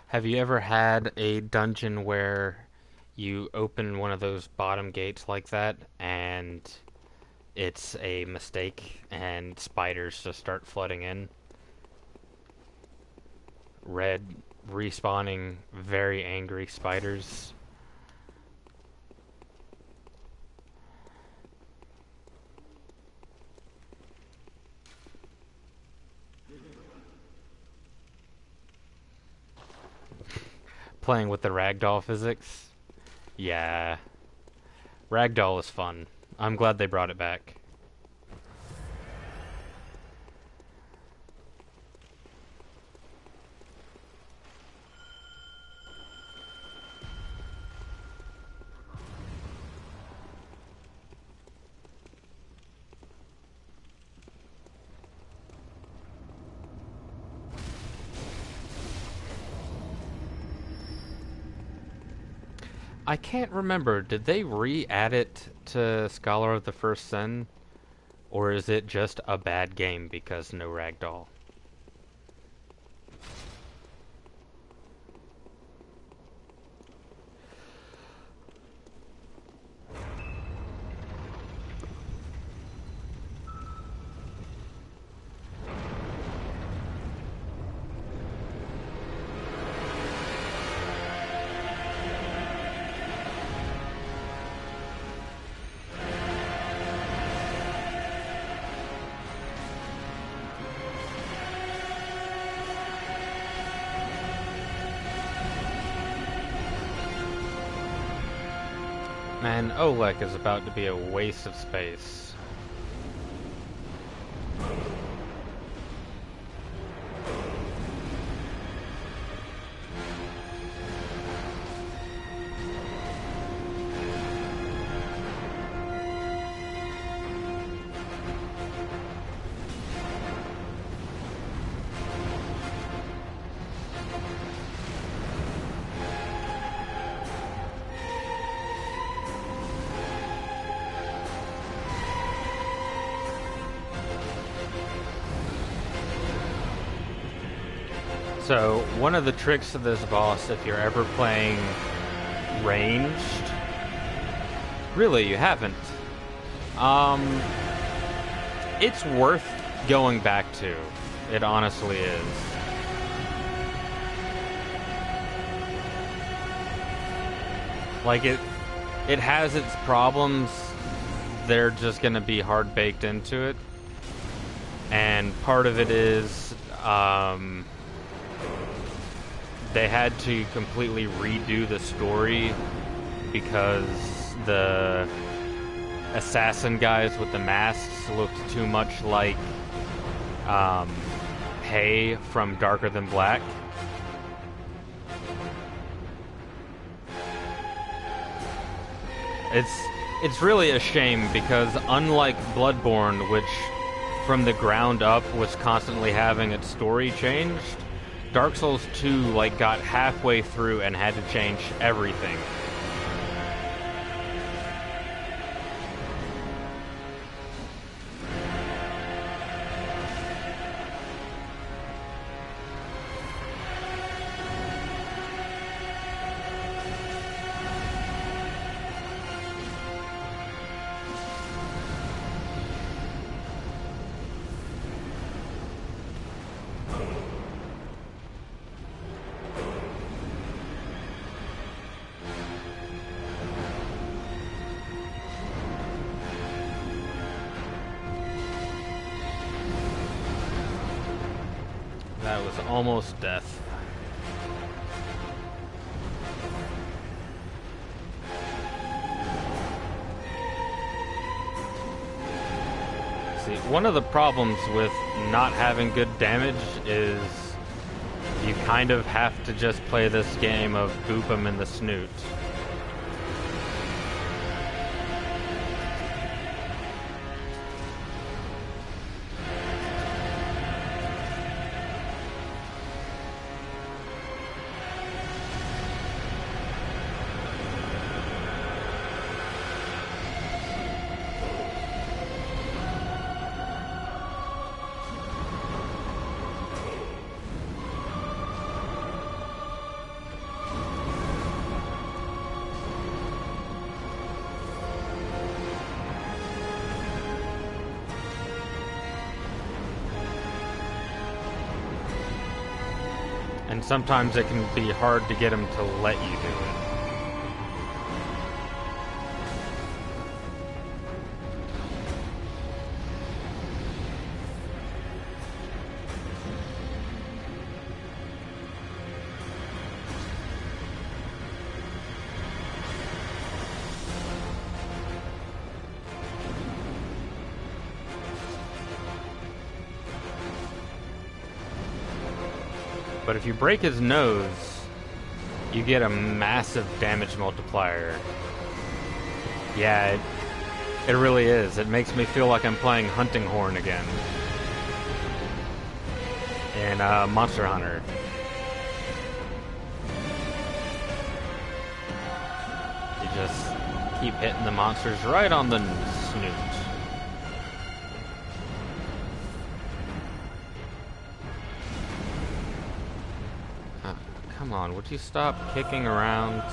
Have you ever had a dungeon where you open one of those bottom gates like that, and it's a mistake, and spiders just start flooding in. Red respawning very angry spiders. Playing with the ragdoll physics. Yeah. Ragdoll is fun. I'm glad they brought it back. I can't remember, did they re-add it to Scholar of the First Sin? Or is it just a bad game because no ragdoll? Man, Olek is about to be a waste of space. So, one of the tricks of this boss, if you're ever playing ranged, really, you haven't, it's worth going back to. It honestly is. Like, it has its problems. They're just gonna be hard baked into it. And part of it is, they had to completely redo the story because the assassin guys with the masks looked too much like Hay from Darker Than Black. It's really a shame because unlike Bloodborne, which from the ground up was constantly having its story changed, Dark Souls 2 got halfway through and had to change everything. That was almost death. See, one of the problems with not having good damage is you kind of have to just play this game of boop 'em in the snoot. And sometimes it can be hard to get him to let you do it. But if you break his nose, you get a massive damage multiplier. Yeah, it really is. It makes me feel like I'm playing Hunting Horn again. In Monster Hunter. You just keep hitting the monsters right on the snoot. Come on, would you stop kicking around?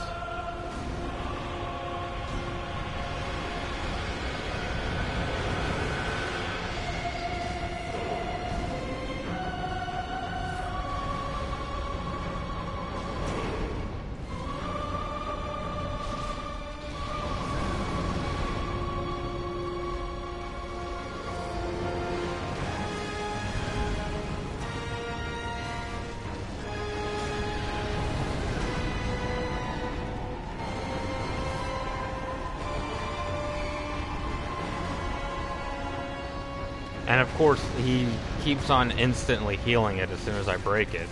And of course, he keeps on instantly healing it as soon as I break it.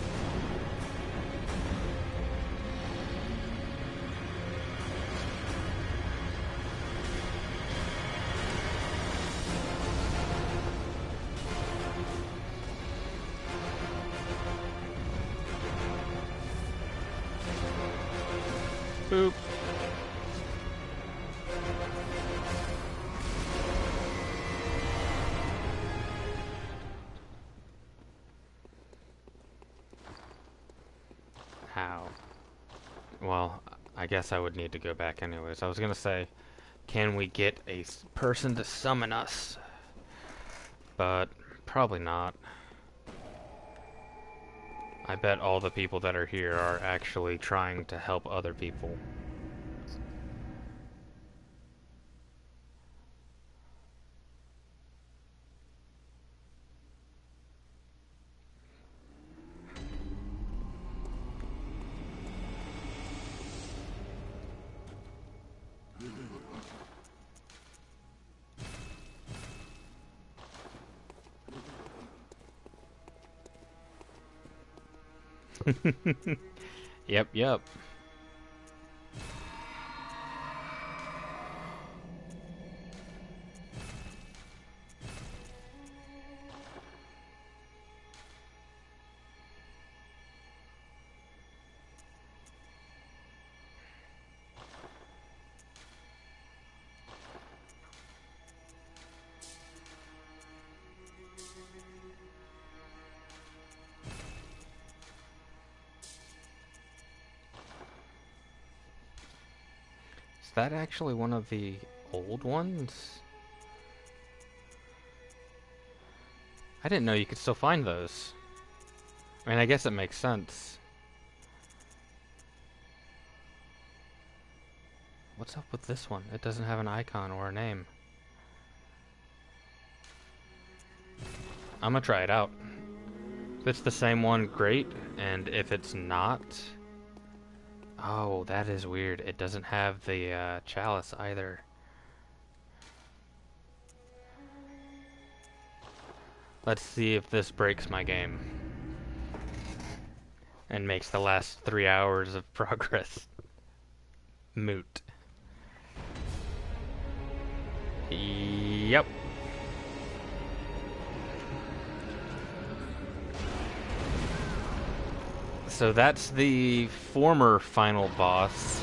Boop. How? Well, I guess I would need to go back anyways. I was gonna say, can we get a person to summon us? But probably not. I bet all the people that are here are actually trying to help other people. Yep. Is that actually one of the old ones? I didn't know you could still find those. I mean, I guess it makes sense. What's up with this one? It doesn't have an icon or a name. I'm gonna try it out. If it's the same one, great. And if it's not... Oh, that is weird. It doesn't have the chalice either. Let's see if this breaks my game. And makes the last 3 hours of progress moot. Yep. So that's the former final boss.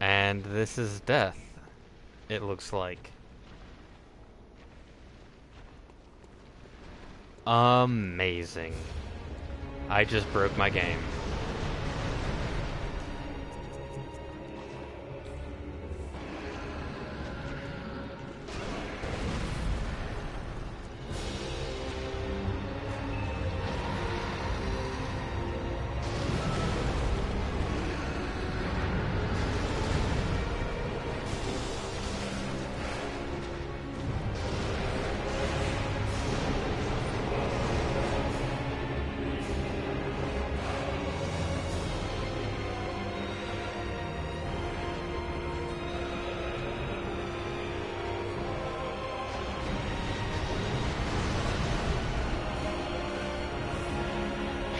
And this is death, it looks like. Amazing. I just broke my game.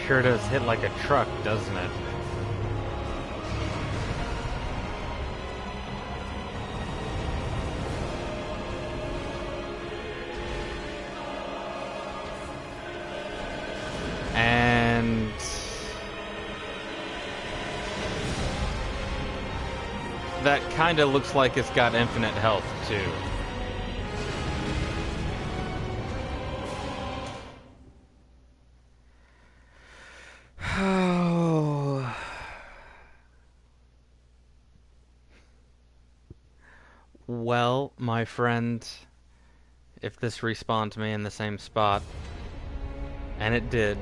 Sure does hit like a truck, doesn't it? And that kind of looks like it's got infinite health too. Well, my friend, if this respawns me in the same spot, and it did,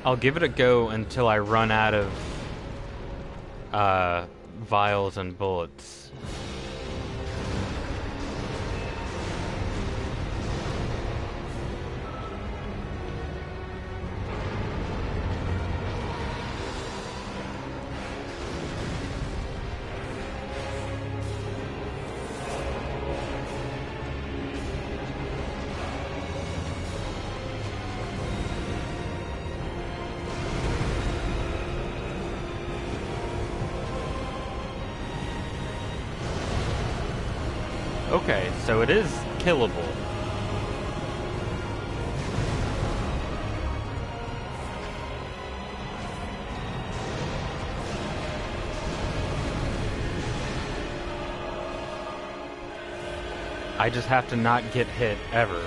I'll give it a go until I run out of vials and bullets. Okay, so it is killable. I just have to not get hit ever.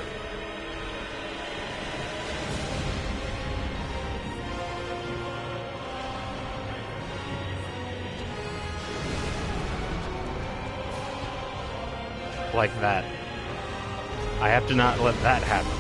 Like that. I have to not let that happen.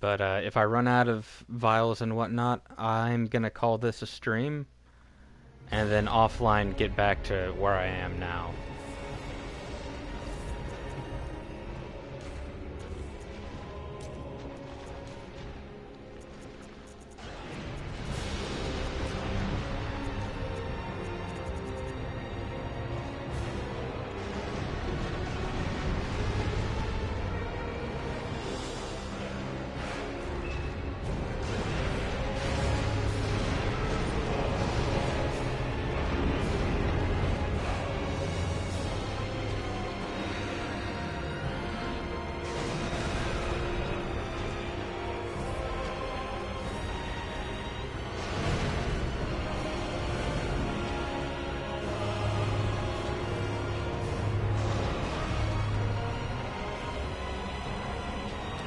But if I run out of vials and whatnot, I'm gonna call this a stream, and then offline get back to where I am now.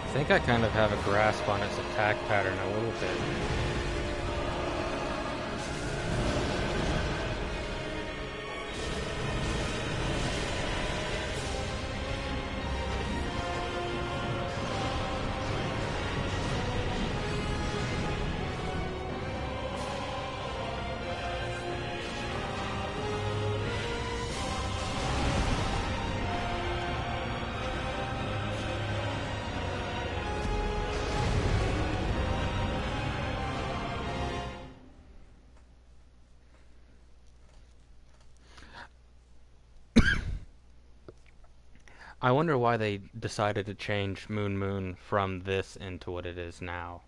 I think I kind of have a grasp on its attack pattern a little bit. I wonder why they decided to change Moon Moon from this into what it is now.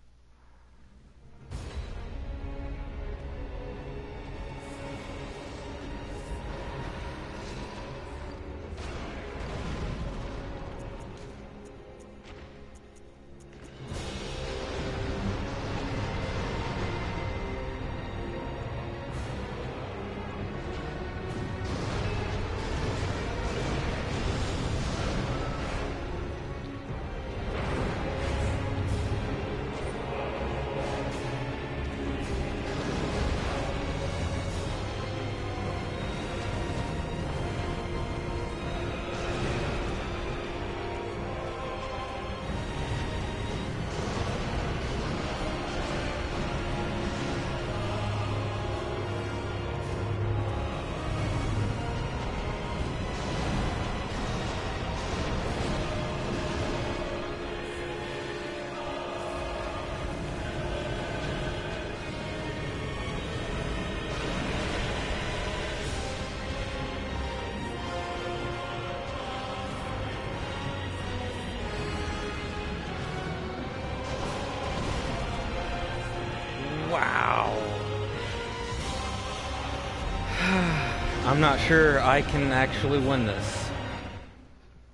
I'm not sure I can actually win this.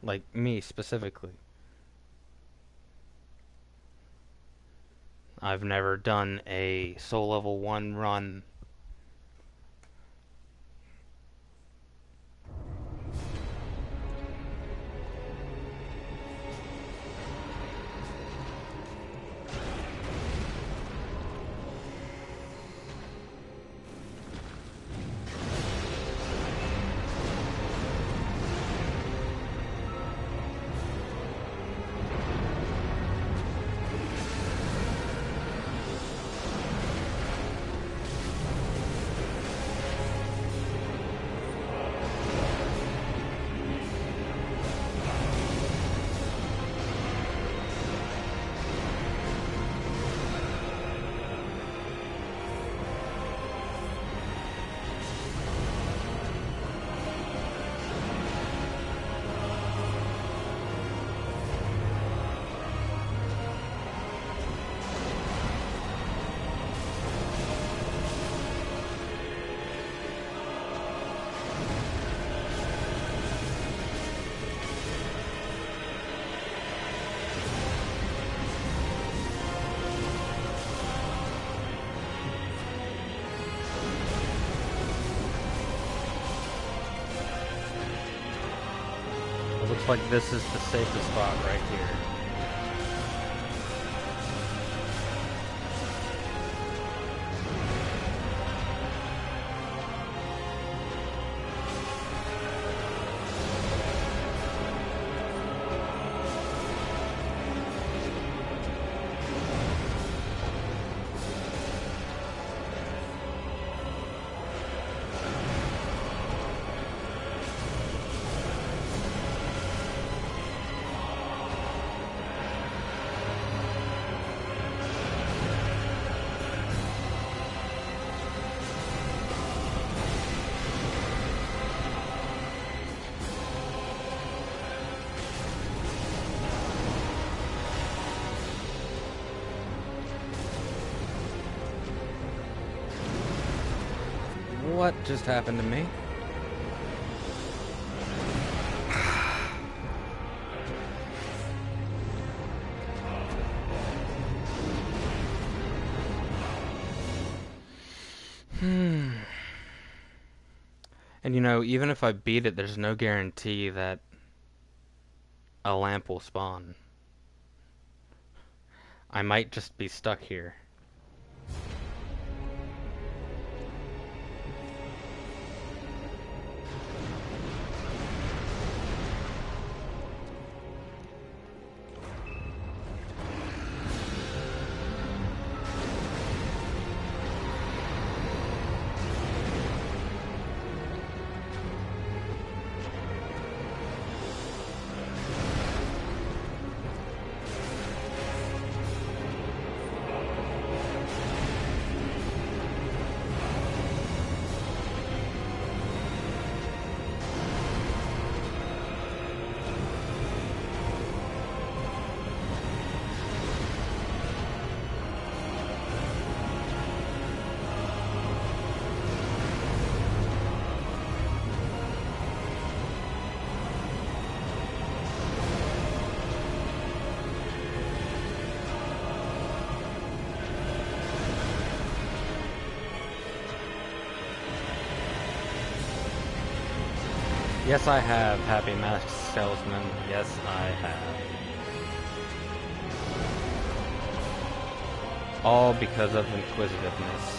Like, me specifically. I've never done a soul level 1 run. Looks like this is the safest spot right here. What just happened to me? And you know, even if I beat it, there's no guarantee that a lamp will spawn. I might just be stuck here. Yes, I have, Happy Mask Salesman. Yes, I have. All because of inquisitiveness.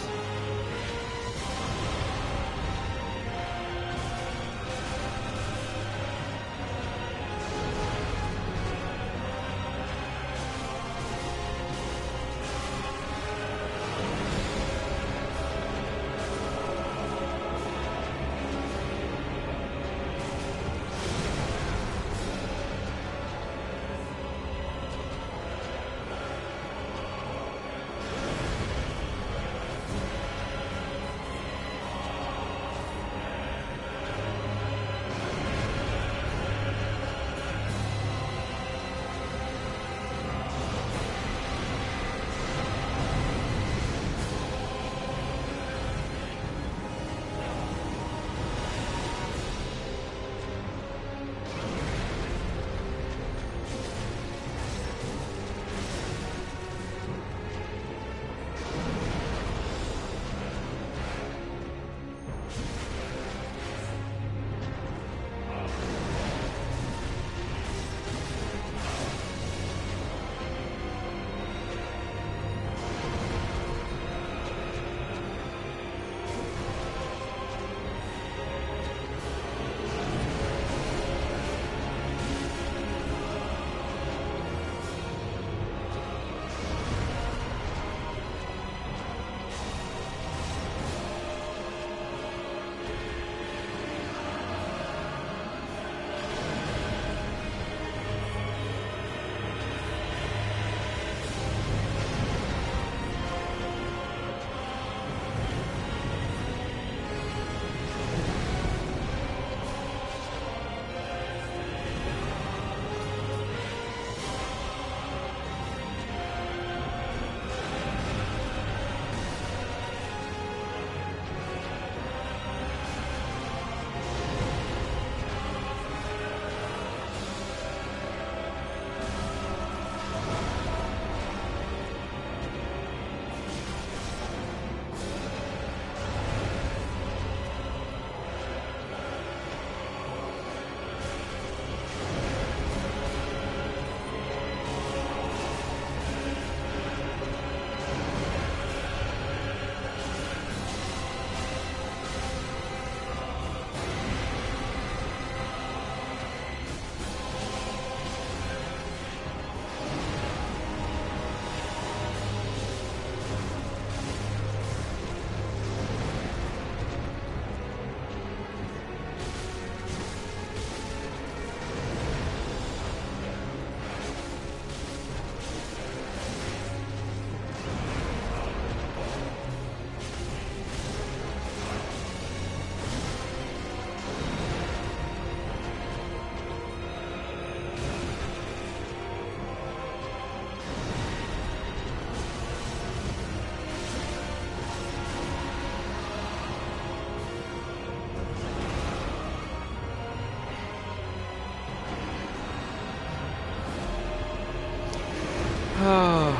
I'm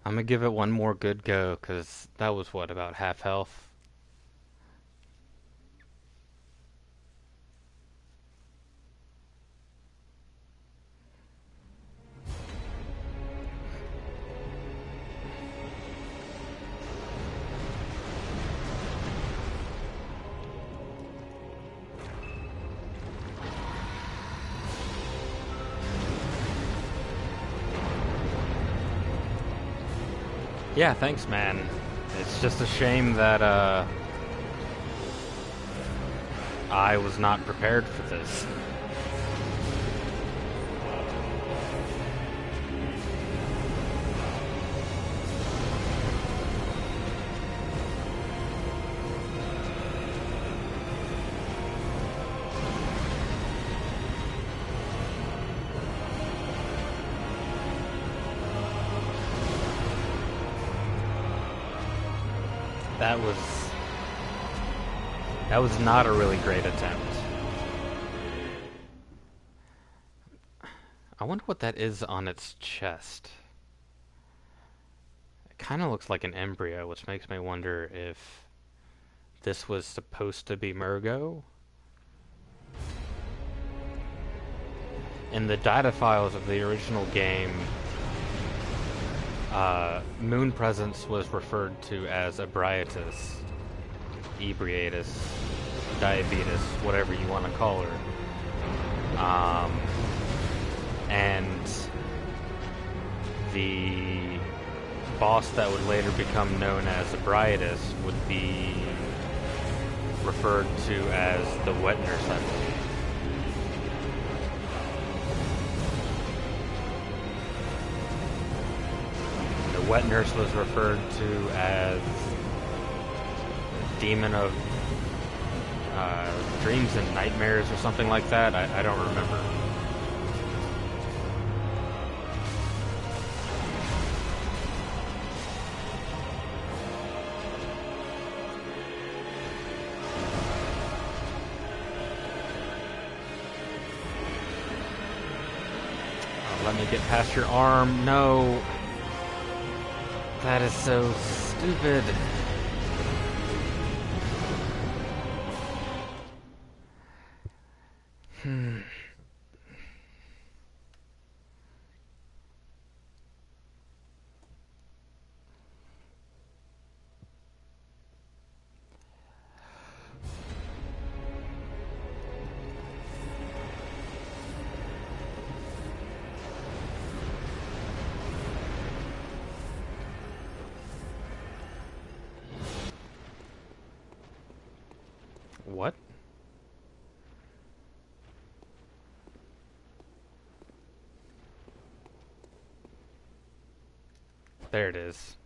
gonna give it one more good go, because that was, what, about half health? Yeah, thanks, man. It's just a shame that, I was not prepared for this. That was not a really great attempt. I wonder what that is on its chest. It kind of looks like an embryo, which makes me wonder if this was supposed to be Murgo. In the data files of the original game, Moon Presence was referred to as Ebrietas, Ebrietas, Diabetes, whatever you want to call her. And the boss that would later become known as Ebrietas would be referred to as the Wet Nurse, I believe. The Wet Nurse was referred to as Demon of Dreams and Nightmares or something like that. I don't remember. Let me get past your arm. No. That is so stupid. What? There it is.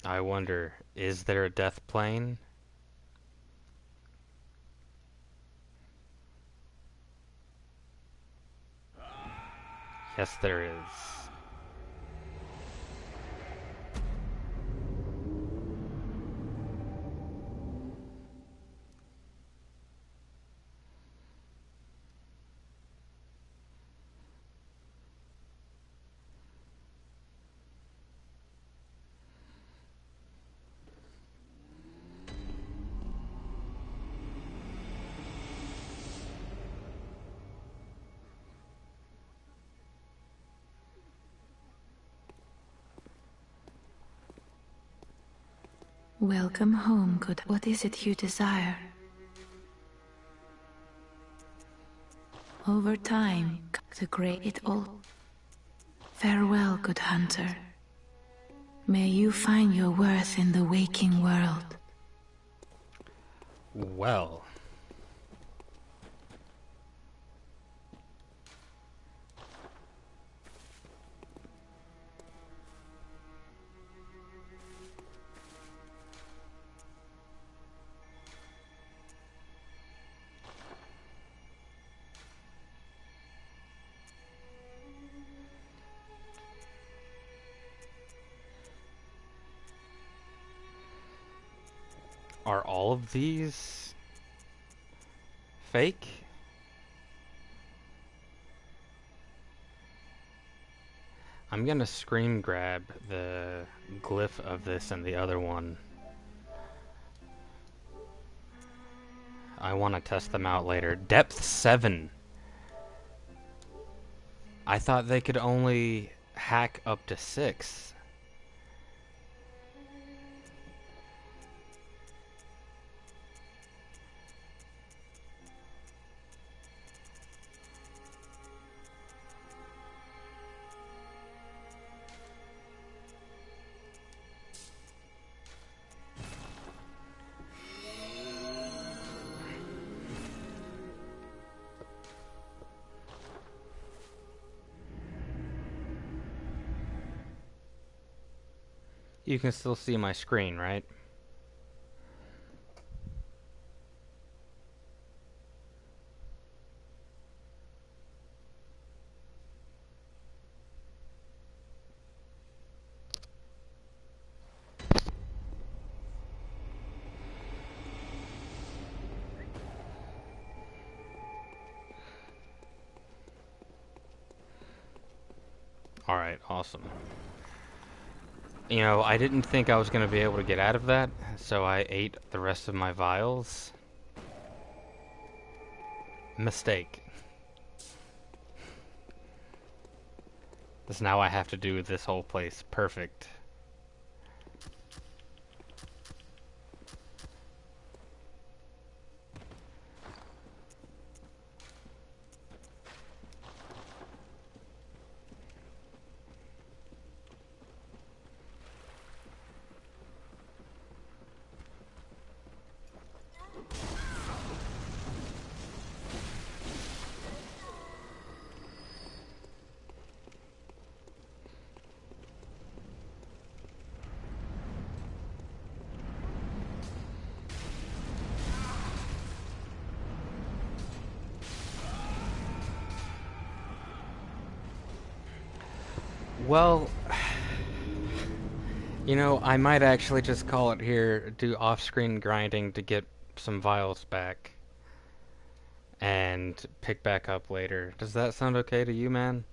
I wonder, is there a death plane? Yes, there is. Welcome home, good. What is it you desire? Over time, to create it all. Farewell, good hunter. May you find your worth in the waking world. Well. Are all of these fake? I'm gonna screen grab the glyph of this and the other one. I want to test them out later. Depth 7. I thought they could only hack up to 6. You can still see my screen, right? Alright, awesome. You know, I didn't think I was going to be able to get out of that, so I ate the rest of my vials. Mistake. Because now I have to do this whole place perfect. Well, you know, I might actually just call it here, do off-screen grinding to get some vials back, and pick back up later. Does that sound okay to you, man?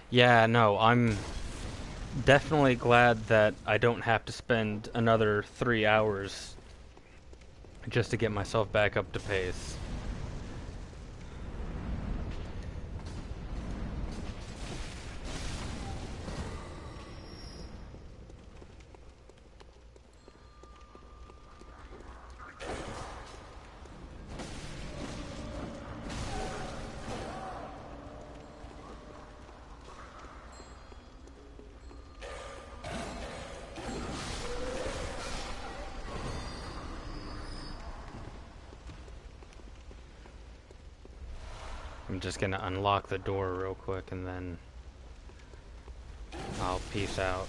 Yeah, no, I'm definitely glad that I don't have to spend another 3 hours just to get myself back up to pace. I'm just gonna unlock the door real quick and then I'll peace out.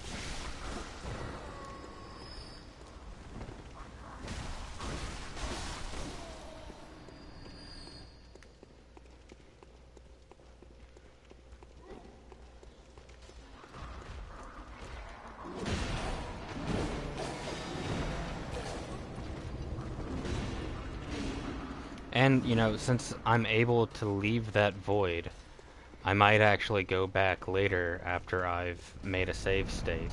And, you know, since I'm able to leave that void, I might actually go back later after I've made a save state.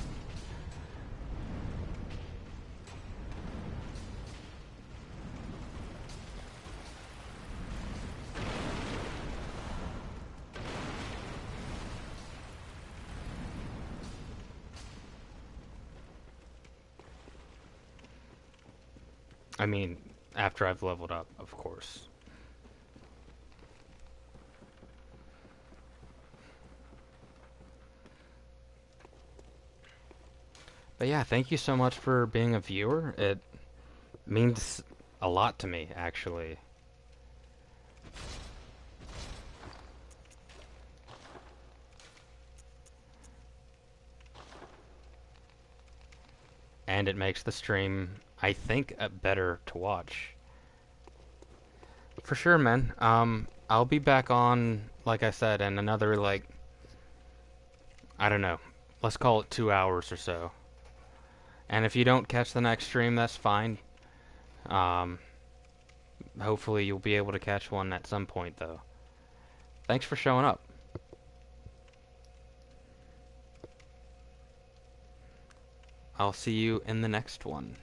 I mean, after I've leveled up, of course. But yeah, thank you so much for being a viewer. It means a lot to me, actually. and it makes the stream, I think, better to watch. For sure, man. I'll be back on, like I said, in another, like, I don't know, let's call it 2 hours or so. And if you don't catch the next stream, that's fine. Hopefully you'll be able to catch one at some point, though. Thanks for showing up. I'll see you in the next one.